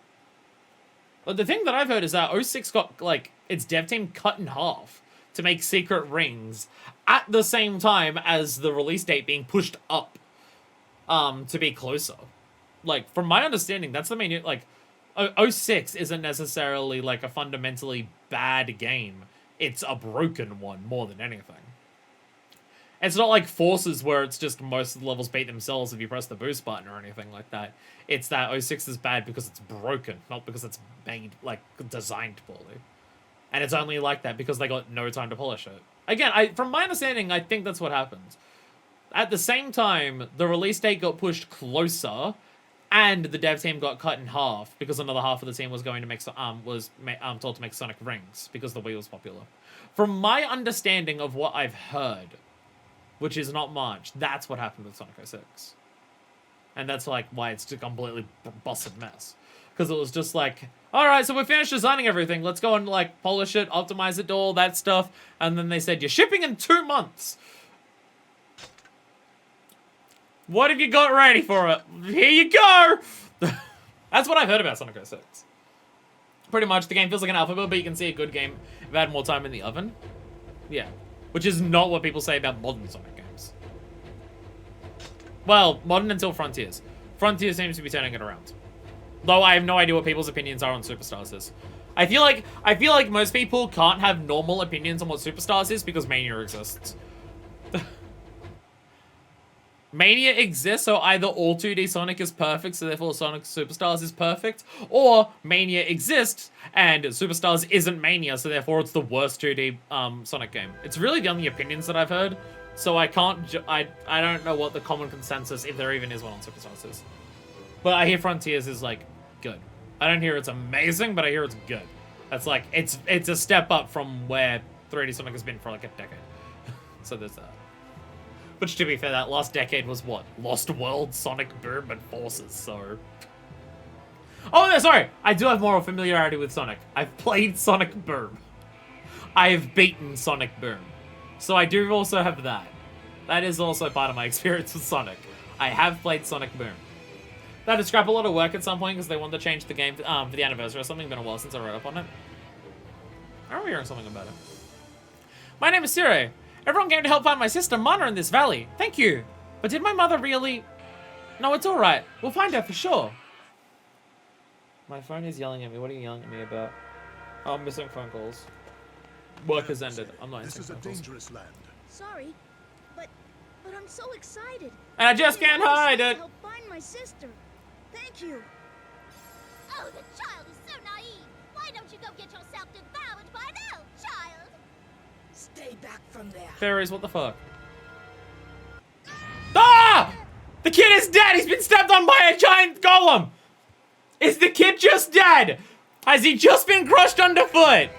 But the thing that I've heard is that 06 got, like, its dev team cut in half to make secret rings at the same time as the release date being pushed up, to be closer. Like, from my understanding, that's the main, like, 06 isn't necessarily, like, a fundamentally bad game. It's a broken one, more than anything. It's not like Forces, where it's just most of the levels beat themselves if you press the boost button or anything like that. It's that 06 is bad because it's broken, not because it's made, like, designed poorly. And it's only like that because they got no time to polish it. Again, from my understanding, I think that's what happened. At the same time, the release date got pushed closer, and the dev team got cut in half because another half of the team was going to make told to make Sonic Rings because the Wii was popular. From my understanding of what I've heard, which is not much, that's what happened with Sonic 06. And that's, like, why it's a completely busted mess. Because it was just like, alright, so we're finished designing everything. Let's go and, like, polish it, optimize it, do all that stuff. And then they said, you're shipping in 2 months. What have you got ready for it? Here you go! That's what I've heard about Sonic 06. Pretty much, the game feels like an alpha build, but you can see a good game if it had more time in the oven. Yeah. Which is not what people say about modern Sonic games. Well, modern until Frontiers. Frontiers seems to be turning it around. Though I have no idea what people's opinions are on Superstars is. I feel like most people can't have normal opinions on what Superstars is because Mania exists. Mania exists, so either all 2D Sonic is perfect, so therefore Sonic Superstars is perfect, or Mania exists, and Superstars isn't Mania, so therefore it's the worst 2D Sonic game. It's really the only opinions that I've heard, so I can't, I don't know what the common consensus, if there even is one on Superstars is. But I hear Frontiers is, like, good. I don't hear it's amazing, but I hear it's good. That's like, it's a step up from where 3D Sonic has been for, like, a decade. So there's that. Which, to be fair, that last decade was what? Lost World, Sonic Boom, and Forces, so... Oh, no, sorry! I do have more familiarity with Sonic. I've played Sonic Boom. I have beaten Sonic Boom. So I do also have that. That is also part of my experience with Sonic. I have played Sonic Boom. They had to scrap a lot of work at some point because they wanted to change the game for the anniversary or something. It's been a while since I read up on it. I remember hearing something about it. My name is Sire. Everyone came to help find my sister, Mana, in this valley. Thank you. But did my mother really... No, it's alright. We'll find her for sure. My phone is yelling at me. What are you yelling at me about? Oh, I'm missing phone calls. Work has ended. I'm not This answering is a phone calls. dangerous land. Sorry, but I'm so excited. And I just can't hide it. Help find my sister. Thank you. Oh, the child is so naive. Why don't you go get yourself devoured by an elf, child? Stay back from there. Fairies, what the fuck? Ah! The kid is dead! He's been stepped on by a giant golem! Is the kid just dead? Has he just been crushed underfoot?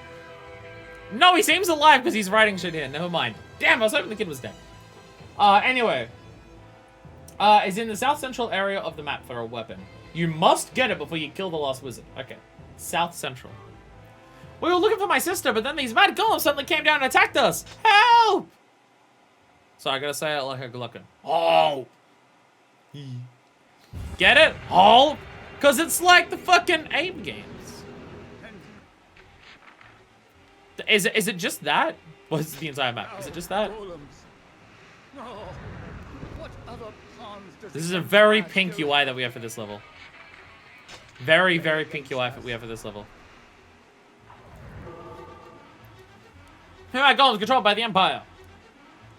No, he seems alive because he's writing shit here. Never mind. Damn, I was hoping the kid was dead. Anyway. Is in the south central area of the map for a weapon. You must get it before you kill the last wizard. Okay. South central. We were looking for my sister, but then these mad golems suddenly came down and attacked us. Help! So I gotta say it like a gluckin. Oh! Get it? Oh! Because it's like the fucking Ape games. Is it just that? Or is it the entire map? Is it just that? This is a very pink UI that we have for this level. Very, very pink UI that we have for this level. Alright, golems controlled by the Empire.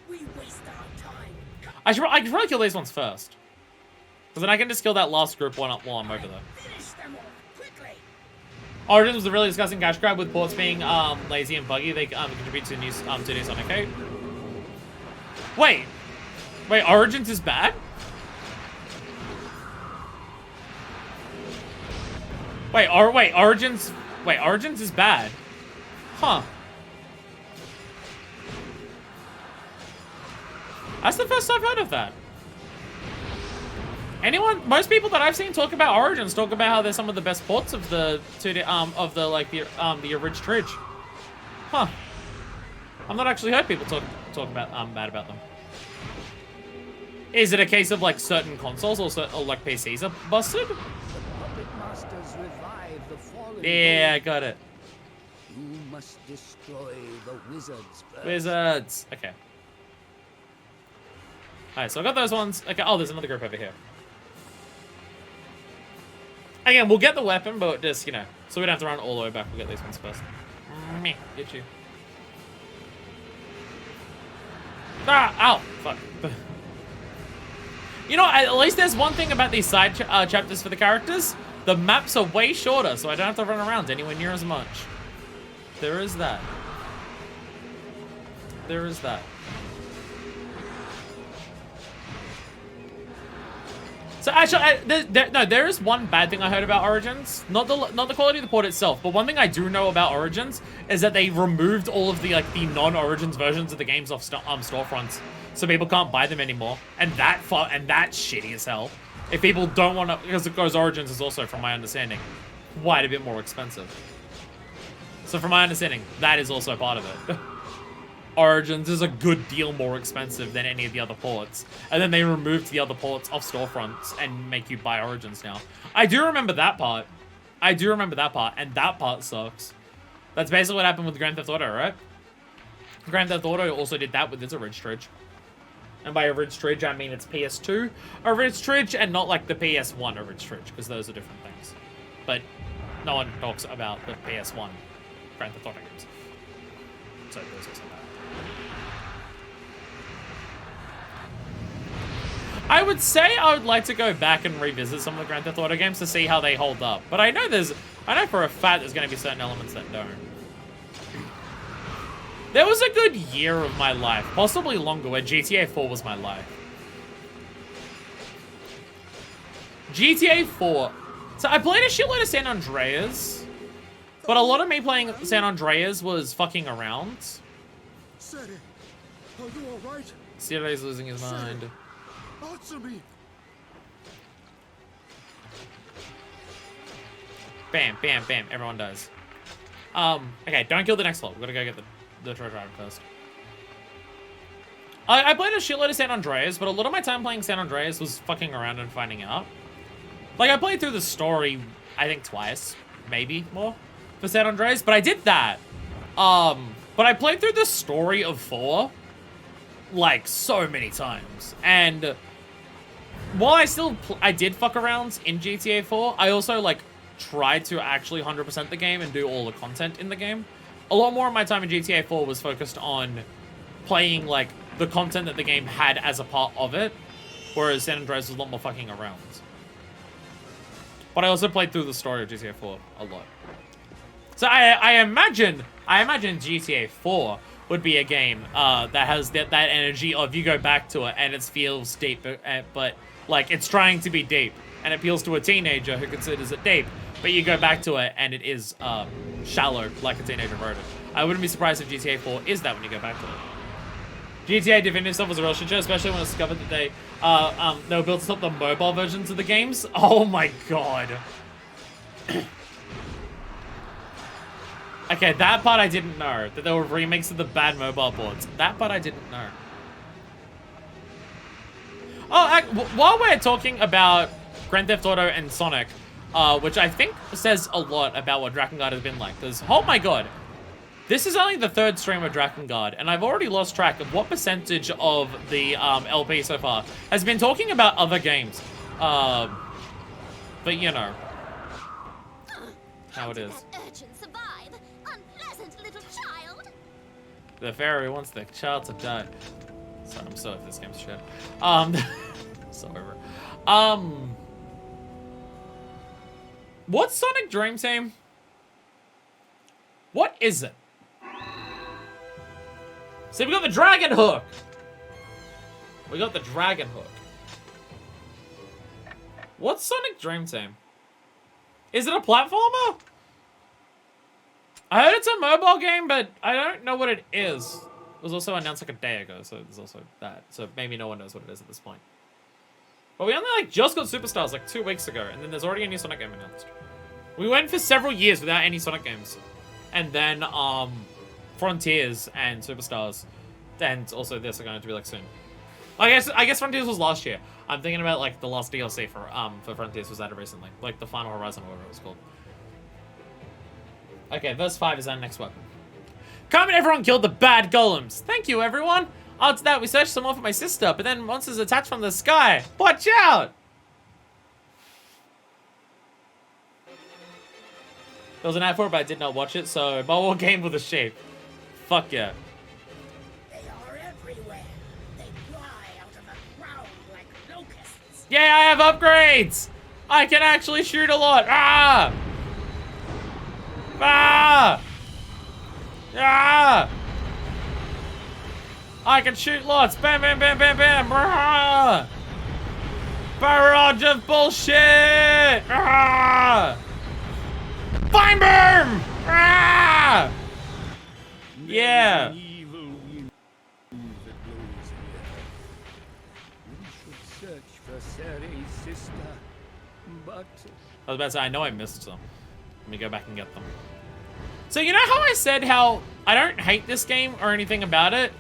We waste our time. I should probably kill these ones first. Because then I can just kill that last group one up while I'm over there. Finish them off quickly. Origins was a really disgusting cash grab with ports being lazy and buggy. They contribute to new Sonic 8. Wait, Origins is bad? Origins is bad. Huh. That's the first I've heard of that. Most people that I've seen talk about Origins talk about how they're some of the best ports of the 2D, the Ridge Tridge. Huh. I've not actually heard people talk about bad about them. Is it a case of like certain consoles or like PCs are busted? The puppet masters revive the fallen. Yeah, I got it. You must destroy the wizards first. Wizards. Okay. Alright, so I got those ones. Okay. Oh, there's another group over here. Again, we'll get the weapon, but just, you know, so we don't have to run all the way back. We'll get these ones first. Meh, get you. Ah, ow, fuck. You know, at least there's one thing about these side chapters for the characters. The maps are way shorter, so I don't have to run around anywhere near as much. There is that. There is that. So actually, there is one bad thing I heard about Origins. Not the quality of the port itself, but one thing I do know about Origins is that they removed all of the the non-Origins versions of the games off storefronts, so people can't buy them anymore. And that's shitty as hell. If people don't want to, because Origins is also, from my understanding, quite a bit more expensive. So from my understanding, that is also part of it. Origins is a good deal more expensive than any of the other ports. And then they removed the other ports off storefronts and make you buy Origins now. I do remember that part. And that part sucks. That's basically what happened with Grand Theft Auto, right? Grand Theft Auto also did that with its Ridge Tridge. And by Ridge Tridge, I mean it's PS2 Ridge Tridge and not like the PS1 Ridge Tridge, because those are different things. But no one talks about the PS1 Grand Theft Auto games. So there's also that. I would say I would like to go back and revisit some of the Grand Theft Auto games to see how they hold up. But I know for a fact there's going to be certain elements that don't. There was a good year of my life, possibly longer, where GTA 4 was my life. GTA 4. So I played a shitload of San Andreas, but a lot of me playing San Andreas was fucking around. Sere, are you alright? Sere's losing his mind. Answer me. Bam, bam, bam. Everyone does. Okay, don't kill the next level. We've got to go get the treasure item first. I played a shitload of San Andreas, but a lot of my time playing San Andreas was fucking around and finding out. Like, I played through the story, I think twice, maybe more, for San Andreas, but I did that. But I played through the story of 4, like, so many times. And while I did fuck around in GTA 4, I also, like, try to actually 100% the game and do all the content in the game. A lot more of my time in GTA 4 was focused on playing, like, the content that the game had as a part of it, whereas San Andreas was a lot more fucking around. But I also played through the story of GTA 4 a lot. So I imagine GTA 4 would be a game that has that energy of you go back to it and it feels deep, but like it's trying to be deep and it appeals to a teenager who considers it deep, but you go back to it and it is shallow like a teenager wrote it. I wouldn't be surprised if GTA 4 is that when you go back to it. GTA Definitive stuff was a real shit show, especially when I discovered that they were built to stop the mobile versions of the games. Oh my god. Okay, that part I didn't know. That there were remakes of the bad mobile boards. That part I didn't know. Oh, while we're talking about Grand Theft Auto and Sonic, which I think says a lot about what Drakengard has been like, because, oh my god, this is only the third stream of Drakengard, and I've already lost track of what percentage of the LP so far has been talking about other games. But you know how it is. The fairy wants the child to die. Sorry, I'm sorry if this game's shit. So over. What's Sonic Dream Team? What is it? See, we got the dragon hook. We got the dragon hook. What's Sonic Dream Team? Is it a platformer? I heard it's a mobile game, but I don't know what it is. It was also announced like a day ago, so there's also that. So maybe no one knows what it is at this point. But we only like just got Superstars like 2 weeks ago, and then there's already a new Sonic game announced. We went for several years without any Sonic games. And then Frontiers and Superstars, and also this are going to be like soon. I guess Frontiers was last year. I'm thinking about like the last DLC for Frontiers was added recently, like the Final Horizon or whatever it was called. Okay, verse 5 is our next weapon. Come and everyone killed the bad golems. Thank you, everyone. After that, we searched some more for my sister, but then monsters attacked from the sky. Watch out! There was an ad for it, but I did not watch it, so mobile game with a shape. Fuck yeah. They are everywhere. They fly out of the ground like locusts. Yeah, I have upgrades! I can actually shoot a lot. Ah! Ah! Ah! I can shoot lots. Bam, bam, bam, bam, bam. Ah! Barrage of bullshit. Ah! Fine burn! Ah! Yeah. Search for Ceres' sister, but I was about to say, I know I missed some. Let me go back and get them. So you know how I said how I don't hate this game or anything about it?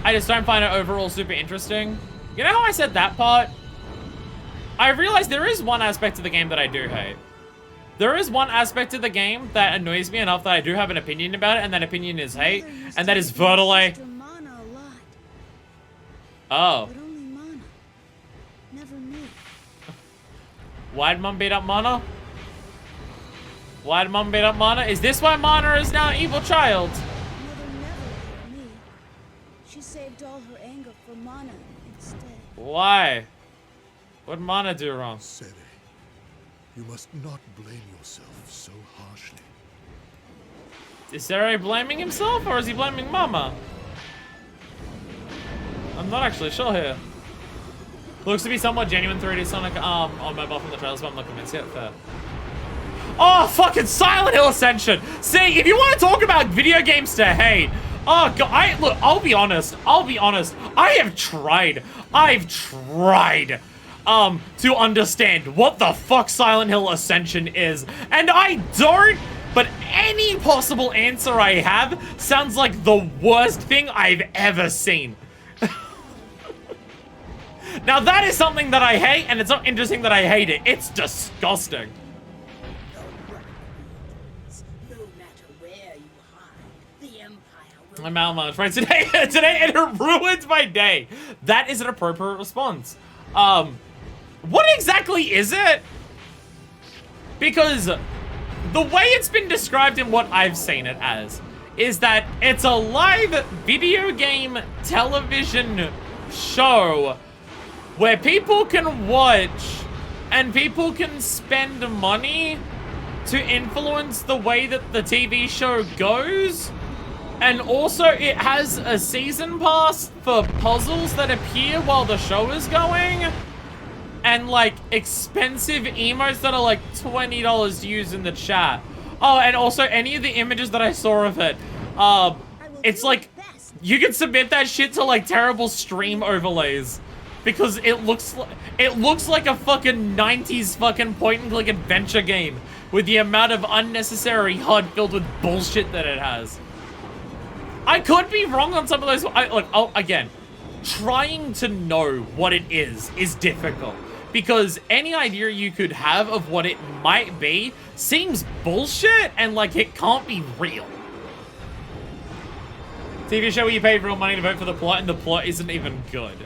I just don't find it overall super interesting. You know how I said that part? I realized there is one aspect of the game that I do hate. There is one aspect of the game that annoys me enough that I do have an opinion about it, and that opinion is hate, and that is Vertile. Oh. But only Mana. Never me. Why'd Mom beat up Mana? Why'd Mom beat up Mana? Is this why Mana is now an evil child? Mother never hurt me. She saved all her anger for Mana instead. Why? What'd Mana do wrong? Sere, you must not blame yourself so harshly. Is Sere blaming himself, or is he blaming Mama? I'm not actually sure here. Looks to be somewhat genuine 3D Sonic on mobile from the trailers, but I'm not convinced yet. Fair. Oh, fucking Silent Hill Ascension! See, if you want to talk about video games to hate, oh god, look, I'll be honest. I've tried to understand what the fuck Silent Hill Ascension is, and I don't, but any possible answer I have sounds like the worst thing I've ever seen. Now that is something that I hate, and it's not interesting that I hate it. It's disgusting. No matter where you hide, the Empire will... I'm out of my friends today, and it ruins my day. That is an appropriate response. What exactly is it? Because the way it's been described in what I've seen it as is that it's a live video game television show where people can watch and people can spend money to influence the way that the TV show goes. And also it has a season pass for puzzles that appear while the show is going. And like expensive emotes that are like $20 to use in the chat. Oh, and also any of the images that I saw of it, it's like you can submit that shit to like terrible stream overlays because it looks like a fucking 90s fucking point and click adventure game with the amount of unnecessary HUD filled with bullshit that it has. I could be wrong on some of those. Again, trying to know what it is difficult. Because any idea you could have of what it might be seems bullshit and like it can't be real. TV show where you pay real money to vote for the plot and the plot isn't even good.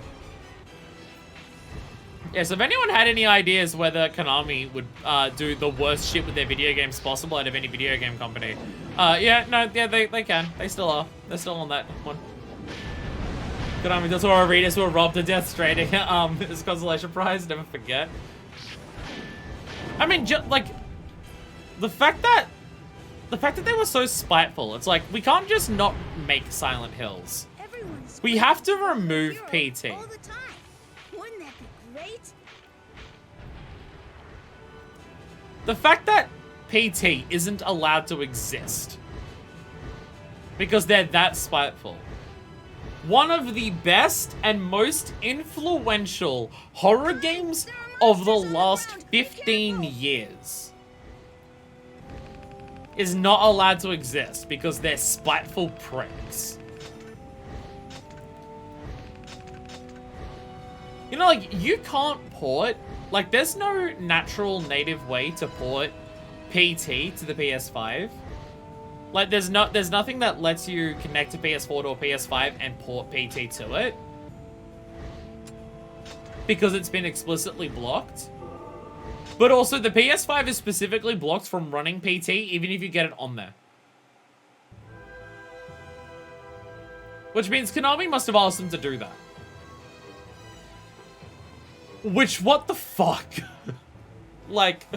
Yeah, so if anyone had any ideas whether Konami would do the worst shit with their video games possible out of any video game company, they can. They still are. They're still on that one. Konami does horror readers who were robbed of Death Stranding. It's a consolation prize, never forget. I mean, like, the fact that they were so spiteful, it's like, we can't just not make Silent Hills. We have to remove PT. All the time. Wouldn't that be great? The fact that PT isn't allowed to exist because they're that spiteful. One of the best and most influential horror games of the last 15 years is not allowed to exist because they're spiteful pricks. You know, like, you can't port, like, there's no natural native way to port PT to the PS5. Like, there's nothing that lets you connect a PS4 to a PS5 and port PT to it. Because it's been explicitly blocked. But also, the PS5 is specifically blocked from running PT, even if you get it on there. Which means Konami must have asked them to do that. Which, what the fuck? Like,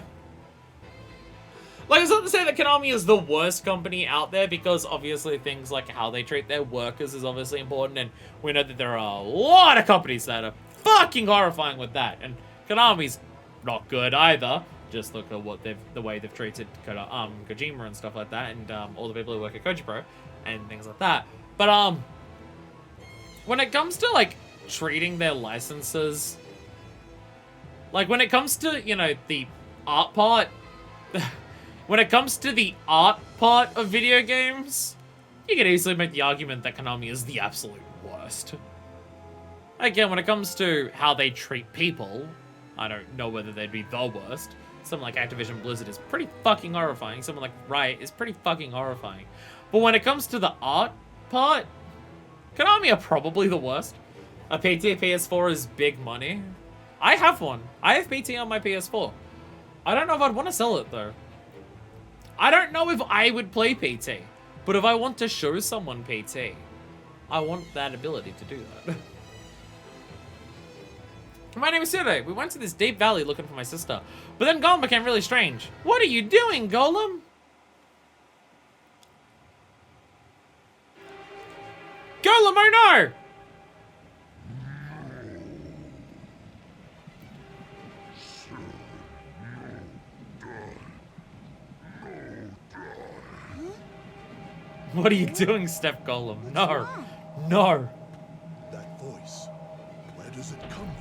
it's not to say that Konami is the worst company out there, because obviously things like how they treat their workers is obviously important, and we know that there are a lot of companies that are fucking horrifying with that, and Konami's not good either. Just look at the way they've treated Kojima and stuff like that, and all the people who work at Koji Pro and things like that. But when it comes to like treating their licenses, like when it comes to, you know, the art part, when it comes to the art part of video games, you can easily make the argument that Konami is the absolute worst. Again, when it comes to how they treat people, I don't know whether they'd be the worst. Someone like Activision Blizzard is pretty fucking horrifying. Someone like Riot is pretty fucking horrifying. But when it comes to the art part, Konami are probably the worst. A PT PS4 is big money. I have one. I have PT on my PS4. I don't know if I'd want to sell it, though. I don't know if I would play PT. But if I want to show someone PT, I want that ability to do that. My name is Sire. We went to this deep valley looking for my sister. But then Golem became really strange. What are you doing, Golem? Golem, oh no! What are you doing, Step Golem? No. No. That voice, where does it come from?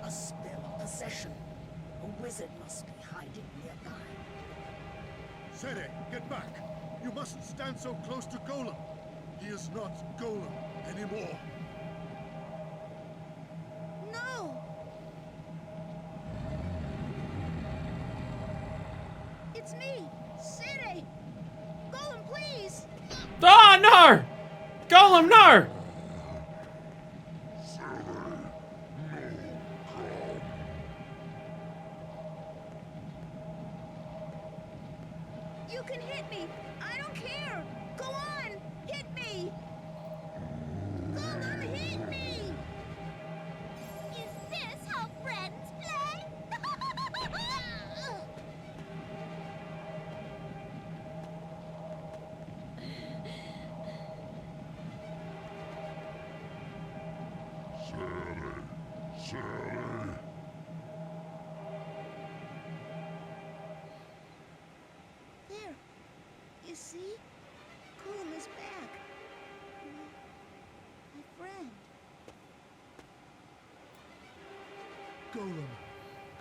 A spell of possession. A wizard must be hiding nearby. Sere, get back! You mustn't stand so close to Golem. He is not Golem anymore. No! It's me, Sere! Golem, please! Oh, no! Golem, no! You can hit me. I don't care. Go on. Hit me. Golem, hit me. Is this how friends play? Sally. There. You see? Golem is back. My friend.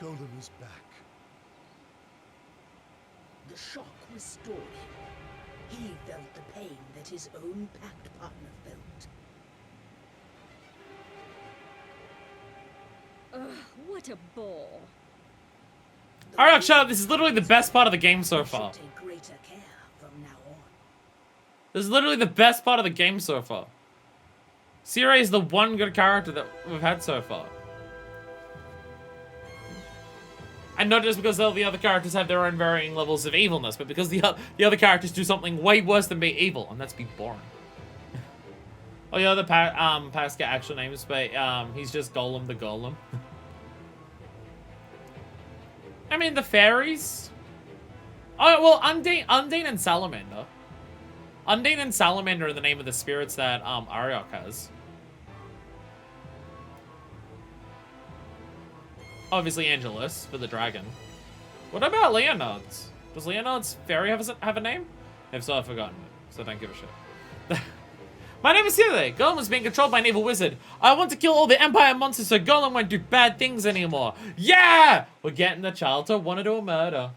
Golem is back. The shock restored him. He felt the pain that his own pact partner felt. Ugh, what a bore. Alright, shut up. This is literally the best part of the game so far. Take greater care from now on. This is literally the best part of the game so far. Siri is the one good character that we've had so far. And not just because all the other characters have their own varying levels of evilness, but because the other characters do something way worse than be evil, and that's be boring. Oh, the other Pascal actual names, but he's just Golem the Golem. I mean, the fairies. Oh well, Undine and Salamander. Undine and Salamander are the name of the spirits that Ariok has. Obviously Angelus for the dragon. What about Leonard's? Does Leonard's fairy have a name? If so, I've forgotten it, so don't give a shit. My name is Hilde. Golem is being controlled by an evil wizard. I want to kill all the Empire monsters so Golem won't do bad things anymore. Yeah! We're getting the child to want to do a murder.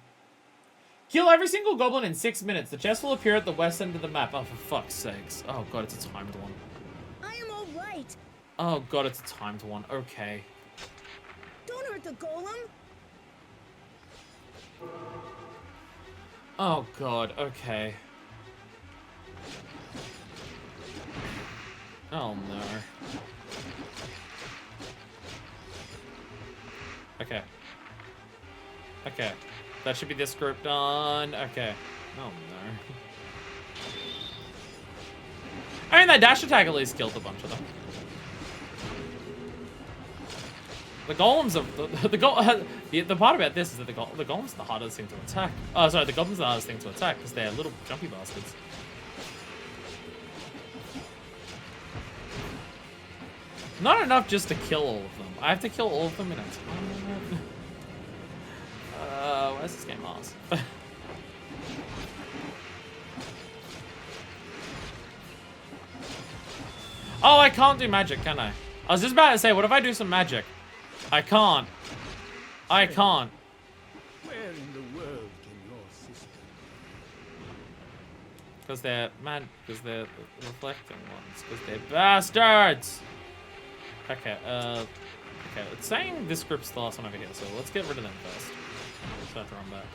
Kill every single goblin in 6 minutes. The chest will appear at the west end of the map. Oh, for fuck's sakes. Oh god, it's a timed one. I am all right. Oh god, it's a timed one. Okay. Don't hurt the golem. Oh god, okay. Oh no. Okay. Okay. That should be this group done. Okay. Oh no. I mean, that dash attack at least killed a bunch of them. The golems are the part about this is that the golems are the hardest thing to attack. Oh, sorry, the goblins are the hardest thing to attack because they're little jumpy bastards. Not enough just to kill all of them. I have to kill all of them in a time. Where's this game ass? Oh, I can't do magic, can I? I was just about to say, what if I do some magic? I can't. I can't. Where in the world can your sister? Because they're because they're the reflecting ones. Because they're bastards. Okay, okay, it's saying this group's the last one over here, so let's get rid of them first. Start to run back.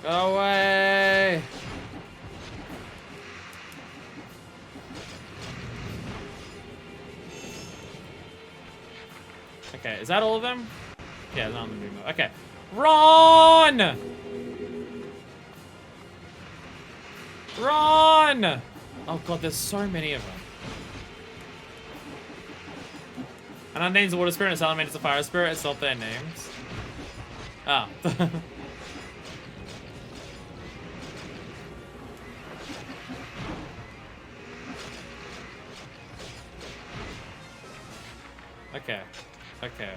Go away! Okay, is that all of them? Yeah, none of them do. Okay. Run! Run! Oh god, there's so many of them. And Undane's the water spirit and Salamander's the fire spirit. It's not their names. Ah. Okay. Okay.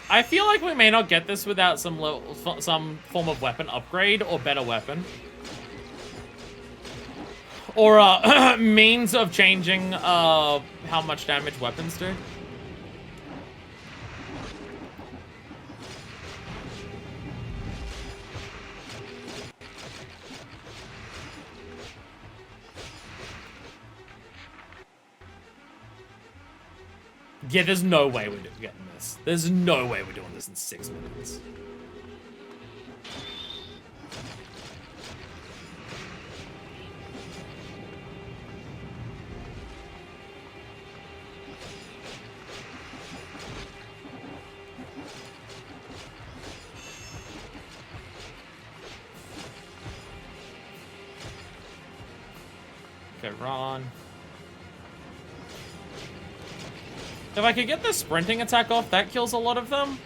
I feel like we may not get this without some form of weapon upgrade or better weapon. Or means of changing how much damage weapons do. Yeah, there's no way we're getting this. There's no way we're doing this in 6 minutes. Okay, run. If I could get the sprinting attack off, that kills a lot of them.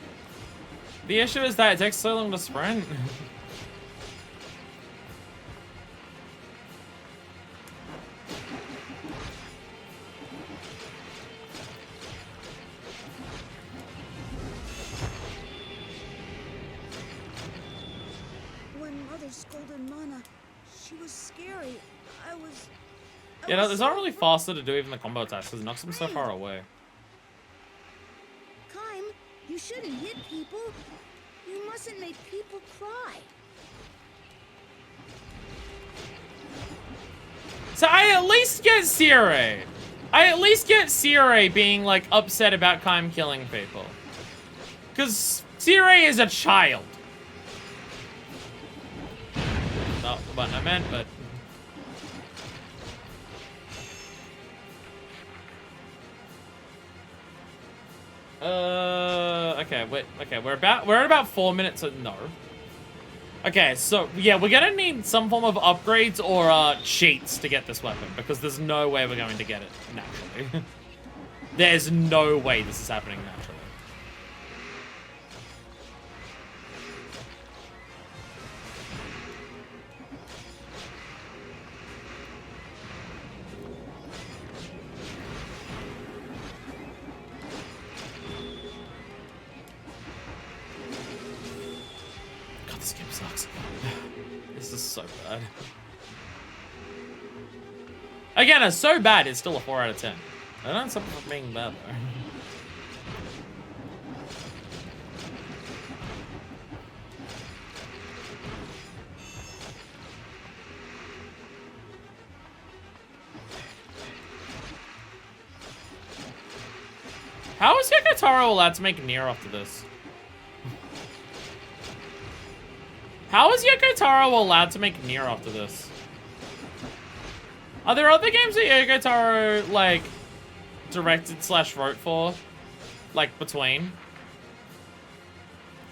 The issue is that it takes so long to sprint. When Mother scolded Mana, she was scary. I was Yeah, no, it's so not really faster to do even the combo attacks because it knocks them so far away. Kaim, you shouldn't hit people. You mustn't make people cry. So I at least get Sire. I at least get Sire being like upset about Kaim killing people. Because Sire is a child. Not what I meant, but... Okay, wait, okay, we're at about 4 minutes of, no. Okay, so, yeah, we're gonna need some form of upgrades or, cheats to get this weapon, because there's no way we're going to get it naturally. There's no way this is happening naturally. God, this game sucks. This is so bad. Again, it's so bad, it's still a 4 out of 10. I don't suffer from being bad, though. How is Yakotaro allowed to make Nier after this? How is Yakotaro allowed to make Nier after this? Are there other games that Yakotaro, like, directed / wrote for? Like, between?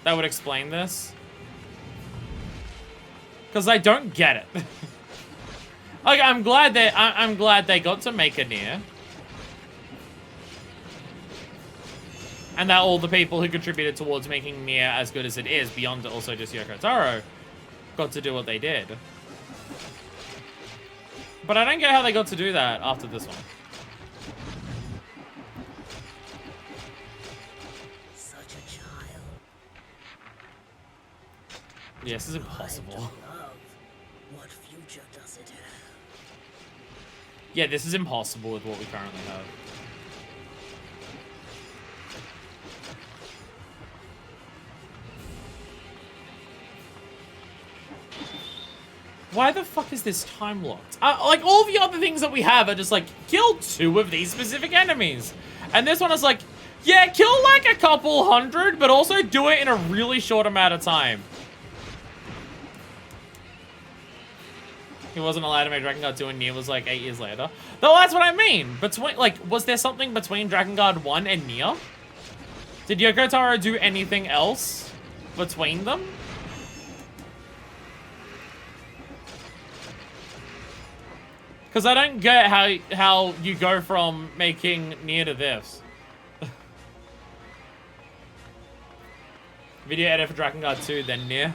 That would explain this? Because I don't get it. Like, I'm glad they got to make a Nier. And that all the people who contributed towards making Nier as good as it is, beyond also just Yoko Taro, got to do what they did. But I don't get how they got to do that after this one. Such a child. Yeah, this is impossible. Love. What future does it have? Yeah, this is impossible with what we currently have. Why the fuck is this time locked? Like, all the other things that we have are just like, kill 2 of these specific enemies. And this one is like, yeah, kill like a couple hundred, but also do it in a really short amount of time. He wasn't allowed to make Drakengard 2 and Nier was like 8 years later. No, that's what I mean. Between, like, was there something between Drakengard 1 and Nier? Did Yoko Taro do anything else between them? Because I don't get how you go from making Nier to this. Video edit for Drakengard 2, then Nier.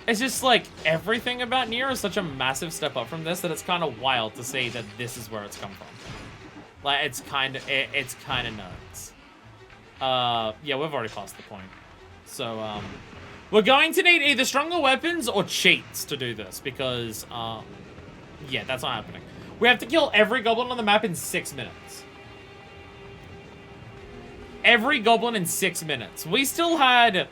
It's just like everything about Nier is such a massive step up from this that it's kind of wild to see that this is where it's come from. Like, it's kind of nuts. Yeah, we've already passed the point. So, we're going to need either stronger weapons or cheats to do this, because, yeah, that's not happening. We have to kill every goblin on the map in 6 minutes. Every goblin in 6 minutes. We still had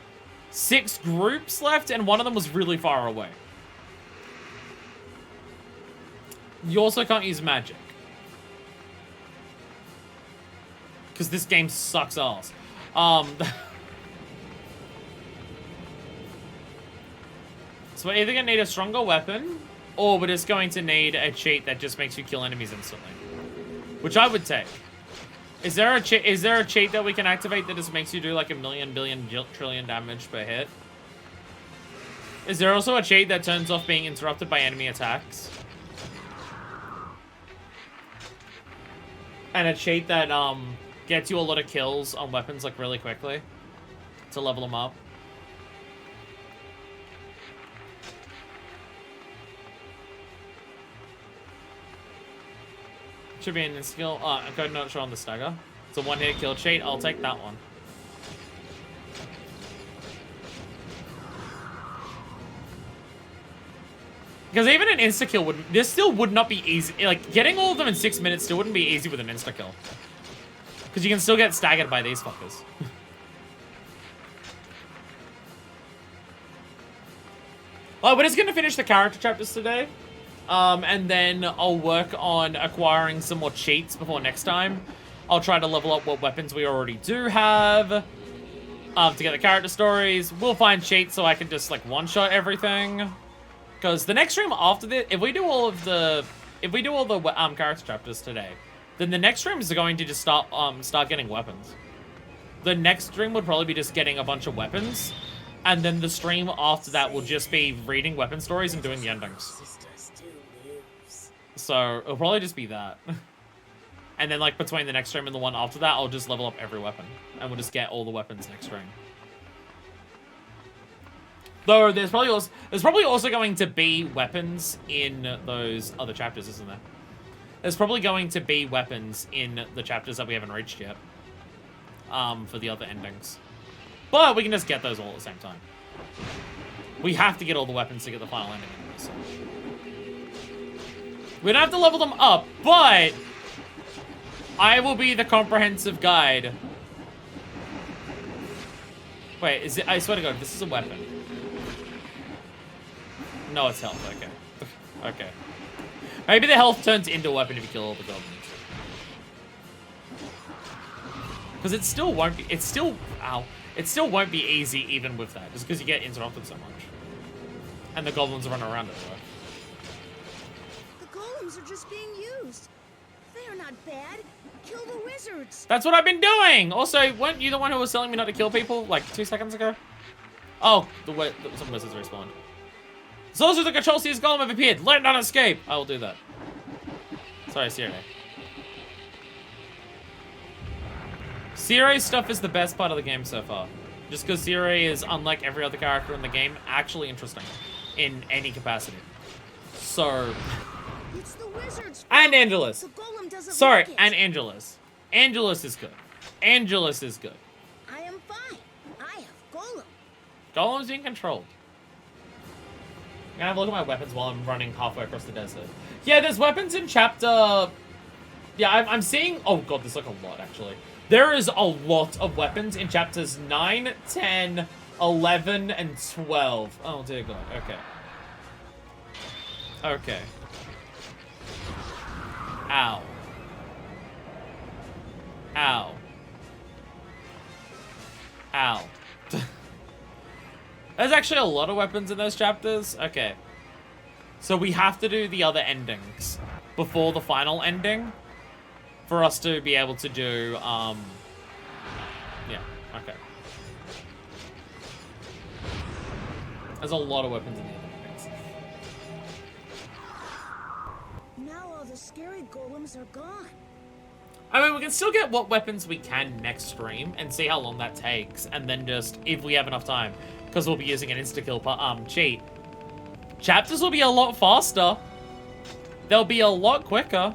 6 groups left, and one of them was really far away. You also can't use magic. Because this game sucks ass. So we're either going to need a stronger weapon, or we're just going to need a cheat that just makes you kill enemies instantly. Which I would take. Is there a cheat that we can activate that just makes you do like 1,000,000,000 billion trillion damage per hit? Is there also a cheat that turns off being interrupted by enemy attacks? And a cheat that gets you a lot of kills on weapons like really quickly to level them up. Should be in skill. I'm going not sure on the stagger. It's a one-hit kill cheat. I'll take that one. Because even an insta-kill wouldn't... This still would not be easy. Like, getting all of them in 6 minutes still wouldn't be easy with an insta-kill. Because you can still get staggered by these fuckers. Well, we're just going to finish the character chapters today. And then I'll work on acquiring some more cheats before next time. I'll try to level up what weapons we already do have. To get the character stories. We'll find cheats so I can just, like, one-shot everything. Because the next stream after this, if we do all the character chapters today, then the next stream is going to just start getting weapons. The next stream would probably be just getting a bunch of weapons, and then the stream after that will just be reading weapon stories and doing the endings. So it'll probably just be that. And then like between the next stream and the one after that, I'll just level up every weapon, and we'll just get all the weapons next stream. Though there's probably also going to be weapons in those other chapters, isn't there? There's probably going to be weapons in the chapters that we haven't reached yet. For the other endings. But we can just get those all at the same time. We have to get all the weapons to get the final ending anyway, so. We don't have to level them up, but I will be the comprehensive guide. Wait, is it? I swear to God, this is a weapon. No, it's health. Okay. Okay. Maybe the health turns into a weapon if you kill all the goblins. Because it still won't be. It still won't be easy even with that, just because you get interrupted so much, and the goblins run around everywhere. The golems are just being used. They are not bad. Kill the wizards. That's what I've been doing. Also, weren't you the one who was telling me not to kill people like 2 seconds ago? Oh, some wizards respawned. Soldiers of the Control Seer's golem have appeared. Let none escape. I will do that. Sorry, Sire. Sire's stuff is the best part of the game so far. Just because Sire is, unlike every other character in the game, actually interesting in any capacity. So... It's the wizards. And Angelus. The golem doesn't Sorry, like it. and Angelus. Angelus is good. Angelus is good. I am fine. I have golem. Golem's being controlled. I'm gonna have a look at my weapons while I'm running halfway across the desert. Yeah, there's weapons in chapter... Yeah, I'm seeing... Oh god, there's like a lot, actually. There is a lot of weapons in chapters 9, 10, 11, and 12. Oh dear god, okay. Okay. Ow. Ow. Ow. There's actually a lot of weapons in those chapters. Okay. So we have to do the other endings before the final ending for us to be able to do, yeah, okay. There's a lot of weapons in the other endings. Now all the scary golems are gone. I mean, we can still get what weapons we can next stream and see how long that takes, and then just, if we have enough time, because we'll be using an insta-kill cheat. Chapters will be a lot faster. They'll be a lot quicker.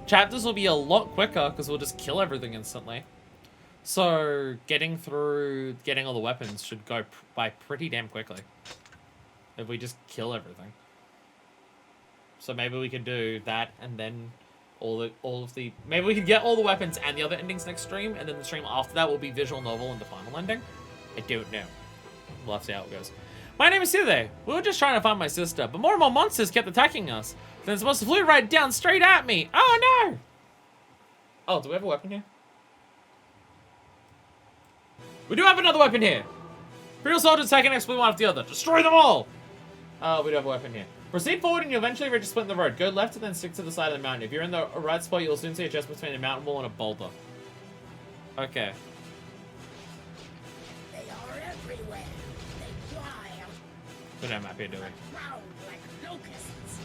Chapters will be a lot quicker, because we'll just kill everything instantly. So, getting all the weapons should go by pretty damn quickly. If we just kill everything. So maybe we can do that, and then maybe we can get all the weapons and the other endings next stream, and then the stream after that will be visual novel and the final ending. I don't know. We'll have to see how it goes. My name is Sire. We were just trying to find my sister, but more and more monsters kept attacking us. Then it's supposed to flew right down straight at me. Oh no! Oh, do we have a weapon here? We do have another weapon here. Imperial soldiers taking next one after the other. Destroy them all! We do have a weapon here. Proceed forward and you'll eventually reach a split in the road. Go left and then stick to the side of the mountain. If you're in the right spot, you'll soon see a chest between a mountain wall and a boulder. Okay. They are everywhere. They fly out What am I here doing? round like locusts.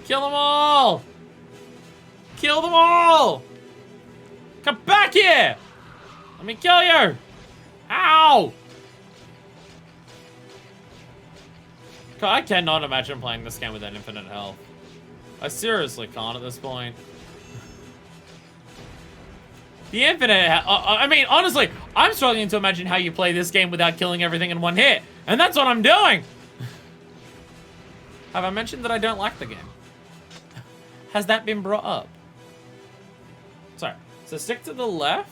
Kill them all! Kill them all! Come back here! Let me kill you! Ow! God, I cannot imagine playing this game with that infinite health. I seriously can't at this point. The infinite... I mean, honestly, I'm struggling to imagine how you play this game without killing everything in one hit. And that's what I'm doing! Have I mentioned that I don't like the game? Has that been brought up? Sorry. So stick to the left.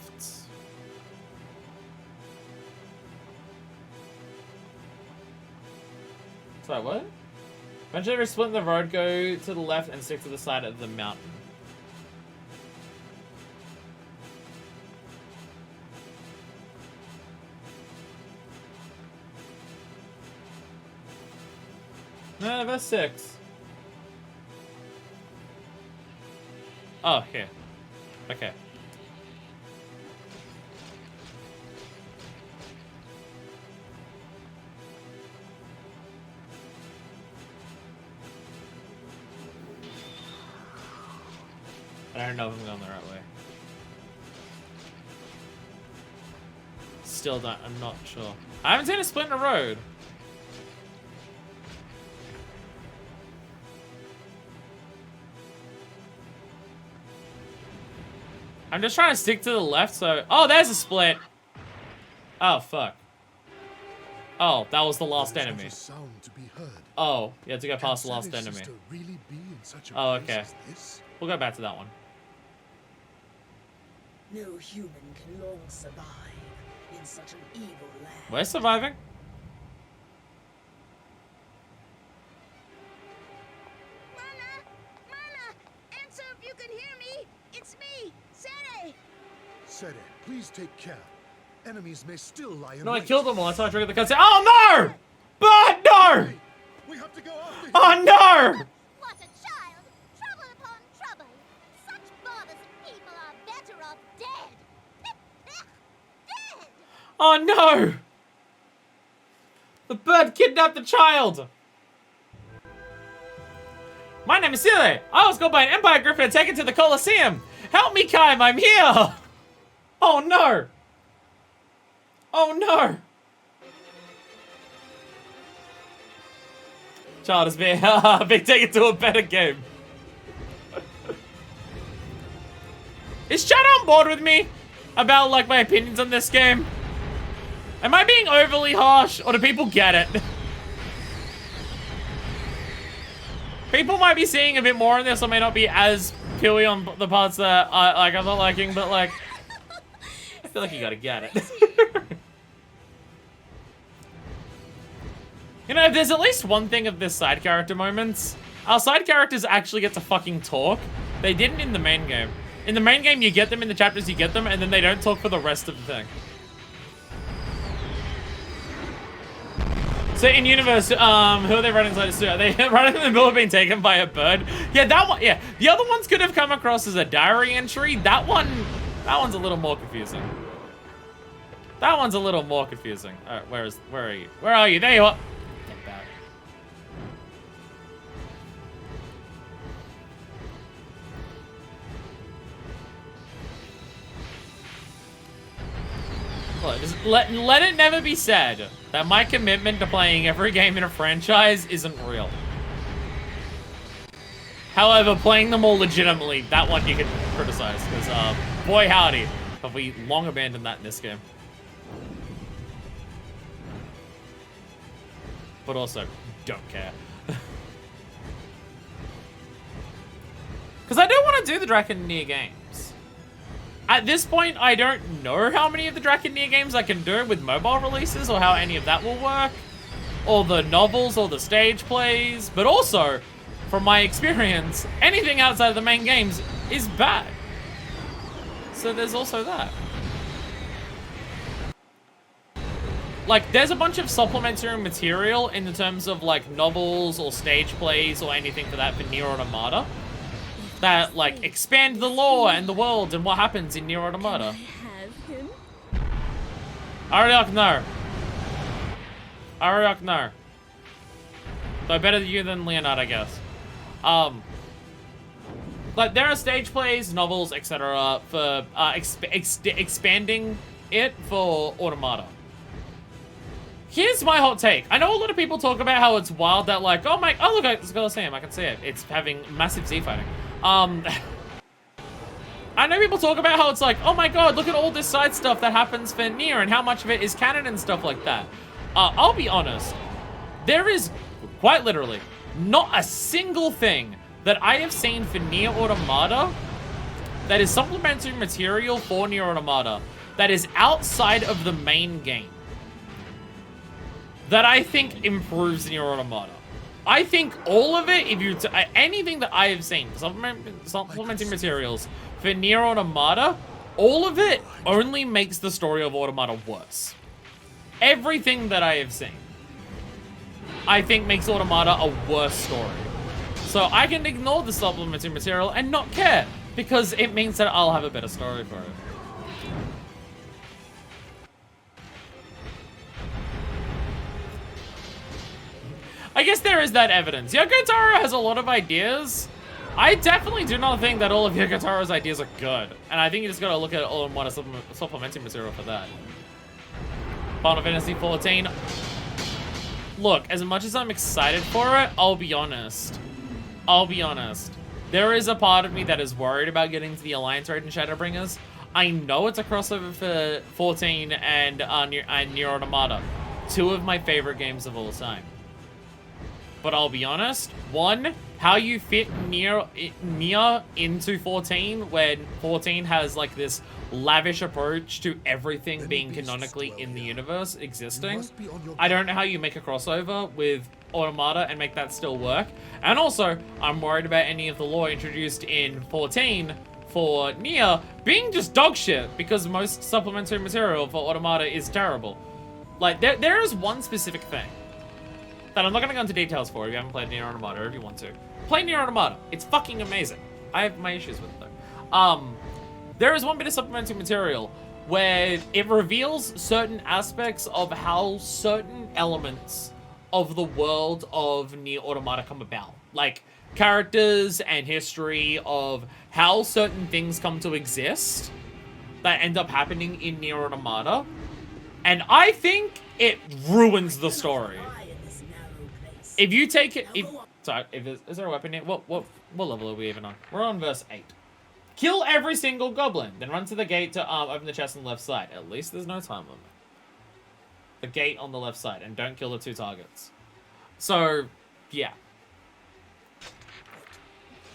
Sorry, what? Eventually we're splitting the road, go to the left and stick to the side of the mountain. No, verse 6. Oh, here. Okay. I don't know if I'm going the right way. Still don't, I'm not sure. I haven't seen a split in a road. I'm just trying to stick to the left, so... Oh, there's a split! Oh, fuck. Oh, that was the last enemy. Oh, you have to go past the last enemy. Oh, okay. We'll go back to that one. No human can long survive in such an evil land. We're surviving. Mana! Answer if you can hear me! It's me, Sere! Sere, please take care. Enemies may still lie in No, I wait. killed them all. That's how I triggered the cutscene. Oh, no! But no! We have to go after him. Oh, no! What a child! Trouble upon trouble! Such bothersome people are better off dead! Dead! Oh, no! The bird kidnapped the child! My name is Sere. I was called by an Empire Griffin and taken to the Colosseum. Help me, Kaim, I'm here! Oh, no! Oh, no! Child is being taken to a better game. Is chat on board with me about, like, my opinions on this game? Am I being overly harsh, or do people get it? People might be seeing a bit more in this, or may not be as peely on the parts that I'm not liking, but, like, I feel like you gotta get it. You know, if there's at least one thing of this side character moments, our side characters actually get to fucking talk. They didn't in the main game. In the main game, you get them in the chapters, you get them, and then they don't talk for the rest of the thing. So in universe, who are they running inside to? Are they running in the middle of being taken by a bird? Yeah, that one, yeah. The other ones could have come across as a diary entry. That one's a little more confusing. That one's a little more confusing. All right, where are you? Where are you? There you are. Get back. Look, just let it never be said that my commitment to playing every game in a franchise isn't real. However, playing them all legitimately, that one you can criticize, because, boy howdy, have we long abandoned that in this game. But also, don't care. Because I do want to do the Drakengard games. At this point, I don't know how many of the Drakengard games I can do with mobile releases, or how any of that will work, or the novels, or the stage plays, but also, from my experience, anything outside of the main games is bad. So there's also that. like, there's a bunch of supplementary material in the terms of, like, novels or stage plays or anything for that for Nier Automata that, like, expand the lore and the world and what happens in Nier Automata. Ariok, no. Ariok, no. So better you than Leonard, I guess. Like, there are stage plays, novels, etc. for expanding it for Automata. Here's my hot take. I know a lot of people talk about how it's wild that, like, oh look, it's Colosseum, I can see it. It's having massive Z fighting. I know people talk about how it's like, oh my god, look at all this side stuff that happens for Nier and how much of it is canon and stuff like that. I'll be honest. There is, quite literally, not a single thing that I have seen for Nier Automata that is supplementary material for Nier Automata that is outside of the main game that I think improves Nier Automata. I think all of it, if you anything that I have seen, supplementing materials for Nier Automata, all of it only makes the story of Automata worse. Everything that I have seen, I think makes Automata a worse story. So I can ignore the supplementary material and not care, because it means that I'll have a better story for it. I guess there is that evidence. Yoko Taro has a lot of ideas. I definitely do not think that all of Yoko Taro's ideas are good. And I think you just gotta look at it all in one supplementary material for that. Final Fantasy XIV. Look, as much as I'm excited for it, I'll be honest. There is a part of me that is worried about getting to the Alliance Raid and Shadowbringers. I know it's a crossover for 14 and Nier Automata. Two of my favorite games of all time. But I'll be honest, one, how you fit Nier into 14 when 14 has like this lavish approach to everything being canonically in the universe existing. I don't know how you make a crossover with Automata and make that still work. And also, I'm worried about any of the lore introduced in 14 for Nier being just dog shit, because most supplementary material for Automata is terrible. Like, there is one specific thing that I'm not gonna go into details for if you haven't played Nier Automata, or if you want to. Play Nier Automata. It's fucking amazing. I have my issues with it though. There is one bit of supplementary material where it reveals certain aspects of how certain elements of the world of Nier Automata come about. Like, characters and history of how certain things come to exist that end up happening in Nier Automata. And I think it ruins the story. If you take it, is there a weapon here? What level are we even on? We're on verse 8. Kill every single goblin, then run to the gate to open the chest on the left side. At least there's no time limit. The gate on the left side, and don't kill the 2 targets. So, yeah.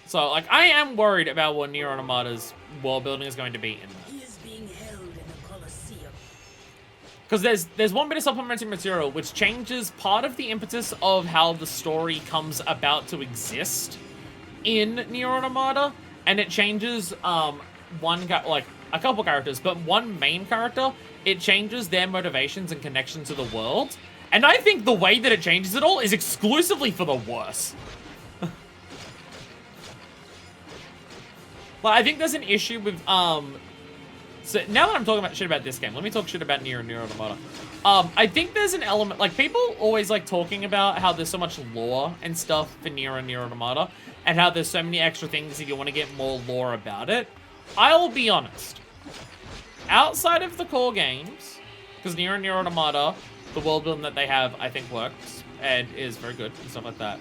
So, like, I am worried about what Nier Automata's world building is going to be in there. He is being held in a coliseum. Because there's one bit of supplementary material which changes part of the impetus of how the story comes about to exist in Nier Automata, and it changes a couple characters, but one main character, it changes their motivations and connection to the world. And I think the way that it changes it all is exclusively for the worse. Well, I think there's an issue with so now that I'm talking about shit about this game, let me talk shit about Nier and Nier Automata. I think there's an element, like, people always like talking about how there's so much lore and stuff for Nier and Nier Automata, and how there's so many extra things if you want to get more lore about it. I'll be honest. Outside of the core games, because Nier and Nier Automata, the world building that they have, I think works, and is very good, and stuff like that.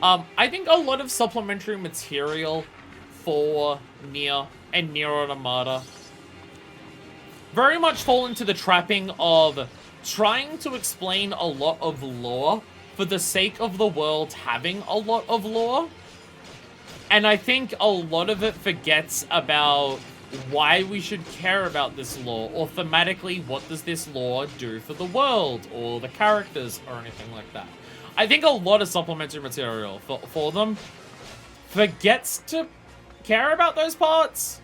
I think a lot of supplementary material for Nier and Nier Automata very much fall into the trapping of trying to explain a lot of lore for the sake of the world having a lot of lore. And I think a lot of it forgets about why we should care about this lore, or thematically, what does this lore do for the world, or the characters, or anything like that. I think a lot of supplementary material for them forgets to care about those parts.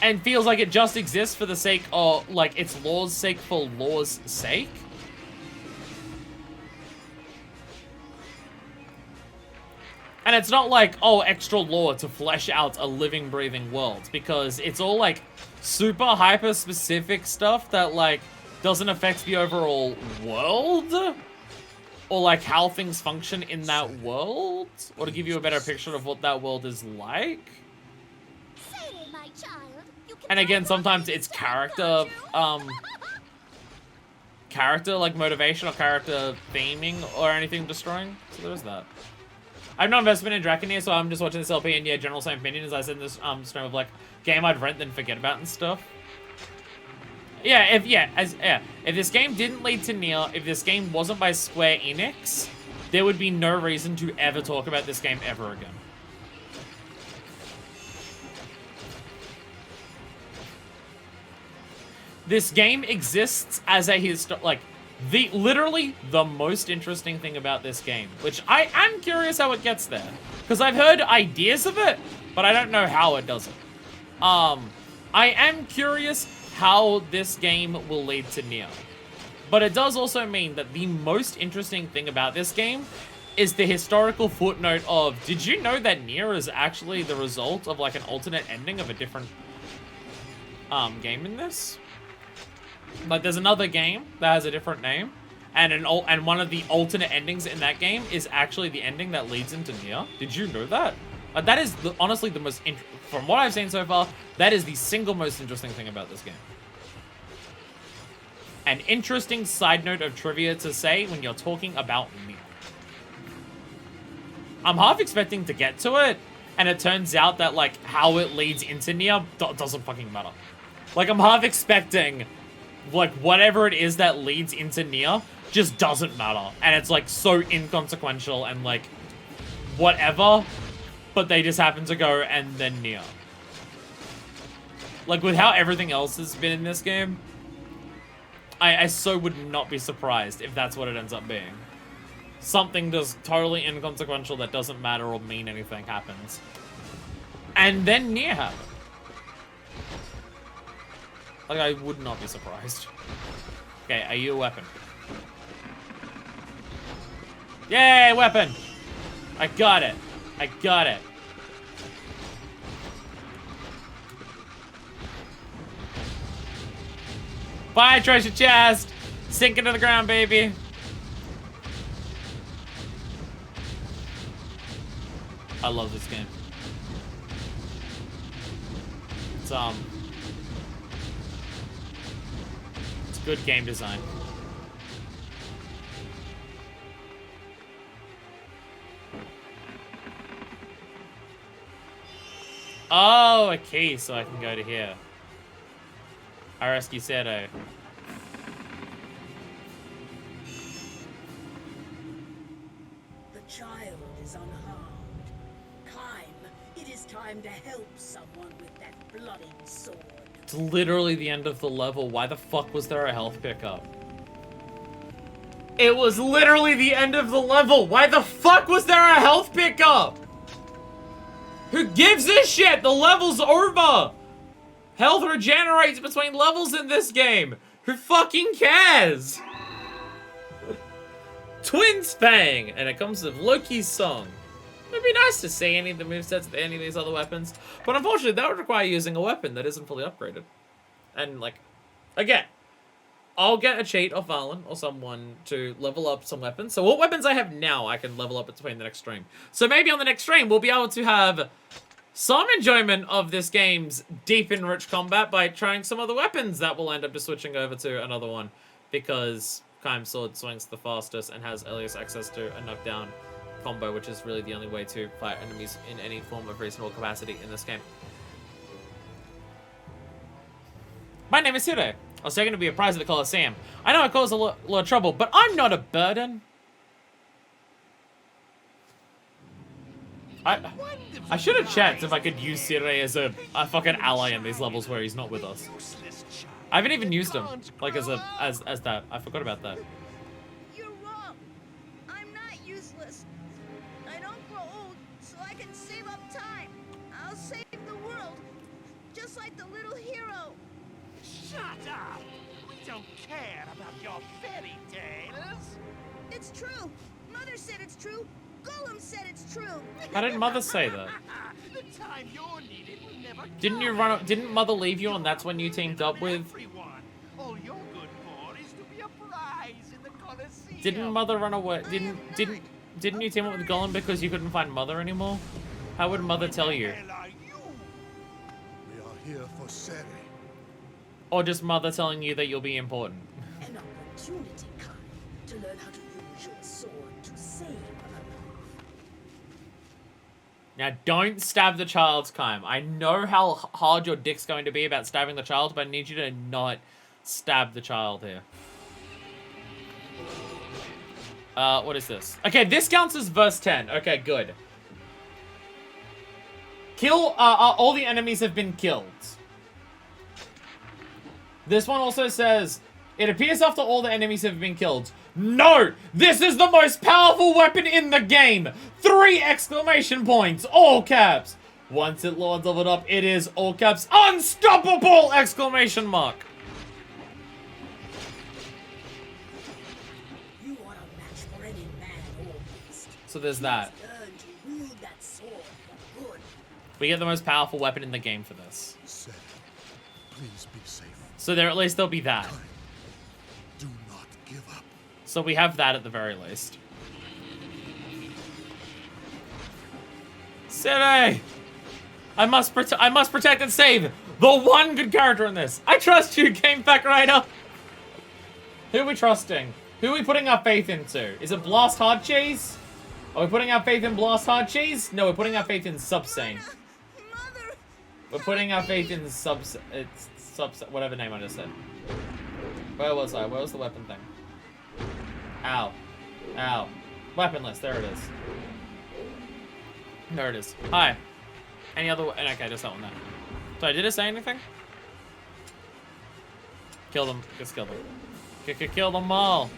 and feels like it just exists for the sake of, like, its lore's sake for lore's sake. And it's not like, oh, extra lore to flesh out a living, breathing world, because it's all, like, super hyper-specific stuff that, like, doesn't affect the overall world, or, like, how things function in that world, or to give you a better picture of what that world is like. And again, sometimes it's character, like, motivation or character theming or anything destroying, so there's that. I have no investment in Drakengard, so I'm just watching this LP, and yeah, general same opinion as I said in this stream of, like, game I'd rent then forget about and stuff. Yeah, if this game didn't lead to Nier, if this game wasn't by Square Enix, there would be no reason to ever talk about this game ever again. This game exists as a literally the most interesting thing about this game, which I am curious how it gets there, because I've heard ideas of it, but I don't know how it does it. I am curious how this game will lead to Nier, but it does also mean that the most interesting thing about this game is the historical footnote of, did you know that Nier is actually the result of, like, an alternate ending of a different game in this? Like, there's another game that has a different name, and one of the alternate endings in that game is actually the ending that leads into Nier. Did you know that? That is honestly the most, from what I've seen so far, that is the single most interesting thing about this game. An interesting side note of trivia to say when you're talking about Nier. I'm half expecting to get to it, and it turns out that, like, how it leads into Nier doesn't fucking matter. Like, I'm half expecting, like, whatever it is that leads into Nier just doesn't matter. And it's, like, so inconsequential and, like, whatever, but they just happen to go and then Nier. Like, with how everything else has been in this game, I so would not be surprised if that's what it ends up being. Something just totally inconsequential that doesn't matter or mean anything happens. And then Nier happens. Like, I would not be surprised. Okay, are you a weapon? Yay, weapon! I got it. I got it. Bye, treasure chest! Sink into the ground, baby. I love this game. It's good game design. Oh, a key, so I can go to here. I rescue Seto. The child is unharmed. Time. It is time to help someone with that bloody sword. It's literally the end of the level. Why the fuck was there a health pickup? It was literally the end of the level. Why the fuck was there a health pickup? Who gives a shit? The level's over. Health regenerates between levels in this game. Who fucking cares? Twins Fang, and it comes with Loki's song. It'd be nice to see any of the movesets of any of these other weapons, but unfortunately that would require using a weapon that isn't fully upgraded. And, like, again, I'll get a cheat off Alan or someone to level up some weapons. So what weapons I have now I can level up between the next stream. So maybe on the next stream we'll be able to have some enjoyment of this game's deep and rich combat by trying some other weapons that will end up just switching over to another one, because Kaim's sword swings the fastest and has earliest access to a knockdown combo, which is really the only way to fight enemies in any form of reasonable capacity in this game. My name is Hiro. I was taken to be a prize at the Coliseum. I know I caused a lot of trouble, but I'm not a burden. I should have checked if I could use Sire as a fucking ally in these levels where he's not with us. I haven't even used him, like, as that. I forgot about that. You're wrong. I'm not useless. I don't grow old, so I can save up time. I'll save the world, just like the little hero. Shut up! We don't care about your fairy tales. It's true. Mother said it's true. Gollum said it's true. How did Mother say that? The time you're needed will never Didn't you come. didn't Mother leave you and that's when you teamed up with? Everyone. All you're good for is to be a prize in the Colosseum. Didn't Mother run away? Didn't you team up with Gollum because you couldn't find Mother anymore? How would Mother tell you? We are here for Sere. Or just Mother telling you that you'll be important? An opportunity come to learn how to use your sword to save a life. Now, don't stab the child, Kime. I know how hard your dick's going to be about stabbing the child, but I need you to not stab the child here. What is this? Okay, this counts as verse 10. Okay, good. Kill, all the enemies have been killed. This one also says, it appears after all the enemies have been killed. No! This is the most powerful weapon in the game! 3 exclamation points! All caps! Once it leveled up, it is all caps unstoppable! Exclamation mark! You are a match for any man or beast. So there's that. Learn to wield that sword for good. We get the most powerful weapon in the game for this. Sere, please be safe. So there, at least there'll be that. Do not give up. So we have that at the very least. Sere! I must protect and save the one good character in this. I trust you, Game Pack Rider. Who are we trusting? Who are we putting our faith into? Is it Blast Hard Cheese? Are we putting our faith in Blast Hard Cheese? No, we're putting our faith in Subsane. We're putting our faith in whatever name I just said. Where was I? Where was the weapon thing? Ow. Ow. Weapon list. There it is. There it is. Hi. Any other... Okay, just that one there. Sorry, did it say anything? Kill them. Just kill them. Kill them all.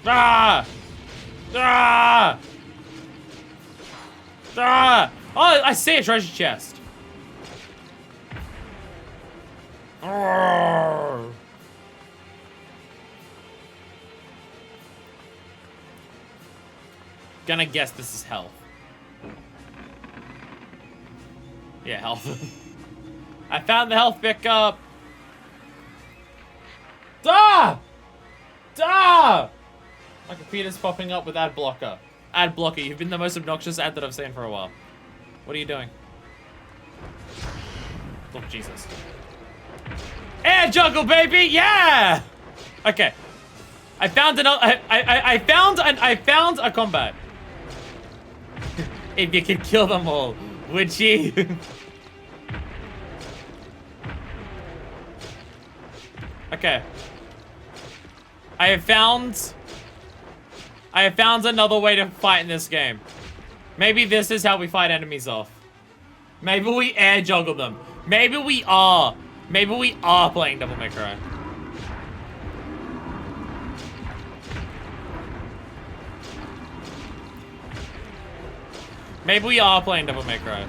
Ah! Ah! Ah! Oh, I see a treasure chest. Arrgh. Gonna guess this is health. Yeah, health. I found the health pickup. Ah! Ah! My computer's popping up with ad blocker. Ad blocker, you've been the most obnoxious ad that I've seen for a while. What are you doing? Oh, Jesus. Air juggle, baby! Yeah! Okay. I found another. I found a combat. If you could kill them all, would you? Okay. I have found another way to fight in this game. Maybe this is how we fight enemies off. Maybe we air juggle them. Maybe we are playing Devil May Cry. Maybe we are playing Devil May Cry.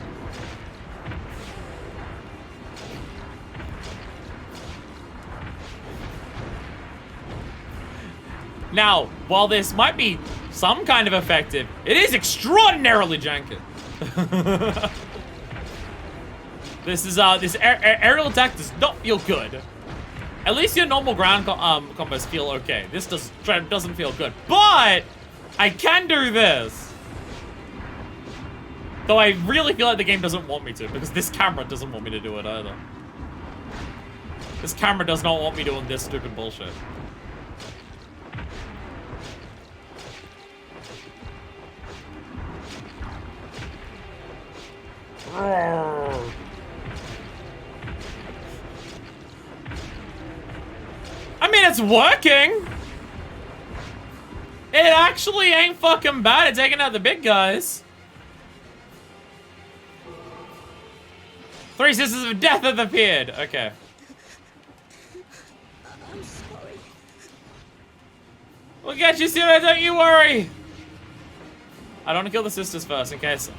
Now, while this might be some kind of effective, it is extraordinarily janky. This aerial attack does not feel good. At least your normal ground combos feel okay. This doesn't feel good, but I can do this. Though I really feel like the game doesn't want me to, because this camera doesn't want me to do it either. This camera does not want me doing this stupid bullshit. I mean, it's working. It actually ain't fucking bad at taking out the big guys. 3 Sisters of Death have appeared. Okay. I'm sorry. We'll get you, Sarah, don't you worry. I don't want to kill the sisters first in case,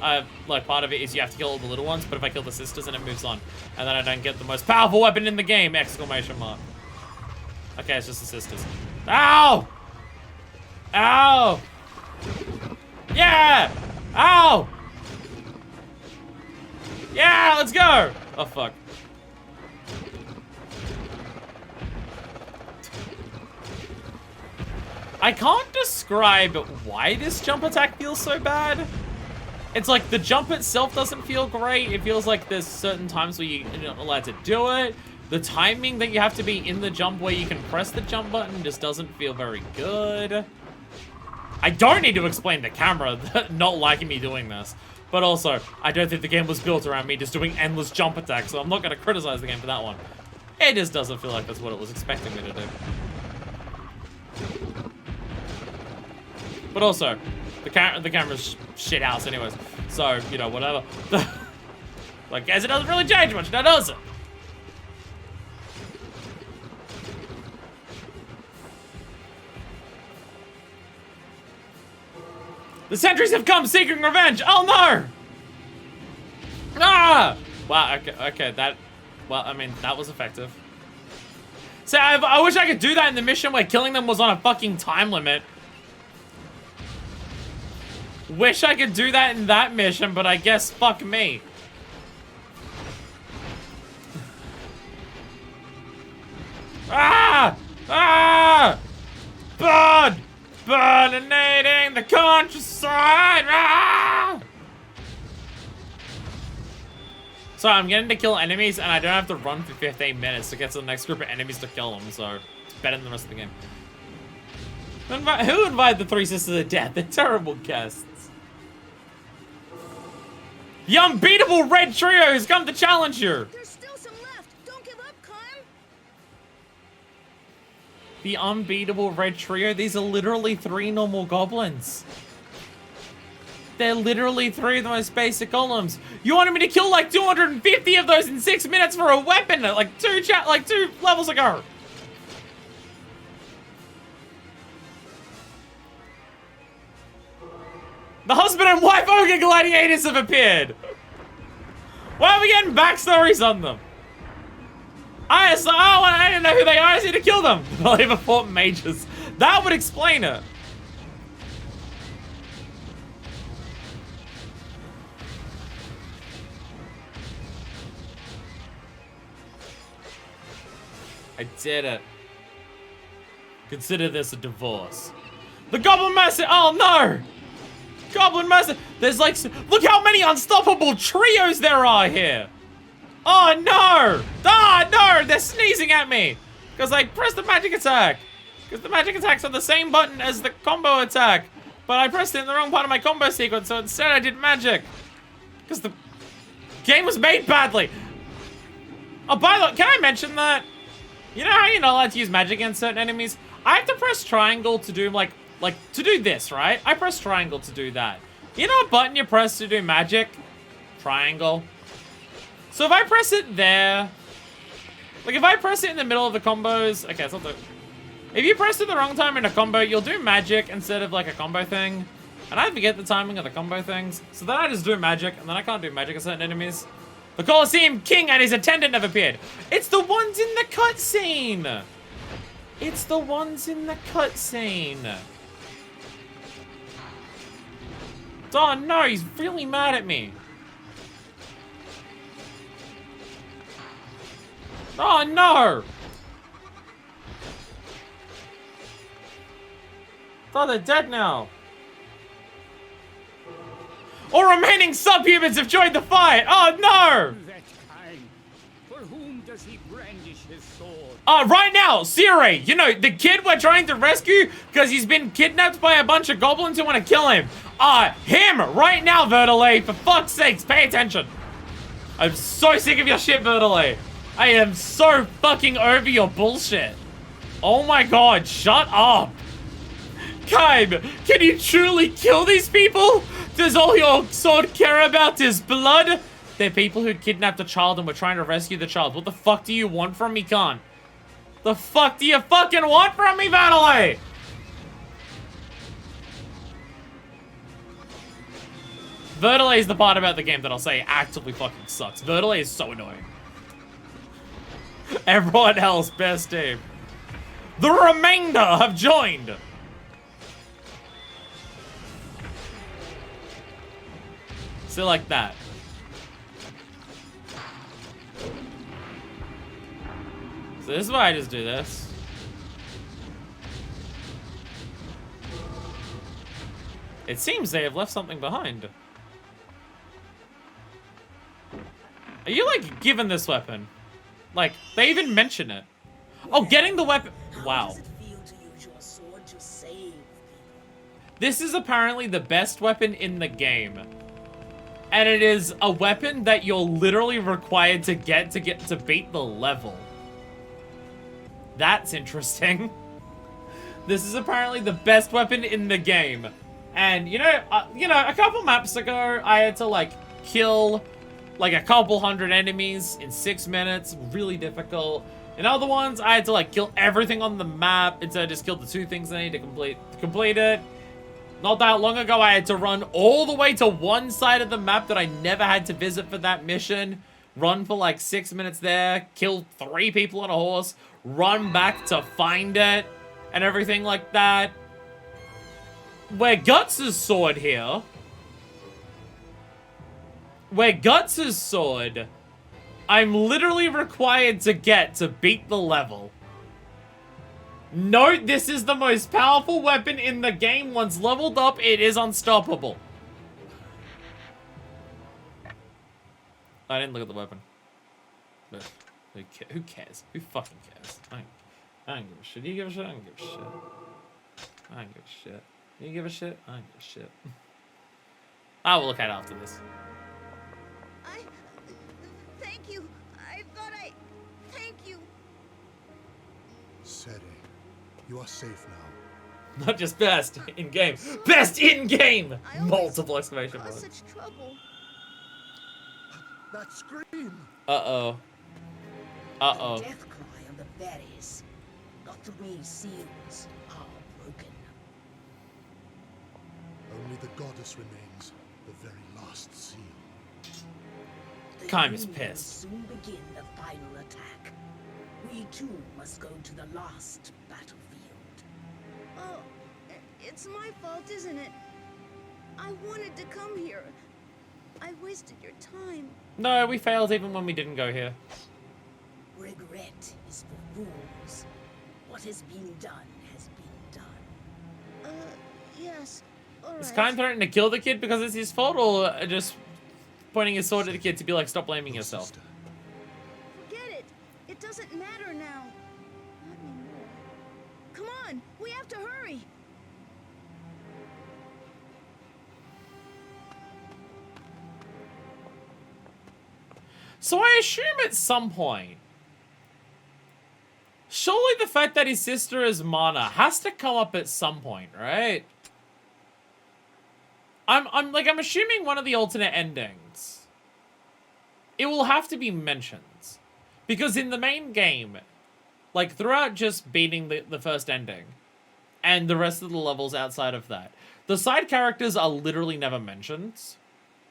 like, part of it is you have to kill all the little ones, but if I kill the sisters, then it moves on. And then I don't get the most powerful weapon in the game, exclamation mark. Okay, it's just the sisters. Ow! Ow! Yeah! Ow! Yeah, let's go! Oh, fuck. I can't describe why this jump attack feels so bad. It's like the jump itself doesn't feel great. It feels like there's certain times where you're not allowed to do it. The timing that you have to be in the jump where you can press the jump button just doesn't feel very good. I don't need to explain the camera not liking me doing this. But also, I don't think the game was built around me just doing endless jump attacks, so I'm not going to criticize the game for that one. It just doesn't feel like that's what it was expecting me to do. But also, the camera's shit house anyways. So, you know, whatever. I guess it doesn't really change much, now does it? The sentries have come seeking revenge! Oh no! Ah! Wow, okay, that... Well, I mean, that was effective. So, I wish I could do that in the mission where killing them was on a fucking time limit. Wish I could do that in that mission, but I guess fuck me. Ah! Ah! Burn! Burninating the countryside! Ah! So I'm getting to kill enemies, and I don't have to run for 15 minutes to get to the next group of enemies to kill them, so it's better than the rest of the game. Who invited the three sisters of death? They're terrible guests. The unbeatable red trio has come to challenge you! There's still some left. Don't give up, Kyle. The unbeatable red trio? These are literally 3 normal goblins. They're literally 3 of the most basic golems. You wanted me to kill like 250 of those in 6 minutes for a weapon, like two levels ago. The husband and wife ogre gladiators have appeared. Why are we getting backstories on them? I didn't know who they are. I just need to kill them. I'll even fought mages. That would explain it. I did it. Consider this a divorce. The Goblin Mercy. Oh no! Goblin Mercy. There's like, look how many unstoppable trios there are here. Oh no! Ah no! They're sneezing at me because I pressed the magic attack. Because the magic attack's on the same button as the combo attack, but I pressed it in the wrong part of my combo sequence, so instead I did magic. Because the game was made badly. Oh, by the way, can I mention that? You know how you're not allowed to use magic against certain enemies? I have to press triangle to do like to do this, right? I press triangle to do that. You know what button you press to do magic? Triangle. So if I press it there, like if I press it in the middle of the combos, okay, it's not the... If you press it the wrong time in a combo, you'll do magic instead of like a combo thing. And I forget the timing of the combo things. So then I just do magic, and then I can't do magic on certain enemies. The Colosseum King and his attendant have appeared. It's the ones in the cutscene. It's the ones in the cutscene. Oh no, he's really mad at me. Oh no! Oh, they're dead now. All remaining subhumans have joined the fight. Oh no! That kind. For whom does he brandish his sword? Right now, Siri, you know, the kid we're trying to rescue because he's been kidnapped by a bunch of goblins who want to kill him. Him, right now, Vertile. For fuck's sakes, pay attention. I'm so sick of your shit, Vertile. I am so fucking over your bullshit. Oh my god, shut up. Kaib, can you truly kill these people? Does all your sword care about is blood? They're people who kidnapped a child and were trying to rescue the child. What the fuck do you want from me, Khan? The fuck do you fucking want from me, Vertile? Verdelay is the part about the game that I'll say actively fucking sucks. Verdelay is so annoying. Everyone else, best team. The remainder have joined. So like that. So this is why I just do this. It seems they have left something behind. Are you, like, given this weapon? Like, they even mention it. Oh, getting the weapon. Wow. This is apparently the best weapon in the game. And it is a weapon that you're literally required to get to beat the level. That's interesting. This is apparently the best weapon in the game. And, you know, a couple maps ago, I had to, like, kill, like, a couple hundred enemies in 6 minutes. Really difficult. In other ones, I had to, like, kill everything on the map instead of just kill the 2 things I need to complete it. Not that long ago, I had to run all the way to one side of the map that I never had to visit for that mission. Run for, like, 6 minutes there. Kill 3 people on a horse. Run back to find it. And everything like that. Where Guts' sword here. Where Guts' sword, I'm literally required to get to beat the level. Note, this is the most powerful weapon in the game. Once leveled up, it is unstoppable. I didn't look at the weapon. But who cares? Who fucking cares? I don't give a shit. Do you give a shit? I don't give a shit. I don't give a shit. You give a shit? I don't give a shit. I will look at it after this. Thank you. I thought thank you. Sere, you are safe now. Not just best in game. Best in game! Multiple exclamation marks. Such trouble. That scream! Uh-oh. Uh-oh. The death cry of the berries. Not the way seals are broken. Only the goddess remains, the very last seal. Kaim is pissed. Soon begin the final attack. We too must go to the last battlefield. Oh, it's my fault, isn't it? I wanted to come here. I wasted your time. No, we failed even when we didn't go here. Regret is for fools. What has been done has been done. Yes. All right. Is Kaim threatening to kill the kid because it's his fault, or just pointing his sword at the kid to be like, stop blaming yourself? Forget it. It doesn't matter now. Not anymore. Come on, we have to hurry. So I assume at some point, surely the fact that his sister is Mana has to come up at some point, right? I'm assuming one of the alternate endings. It will have to be mentioned. Because in the main game, like throughout just beating the first ending, and the rest of the levels outside of that, the side characters are literally never mentioned.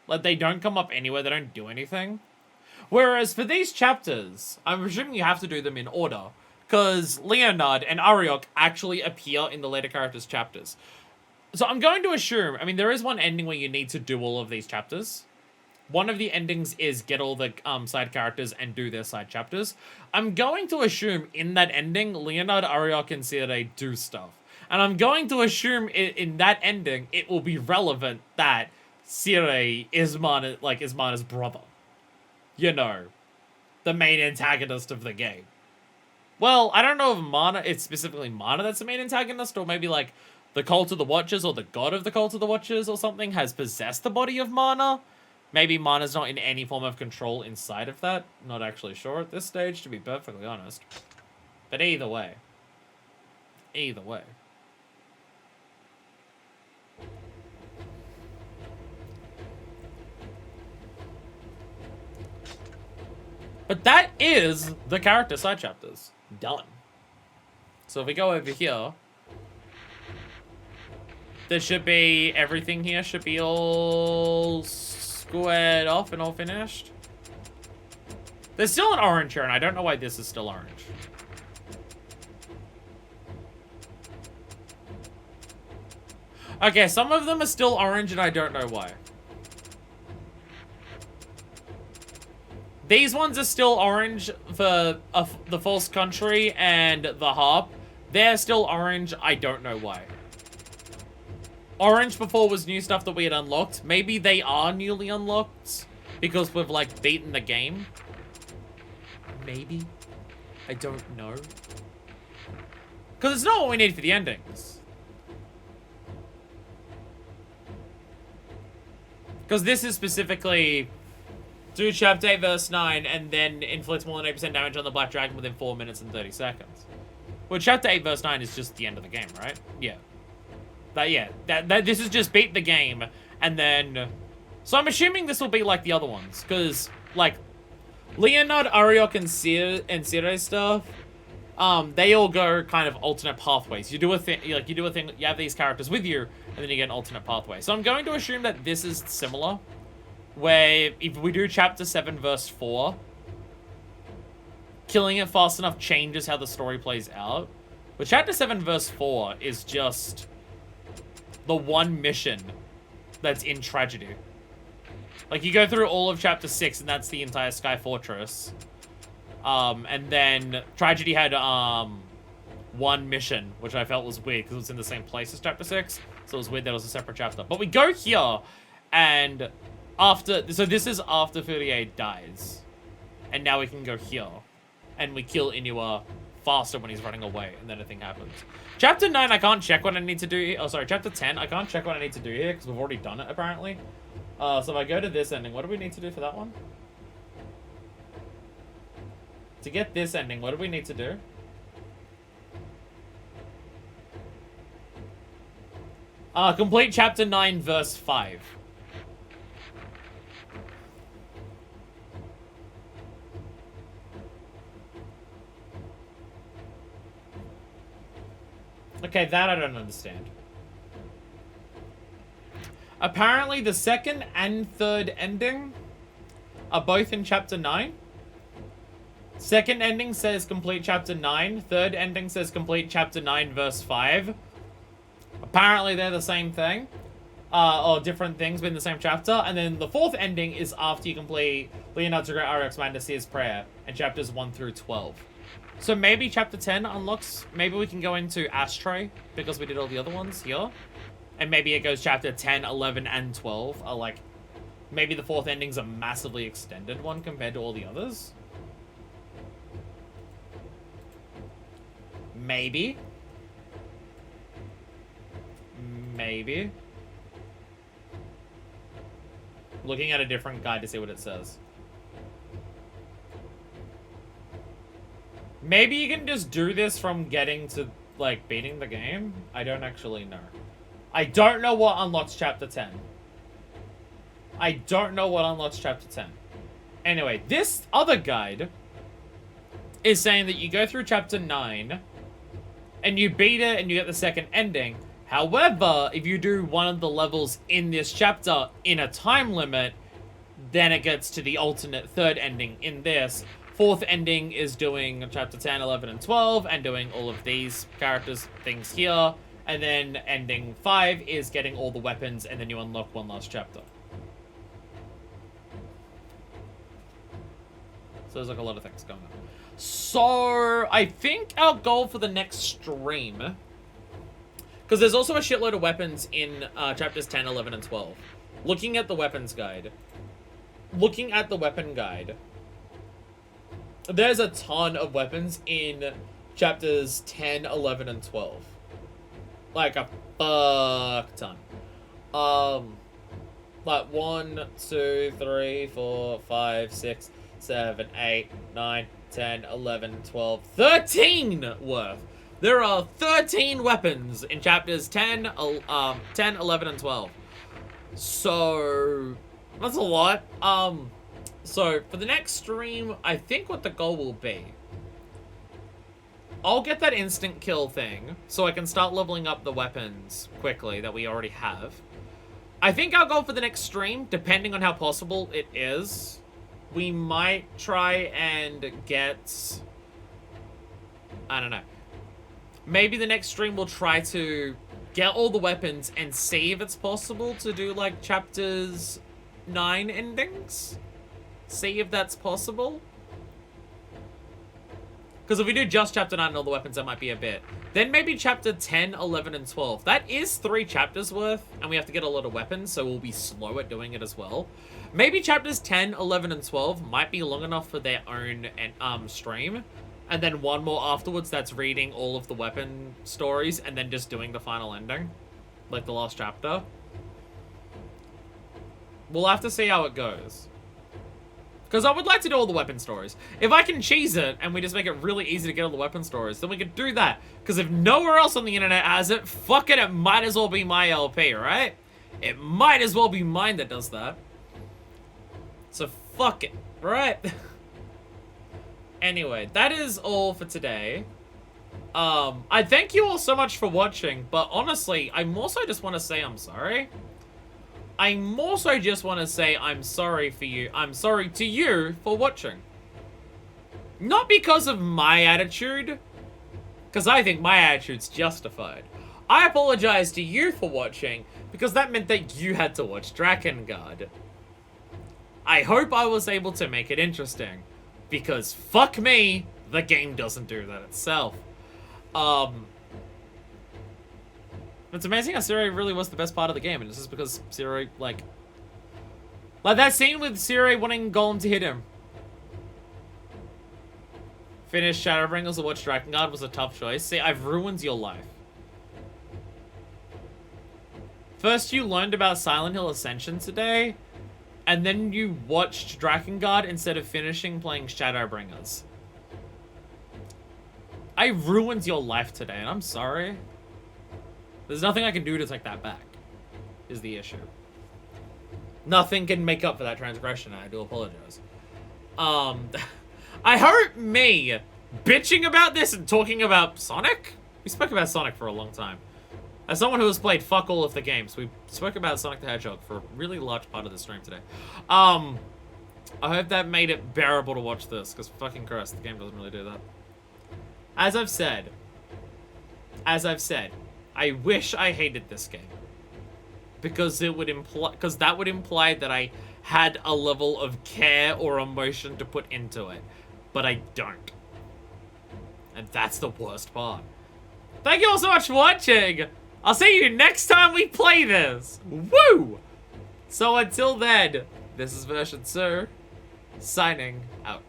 Like they don't come up anywhere, they don't do anything. Whereas for these chapters, I'm assuming you have to do them in order, because Leonard and Ariok actually appear in the later characters' chapters. So I'm going to assume, I mean, there is one ending where you need to do all of these chapters. One of the endings is get all the side characters and do their side chapters. I'm going to assume in that ending, Leonard, Ariok, and Cere do stuff. And I'm going to assume in that ending, it will be relevant that Cere is Mana's brother. You know, the main antagonist of the game. Well, I don't know if Mana, it's specifically Mana that's the main antagonist, or maybe like the Cult of the Watchers or the god of the Cult of the Watchers or something has possessed the body of Mana. Maybe Mana's not in any form of control inside of that. Not actually sure at this stage, to be perfectly honest. But either way. Either way. But that is the character side chapters. Done. So if we go over here, there should be everything here should be all squared off and all finished. There's still an orange here, and I don't know why this is still orange. Okay, some of them are still orange, and I don't know why. These ones are still orange for the False Country and the Harp. They're still orange. I don't know why. Orange before was new stuff that we had unlocked. Maybe they are newly unlocked because we've, like, beaten the game. Maybe. I don't know. Because it's not what we need for the endings. Because this is specifically do chapter 8 verse 9 and then inflict more than 8% damage on the Black Dragon within 4 minutes and 30 seconds. Well, chapter 8 verse 9 is just the end of the game, right? Yeah. This is just beat the game and then... So I'm assuming this will be like the other ones. Because, like, Leonard, Ariok, and Cire stuff, they all go kind of alternate pathways. You do a thing, you do a thing, you have these characters with you, and then you get an alternate pathway. So I'm going to assume that this is similar, where if we do chapter 7 verse 4, killing it fast enough changes how the story plays out. But chapter 7 verse 4 is just the one mission that's in Tragedy. Like, you go through all of chapter 6, and that's the entire Sky Fortress. And then Tragedy had, one mission, which I felt was weird, because it was in the same place as chapter 6. So it was weird that it was a separate chapter. But we go here, and after... So this is after 38 dies. And now we can go here. And we kill Inua faster when he's running away, and then a thing happens. Chapter 9, I can't check what I need to do here. Oh, sorry, chapter 10, I can't check what I need to do here, because we've already done it, apparently. So if I go to this ending, what do we need to do for that one? To get this ending, what do we need to do? Complete chapter 9, verse 5. Okay, that I don't understand. Apparently, the second and third ending are both in chapter 9. Second ending says complete chapter 9. Third ending says complete chapter 9, verse 5. Apparently, they're the same thing. Or different things within the same chapter. And then the fourth ending is after you complete Leonard's Great Ariox Magnus's Prayer in chapters 1 through 12. So maybe chapter 10 unlocks... Maybe we can go into Ashtray because we did all the other ones here. And maybe it goes chapter 10, 11, and 12 are like... Maybe the fourth ending's a massively extended one compared to all the others. Maybe. Maybe. Looking at a different guide to see what it says. Maybe you can just do this from getting to, like, beating the game? I don't actually know. I don't know what unlocks chapter 10. I don't know what unlocks chapter 10. Anyway, this other guide is saying that you go through chapter 9 and you beat it and you get the second ending. However, if you do one of the levels in this chapter in a time limit, then it gets to the alternate third ending in this. Fourth ending is doing chapter 10, 11, and 12 and doing all of these characters things here. And then ending 5 is getting all the weapons and then you unlock one last chapter. So there's like a lot of things going on. So I think our goal for the next stream, because there's also a shitload of weapons in chapters 10, 11, and 12. Looking at the weapons guide. Looking at the weapon guide. There's a ton of weapons in chapters 10, 11, and 12. Like a fuck ton. Like 1, 2, 3, 4, 5, 6, 7, 8, 9, 10, 11, 12, 13 worth. There are 13 weapons in chapters 10, 11, and 12. So, that's a lot. So, for the next stream, I think what the goal will be... I'll get that instant kill thing, so I can start leveling up the weapons quickly that we already have. I think I'll go for the next stream, depending on how possible it is. We might try and get... I don't know. Maybe the next stream we'll try to get all the weapons and see if it's possible to do, like, chapters 9 endings. See if that's possible. Because if we do just chapter 9 and all the weapons, that might be a bit. Then maybe chapter 10, 11, and 12. That is 3 chapters worth, and we have to get a lot of weapons, so we'll be slow at doing it as well. Maybe chapters 10, 11, and 12 might be long enough for their own stream. And then one more afterwards that's reading all of the weapon stories and then just doing the final ending. Like the last chapter. We'll have to see how it goes. Because I would like to do all the weapon stories. If I can cheese it and we just make it really easy to get all the weapon stories, then we could do that. Because if nowhere else on the internet has it, fuck it, it might as well be my LP, right? It might as well be mine that does that. So fuck it, right? Anyway, that is all for today. I thank you all so much for watching, but honestly, I more so just want to say I'm sorry. I more so just want to say I'm sorry for you. I'm sorry to you for watching. Not because of my attitude, because I think my attitude's justified. I apologize to you for watching, because that meant that you had to watch Drakengard. I hope I was able to make it interesting. Because, fuck me, the game doesn't do that itself. It's amazing how Siri really was the best part of the game, and it's just because Siri, like that scene with Siri wanting Golem to hit him. Finish Shadowbringers or watch Drakengard was a tough choice. See, I've ruined your life. First you learned about Silent Hill Ascension today, and then you watched Drakengard instead of finishing playing Shadowbringers. I ruined your life today, and I'm sorry. There's nothing I can do to take that back, is the issue. Nothing can make up for that transgression, and I do apologize. I hurt me bitching about this and talking about Sonic? We spoke about Sonic for a long time. As someone who has played fuck all of the games, we spoke about Sonic the Hedgehog for a really large part of the stream today. I hope that made it bearable to watch this, because fucking Christ, the game doesn't really do that. As I've said, I wish I hated this game. Because it would that would imply that I had a level of care or emotion to put into it. But I don't. And that's the worst part. Thank you all so much for watching! I'll see you next time we play this! Woo! So until then, this is Version Sir, signing out.